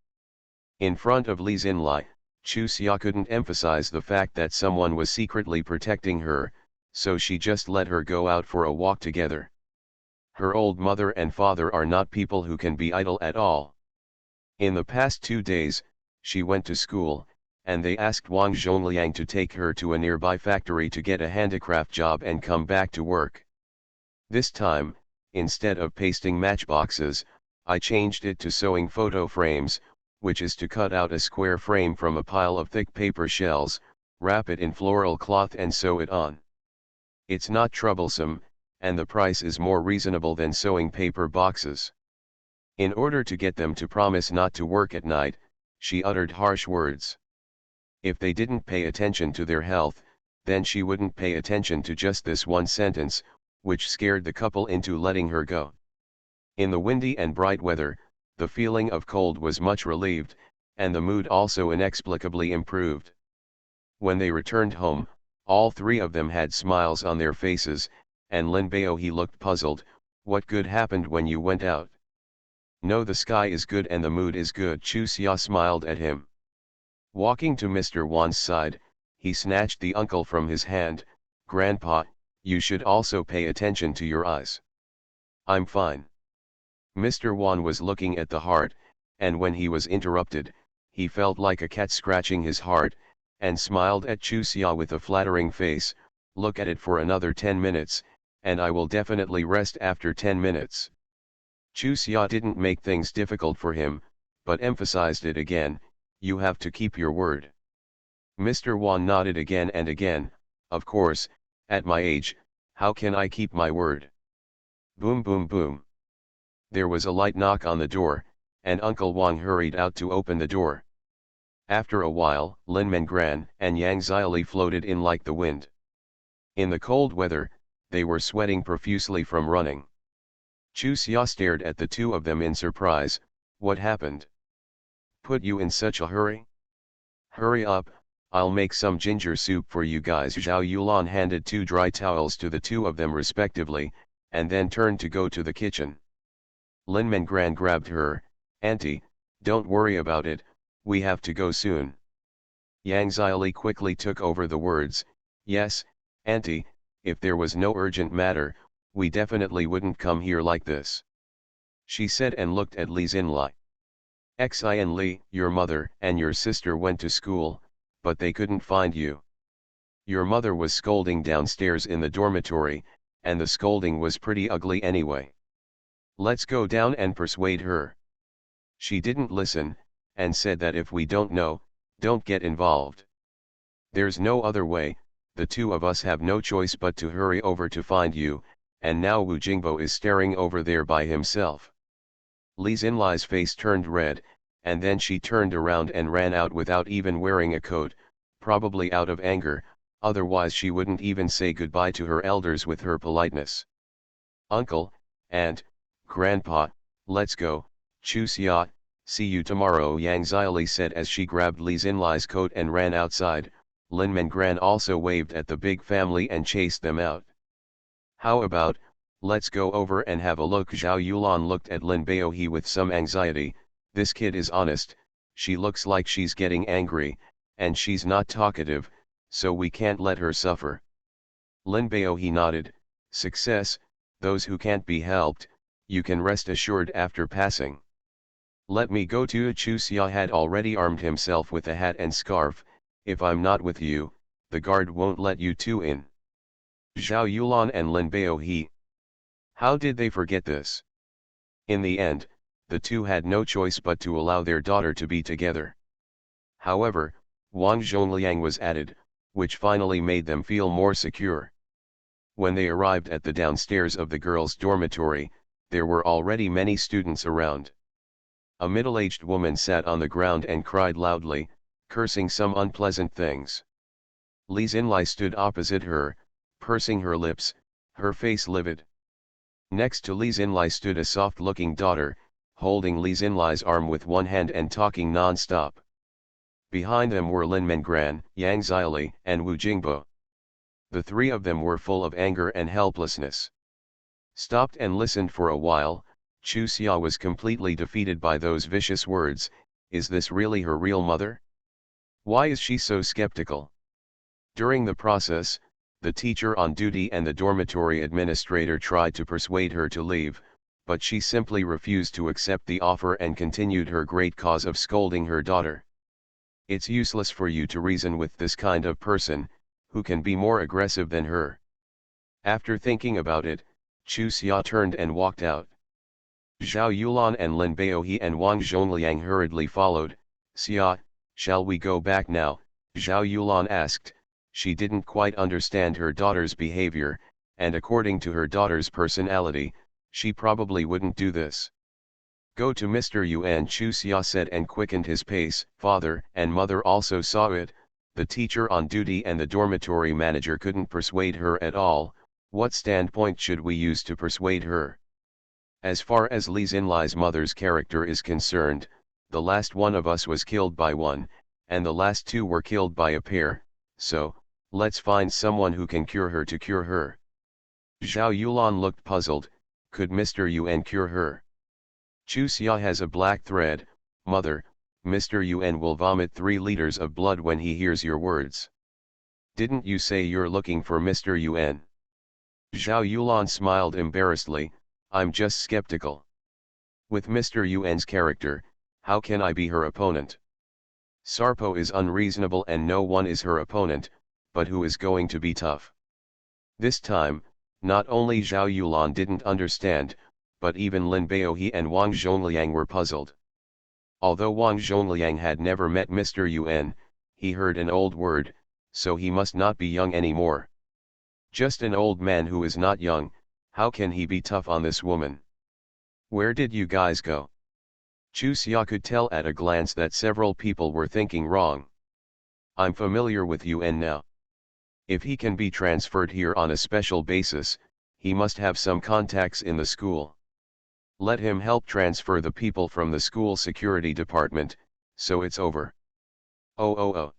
In front of Li Xinlai, Chu Xia couldn't emphasize the fact that someone was secretly protecting her, so she just let her go out for a walk together. Her old mother and father are not people who can be idle at all. In the past 2 days, she went to school, and they asked Wang Zhongliang to take her to a nearby factory to get a handicraft job and come back to work. This time, instead of pasting matchboxes, I changed it to sewing photo frames, which is to cut out a square frame from a pile of thick paper shells, wrap it in floral cloth and sew it on. It's not troublesome, and the price is more reasonable than sewing paper boxes. In order to get them to promise not to work at night, she uttered harsh words. If they didn't pay attention to their health, then she wouldn't pay attention to just this one sentence, which scared the couple into letting her go. In the windy and bright weather, the feeling of cold was much relieved, and the mood also inexplicably improved. When they returned home, all 3 of them had smiles on their faces, and Lin Bao he looked puzzled. What good happened when you went out? No, the sky is good and the mood is good. Chu Xia smiled at him. Walking to Mr. Wan's side, he snatched the uncle from his hand. Grandpa, you should also pay attention to your eyes. I'm fine. Mr. Wan was looking at the heart, and when he was interrupted, he felt like a cat scratching his heart, and smiled at Chu Xia with a flattering face. Look at it for another 10 minutes, and I will definitely rest after 10 minutes. Chu Xia didn't make things difficult for him, but emphasized it again. You have to keep your word. Mr. Wan nodded again and again. Of course, at my age, how can I keep my word? Boom boom boom. There was a light knock on the door, and Uncle Wang hurried out to open the door. After a while, Lin Mengran and Yang Xiaoli floated in like the wind. In the cold weather, they were sweating profusely from running. Chu Xia stared at the two of them in surprise. What happened? Put you in such a hurry? Hurry up, I'll make some ginger soup for you guys. Zhao Yulan handed 2 dry towels to the two of them respectively, and then turned to go to the kitchen. Lin Mengran grabbed her. Auntie, don't worry about it, we have to go soon. Yang Xiaoli quickly took over the words. Yes, Auntie, if there was no urgent matter, we definitely wouldn't come here like this. She said and looked at Li Xinlai. Xin Li, your mother and your sister went to school, but they couldn't find you. Your mother was scolding downstairs in the dormitory, and the scolding was pretty ugly anyway. Let's go down and persuade her. She didn't listen, and said that if we don't know, don't get involved. There's no other way, the two of us have no choice but to hurry over to find you, and now Wu Jingbo is staring over there by himself. Li Xinlai's face turned red, and then she turned around and ran out without even wearing a coat, probably out of anger, otherwise she wouldn't even say goodbye to her elders with her politeness. Uncle, Aunt, Grandpa, let's go. Chu Xia, see you tomorrow, Yang Xiaoli said as she grabbed Li Xinlai's coat and ran outside. Lin Mengran also waved at the big family and chased them out. How about, let's go over and have a look. Zhao Yulan looked at Lin Baohe with some anxiety. This kid is honest, she looks like she's getting angry, and she's not talkative, so we can't let her suffer. Lin Baohe nodded. Success, those who can't be helped, you can rest assured after passing. Let me go to. Chu Xia had already armed himself with a hat and scarf. If I'm not with you, the guard won't let you two in. Zhao Yulan and Lin Baohe. How did they forget this? In the end, the two had no choice but to allow their daughter to be together. However, Wang Zhongliang was added, which finally made them feel more secure. When they arrived at the downstairs of the girls' dormitory, there were already many students around. A middle-aged woman sat on the ground and cried loudly, cursing some unpleasant things. Li Xinlai stood opposite her, pursing her lips, her face livid. Next to Li Xinlai stood a soft-looking daughter, holding Li Xinlai's arm with one hand and talking non-stop. Behind them were Lin Mengran, Yang Xiaoli, and Wu Jingbo. The three of them were full of anger and helplessness. Stopped and listened for a while. Chu Xia was completely defeated by those vicious words. Is this really her real mother? Why is she so skeptical? During the process, the teacher on duty and the dormitory administrator tried to persuade her to leave, but she simply refused to accept the offer and continued her great cause of scolding her daughter. It's useless for you to reason with this kind of person, who can be more aggressive than her. After thinking about it, Chu Xia turned and walked out. Zhao Yulan and Lin Baohe and Wang Zhongliang hurriedly followed. Xia, shall we go back now? Zhao Yulan asked. She didn't quite understand her daughter's behavior, and according to her daughter's personality, she probably wouldn't do this. Go to Mr. Yuan, Chu Xia said and quickened his pace. Father and mother also saw it. The teacher on duty and the dormitory manager couldn't persuade her at all. What standpoint should we use to persuade her? As far as Li Xinlai's mother's character is concerned, the last one of us was killed by one, and the last two were killed by a pair, so, let's find someone who can cure her to cure her. Zhao Yulan looked puzzled. Could Mr. Yuan cure her? Chu Xia has a black thread. Mother, Mr. Yuan will vomit 3 liters of blood when he hears your words. Didn't you say you're looking for Mr. Yuan? Zhao Yulan smiled embarrassedly. I'm just skeptical. With Mr. Yuan's character, how can I be her opponent? Sarpo is unreasonable and no one is her opponent, but who is going to be tough? This time, not only Zhao Yulan didn't understand, but even Lin Baohe and Wang Zhongliang were puzzled. Although Wang Zhongliang had never met Mr. Yuan, he heard an old word, so he must not be young anymore. Just an old man who is not young, how can he be tough on this woman? Where did you guys go? Chu Xia could tell at a glance that several people were thinking wrong. I'm familiar with Yuan now. If he can be transferred here on a special basis, he must have some contacts in the school. Let him help transfer the people from the school security department, so it's over. Oh.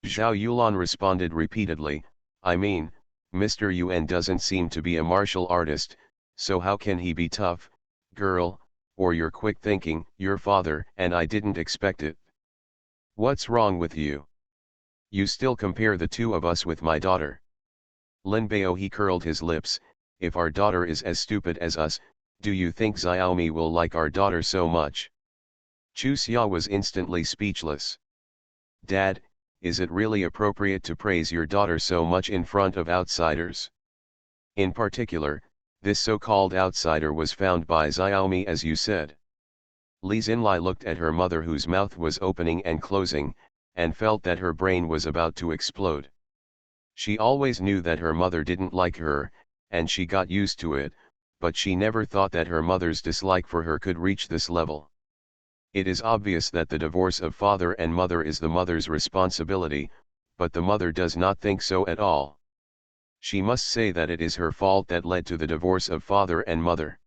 Zhao Yulan responded repeatedly, I mean, Mr. Yuan doesn't seem to be a martial artist, so how can he be tough, girl, or you're quick thinking, your father and I didn't expect it. What's wrong with you? You still compare the two of us with my daughter. Lin Baohe curled his lips, if our daughter is as stupid as us, do you think Xiaomi will like our daughter so much? Chu Xia was instantly speechless. Dad, is it really appropriate to praise your daughter so much in front of outsiders? In particular, this so-called outsider was found by Xiaomi as you said. Li Xinlai looked at her mother whose mouth was opening and closing, and felt that her brain was about to explode. She always knew that her mother didn't like her, and she got used to it, but she never thought that her mother's dislike for her could reach this level. It is obvious that the divorce of father and mother is the mother's responsibility, but the mother does not think so at all. She must say that it is her fault that led to the divorce of father and mother.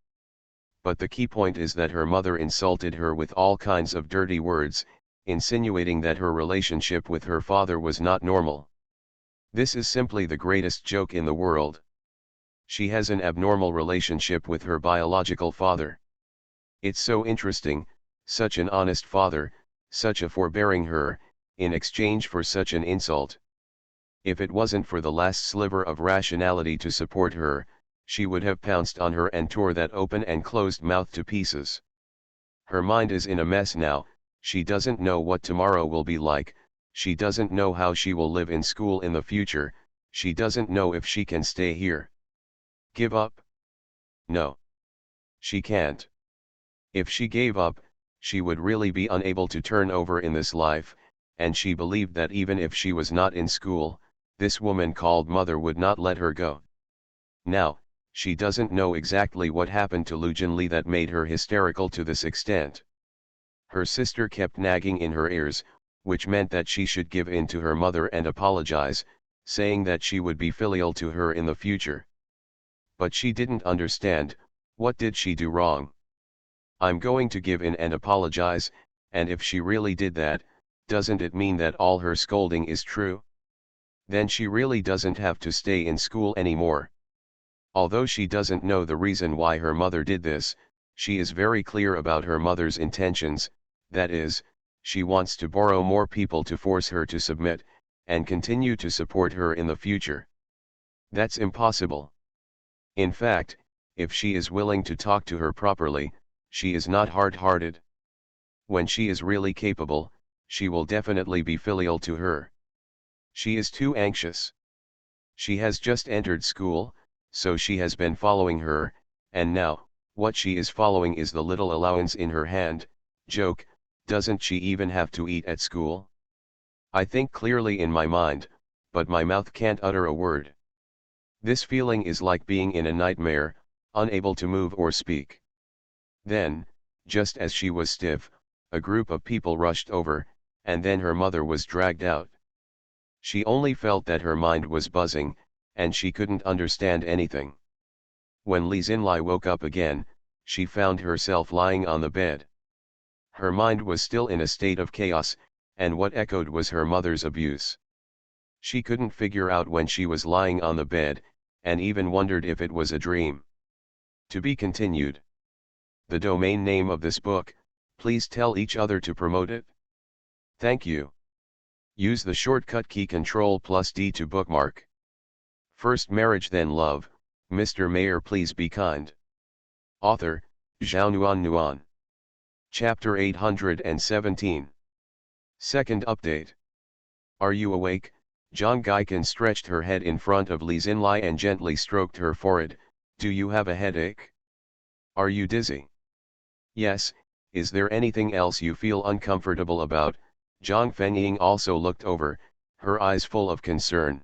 But the key point is that her mother insulted her with all kinds of dirty words, insinuating that her relationship with her father was not normal. This is simply the greatest joke in the world. She has an abnormal relationship with her biological father. It's so interesting, such an honest father, such a forbearing her, in exchange for such an insult. If it wasn't for the last sliver of rationality to support her, she would have pounced on her and tore that open and closed mouth to pieces. Her mind is in a mess now, she doesn't know what tomorrow will be like, she doesn't know how she will live in school in the future, she doesn't know if she can stay here. Give up? No. She can't. If she gave up, she would really be unable to turn over in this life, and she believed that even if she was not in school, this woman called mother would not let her go. Now, she doesn't know exactly what happened to Lu Jinli that made her hysterical to this extent. Her sister kept nagging in her ears, which meant that she should give in to her mother and apologize, saying that she would be filial to her in the future. But she didn't understand, what did she do wrong? I'm going to give in and apologize, and if she really did that, doesn't it mean that all her scolding is true? Then she really doesn't have to stay in school anymore. Although she doesn't know the reason why her mother did this, she is very clear about her mother's intentions, that is, she wants to borrow more people to force her to submit, and continue to support her in the future. That's impossible. In fact, if she is willing to talk to her properly, she is not hard-hearted. When she is really capable, she will definitely be filial to her. She is too anxious. She has just entered school, so she has been following her, and now, what she is following is the little allowance in her hand. Joke, doesn't she even have to eat at school? I think clearly in my mind, but my mouth can't utter a word. This feeling is like being in a nightmare, unable to move or speak. Then, just as she was stiff, a group of people rushed over, and then her mother was dragged out. She only felt that her mind was buzzing, and she couldn't understand anything. When Li Xinlai woke up again, she found herself lying on the bed. Her mind was still in a state of chaos, and what echoed was her mother's abuse. She couldn't figure out when she was lying on the bed, and even wondered if it was a dream. To be continued. The domain name of this book, please tell each other to promote it. Thank you. Use the shortcut key Ctrl+D to bookmark. First Marriage Then Love, Mr. Mayor Please Be Kind. Author, Zhao Nuan. Chapter 817. Second update. Are you awake? Zhang Gaikan stretched her head in front of Li Xinlai and gently stroked her forehead. Do you have a headache? Are you dizzy? Yes. Is there anything else you feel uncomfortable about? Zhang Fenying also looked over, her eyes full of concern.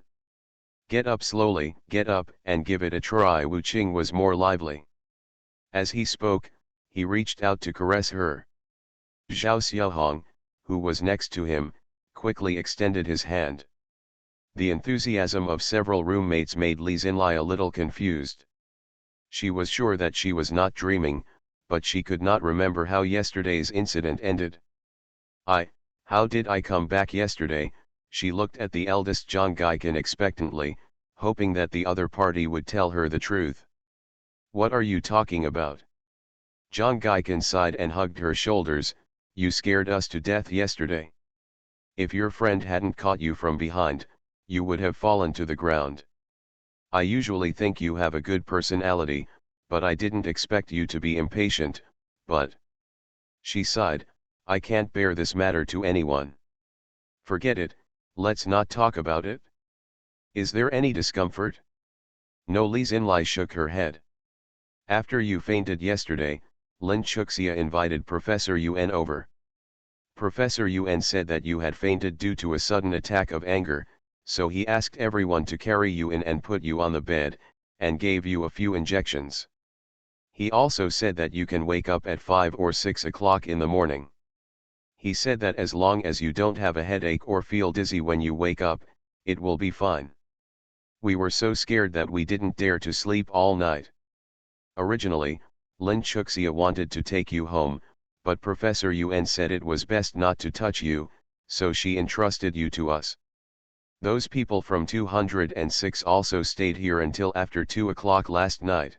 Get up slowly, get up and give it a try. Wu Qing was more lively. As he spoke, he reached out to caress her. Zhao Xiaohong, who was next to him, quickly extended his hand. The enthusiasm of several roommates made Li Xinlai a little confused. She was sure that she was not dreaming, but she could not remember how yesterday's incident ended. How did I come back yesterday? She looked at the eldest Zhang Gaikan expectantly, hoping that the other party would tell her the truth. What are you talking about? Zhang Gaikan sighed and hugged her shoulders. You scared us to death yesterday. If your friend hadn't caught you from behind, you would have fallen to the ground. I usually think you have a good personality, but I didn't expect you to be impatient, but... She sighed, I can't bear this matter to anyone. Forget it, let's not talk about it. Is there any discomfort? No. Li Xinlai shook her head. After you fainted yesterday, Lin Chuxia invited Professor Yuan over. Professor Yuan said that you had fainted due to a sudden attack of anger, so he asked everyone to carry you in and put you on the bed, and gave you a few injections. He also said that you can wake up at 5 or 6 o'clock in the morning. He said that as long as you don't have a headache or feel dizzy when you wake up, it will be fine. We were so scared that we didn't dare to sleep all night. Originally, Lin Chuxia wanted to take you home, but Professor Yuan said it was best not to touch you, so she entrusted you to us. Those people from 206 also stayed here until after 2 o'clock last night.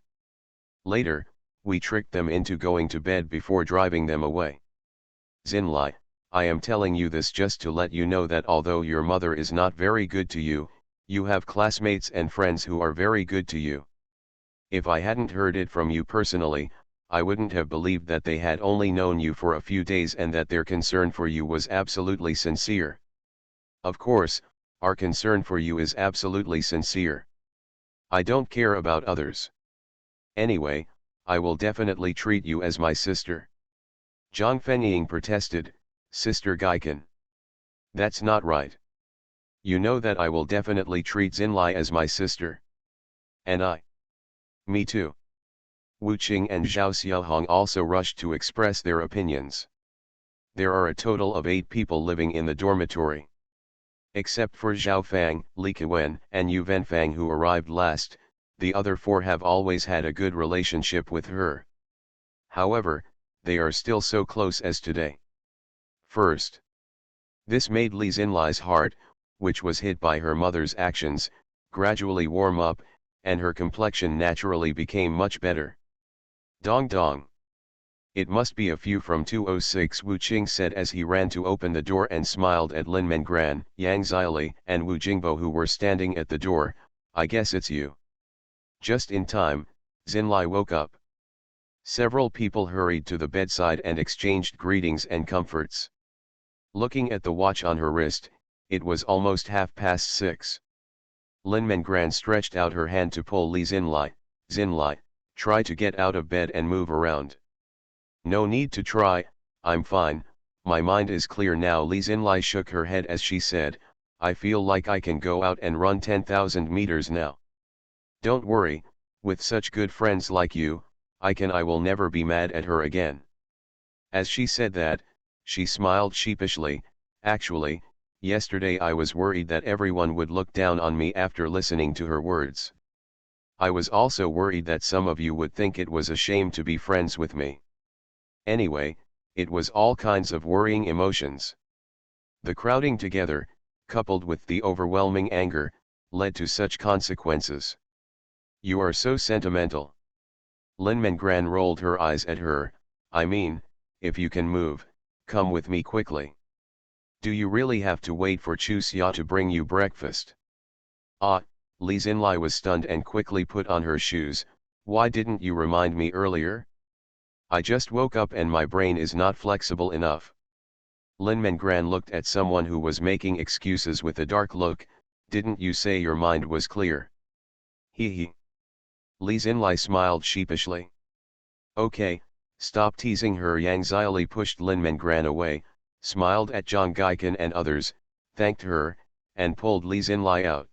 Later, we tricked them into going to bed before driving them away. Xinlai, I am telling you this just to let you know that although your mother is not very good to you, you have classmates and friends who are very good to you. If I hadn't heard it from you personally, I wouldn't have believed that they had only known you for a few days and that their concern for you was absolutely sincere. Of course, our concern for you is absolutely sincere. I don't care about others. Anyway, I will definitely treat you as my sister. Zhang Fenying protested, Sister Gaikan. That's not right. You know that I will definitely treat Xinlai as my sister. And I. Me too. Wu Qing and Zhao Xiaohong also rushed to express their opinions. There are a total of 8 people living in the dormitory. Except for Zhao Fang, Li Kewen, and Yu Venfang who arrived last, the other 4 have always had a good relationship with her. However, they are still so close as today. First. This made Li Xinlai's heart, which was hit by her mother's actions, gradually warm up, and her complexion naturally became much better. Dong dong. It must be a few from 206, Wu Qing said as he ran to open the door and smiled at Lin Mengran, Yang Zili, and Wu Jingbo who were standing at the door. I guess it's you. Just in time, Xinlai woke up. Several people hurried to the bedside and exchanged greetings and comforts. Looking at the watch on her wrist, it was almost 6:30. Lin Mengran stretched out her hand to pull Li Xinlai. Xinlai, try to get out of bed and move around. No need to try, I'm fine, my mind is clear now. Li Xinlai shook her head as she said, I feel like I can go out and run 10,000 meters now. Don't worry, with such good friends like you, I will never be mad at her again. As she said that, she smiled sheepishly. Actually, yesterday I was worried that everyone would look down on me after listening to her words. I was also worried that some of you would think it was a shame to be friends with me. Anyway, it was all kinds of worrying emotions. The crowding together, coupled with the overwhelming anger, led to such consequences. You are so sentimental. Lin Mengran rolled her eyes at her. I mean, if you can move, come with me quickly. Do you really have to wait for Chu Xia to bring you breakfast? Ah, Li Xinlai was stunned and quickly put on her shoes. Why didn't you remind me earlier? I just woke up and my brain is not flexible enough. Lin Mengran looked at someone who was making excuses with a dark look. Didn't you say your mind was clear? He. Li Xinlai smiled sheepishly. Okay, stop teasing her. Yang Xiaoli pushed Lin Mengran away, smiled at Zhang Gaikan and others, thanked her, and pulled Li Xinlai out.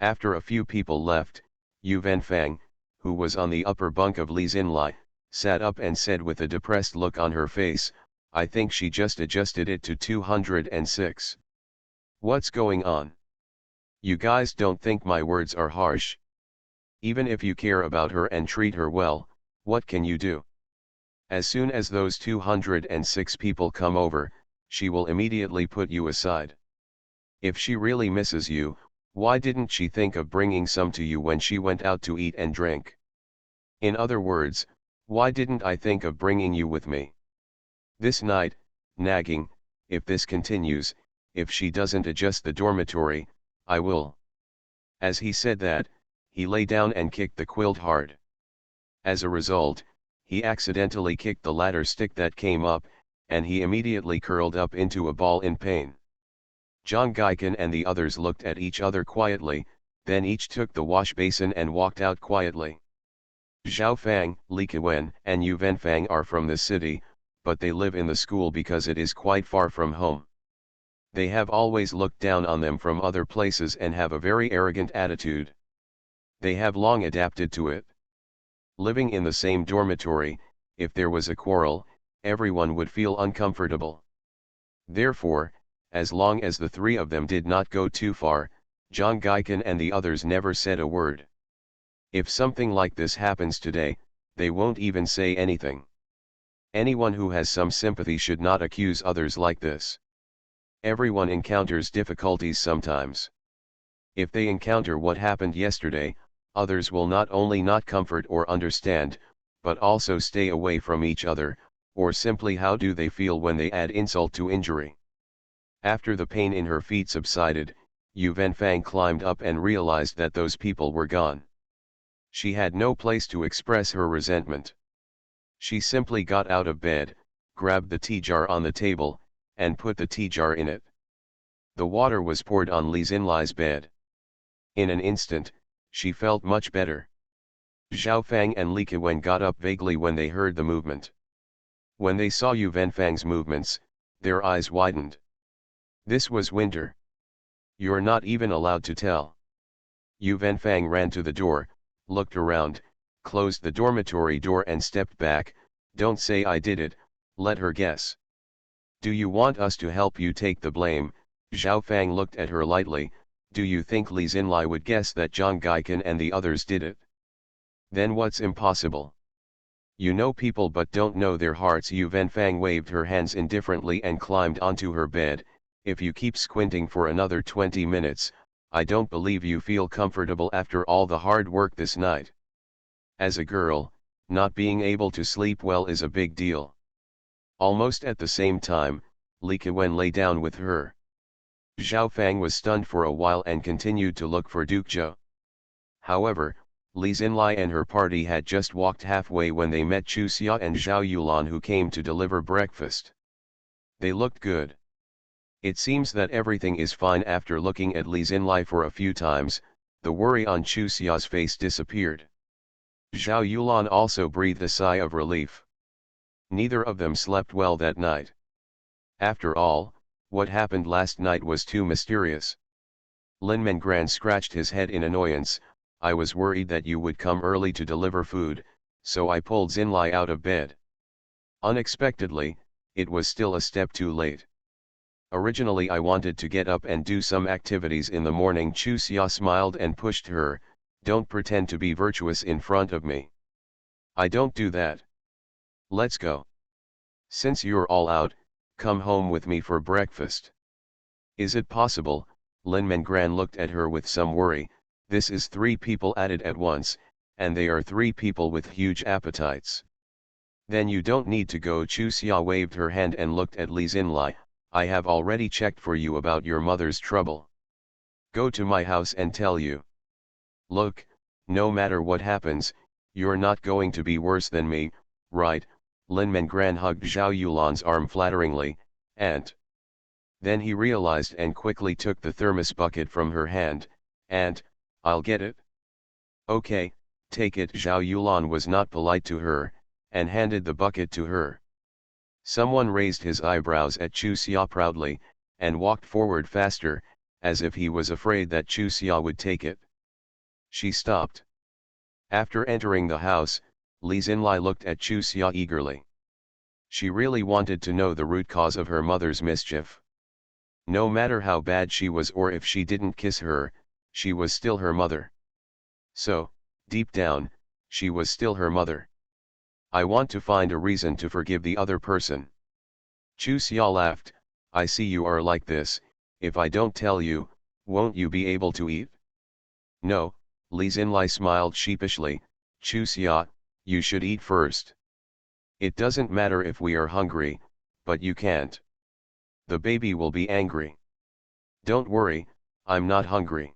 After a few people left, Yu Venfang, who was on the upper bunk of Li Xinlai, sat up and said with a depressed look on her face, I think she just adjusted it to 206. What's going on? You guys don't think my words are harsh? Even if you care about her and treat her well, what can you do? As soon as those 206 people come over, she will immediately put you aside. If she really misses you, why didn't she think of bringing some to you when she went out to eat and drink? In other words, why didn't I think of bringing you with me? This night, nagging, if this continues, if she doesn't adjust the dormitory, I will. As he said that, he lay down and kicked the quilt hard. As a result, he accidentally kicked the ladder stick that came up, and he immediately curled up into a ball in pain. Zhang Gaikan and the others looked at each other quietly, then each took the wash basin and walked out quietly. Zhao Fang, Li Kewen, and Yu Venfang are from the city, but they live in the school because it is quite far from home. They have always looked down on them from other places and have a very arrogant attitude. They have long adapted to it. Living in the same dormitory, if there was a quarrel, everyone would feel uncomfortable. Therefore, as long as the three of them did not go too far, Zhang Gaikan and the others never said a word. If something like this happens today, they won't even say anything. Anyone who has some sympathy should not accuse others like this. Everyone encounters difficulties sometimes. If they encounter what happened yesterday, others will not only not comfort or understand, but also stay away from each other, or simply how do they feel when they add insult to injury. After the pain in her feet subsided, Yu Venfang climbed up and realized that those people were gone. She had no place to express her resentment. She simply got out of bed, grabbed the tea jar on the table, and put the tea jar in it. The water was poured on Li Xinlai's bed. In an instant, she felt much better. Zhao Fang and Li Kewen got up vaguely when they heard the movement. When they saw Yu Venfang's movements, their eyes widened. This was Winter. You're not even allowed to tell. Yu Venfang ran to the door, looked around, closed the dormitory door and stepped back. Don't say I did it, let her guess. Do you want us to help you take the blame? Zhao Fang looked at her lightly. Do you think Li Xinlai would guess that Zhang Gaikan and the others did it? Then what's impossible? You know people but don't know their hearts. Yu Venfang waved her hands indifferently and climbed onto her bed. If you keep squinting for another 20 minutes, I don't believe you feel comfortable after all the hard work this night. As a girl, not being able to sleep well is a big deal. Almost at the same time, Li Kewen lay down with her. Zhao Fang was stunned for a while and continued to look for Duke Zhou. However, Li Xinlai and her party had just walked halfway when they met Chu Xia and Zhao Yulan, who came to deliver breakfast. They looked good. It seems that everything is fine. After looking at Li Xinlai for a few times, the worry on Chu Xia's face disappeared. Zhao Yulan also breathed a sigh of relief. Neither of them slept well that night. After all, what happened last night was too mysterious. Lin Mengran scratched his head in annoyance. I was worried that you would come early to deliver food, so I pulled Xinlai out of bed. Unexpectedly, it was still a step too late. Originally I wanted to get up and do some activities in the morning. Chu Xia smiled and pushed her. Don't pretend to be virtuous in front of me. I don't do that. Let's go. Since you're all out, come home with me for breakfast. Is it possible? Lin Mengran looked at her with some worry. This is 3 people added at once, and they are 3 people with huge appetites. Then you don't need to go. Chuxia waved her hand and looked at Li Xinlai. I have already checked for you about your mother's trouble. Go to my house and tell you. Look, no matter what happens, you're not going to be worse than me, right? Lin Mengran hugged Zhao Yulan's arm flatteringly, and then he realized and quickly took the thermos bucket from her hand, and, I'll get it. Okay, take it. Zhao Yulan was not polite to her, and handed the bucket to her. Someone raised his eyebrows at Chuxia proudly, and walked forward faster, as if he was afraid that Chuxia would take it. She stopped. After entering the house, Li Xinlai looked at Chuxia eagerly. She really wanted to know the root cause of her mother's mischief. No matter how bad she was or if she didn't kiss her, she was still her mother. So, deep down, she was still her mother. I want to find a reason to forgive the other person. Chuxia laughed. I see you are like this. If I don't tell you, won't you be able to eat? No, Li Xinlai smiled sheepishly. Chuxia, you should eat first. It doesn't matter if we are hungry, but you can't. The baby will be angry. Don't worry, I'm not hungry.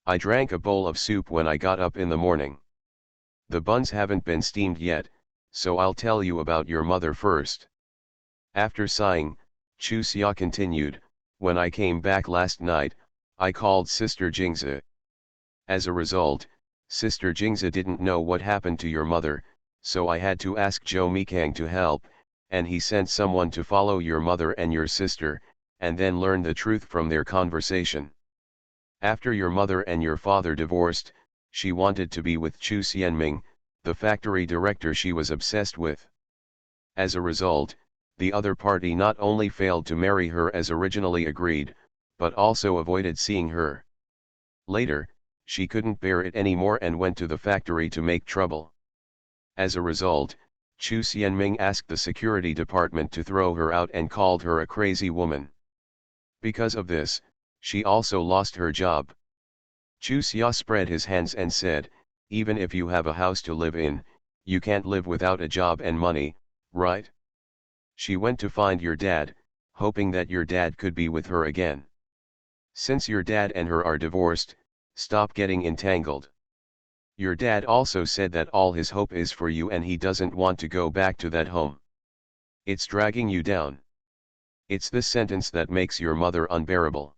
I drank a bowl of soup when I got up in the morning. The buns haven't been steamed yet, so I'll tell you about your mother first. After sighing, Chuxia continued, when I came back last night, I called Sister Jingzi. As a result, Sister Jingzi didn't know what happened to your mother, so I had to ask Zhou Mikang to help, and he sent someone to follow your mother and your sister, and then learn the truth from their conversation. After your mother and your father divorced, she wanted to be with Chu Xianming, the factory director she was obsessed with. As a result, the other party not only failed to marry her as originally agreed, but also avoided seeing her. Later, she couldn't bear it anymore and went to the factory to make trouble. As a result, Chu Xianming asked the security department to throw her out and called her a crazy woman. Because of this, she also lost her job. Chu Xia spread his hands and said, even if you have a house to live in, you can't live without a job and money, right? She went to find your dad, hoping that your dad could be with her again. Since your dad and her are divorced, stop getting entangled. Your dad also said that all his hope is for you and he doesn't want to go back to that home. It's dragging you down. It's this sentence that makes your mother unbearable.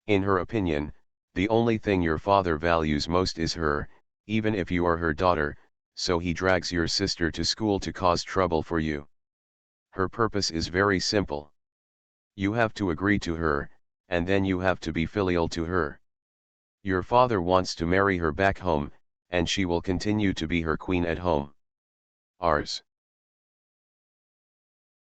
In her opinion, the only thing your father values most is her, even if you are her daughter, so he drags your sister to school to cause trouble for you. Her purpose is very simple. You have to agree to her, and then you have to be filial to her. Your father wants to marry her back home, and she will continue to be her queen at home. Ours.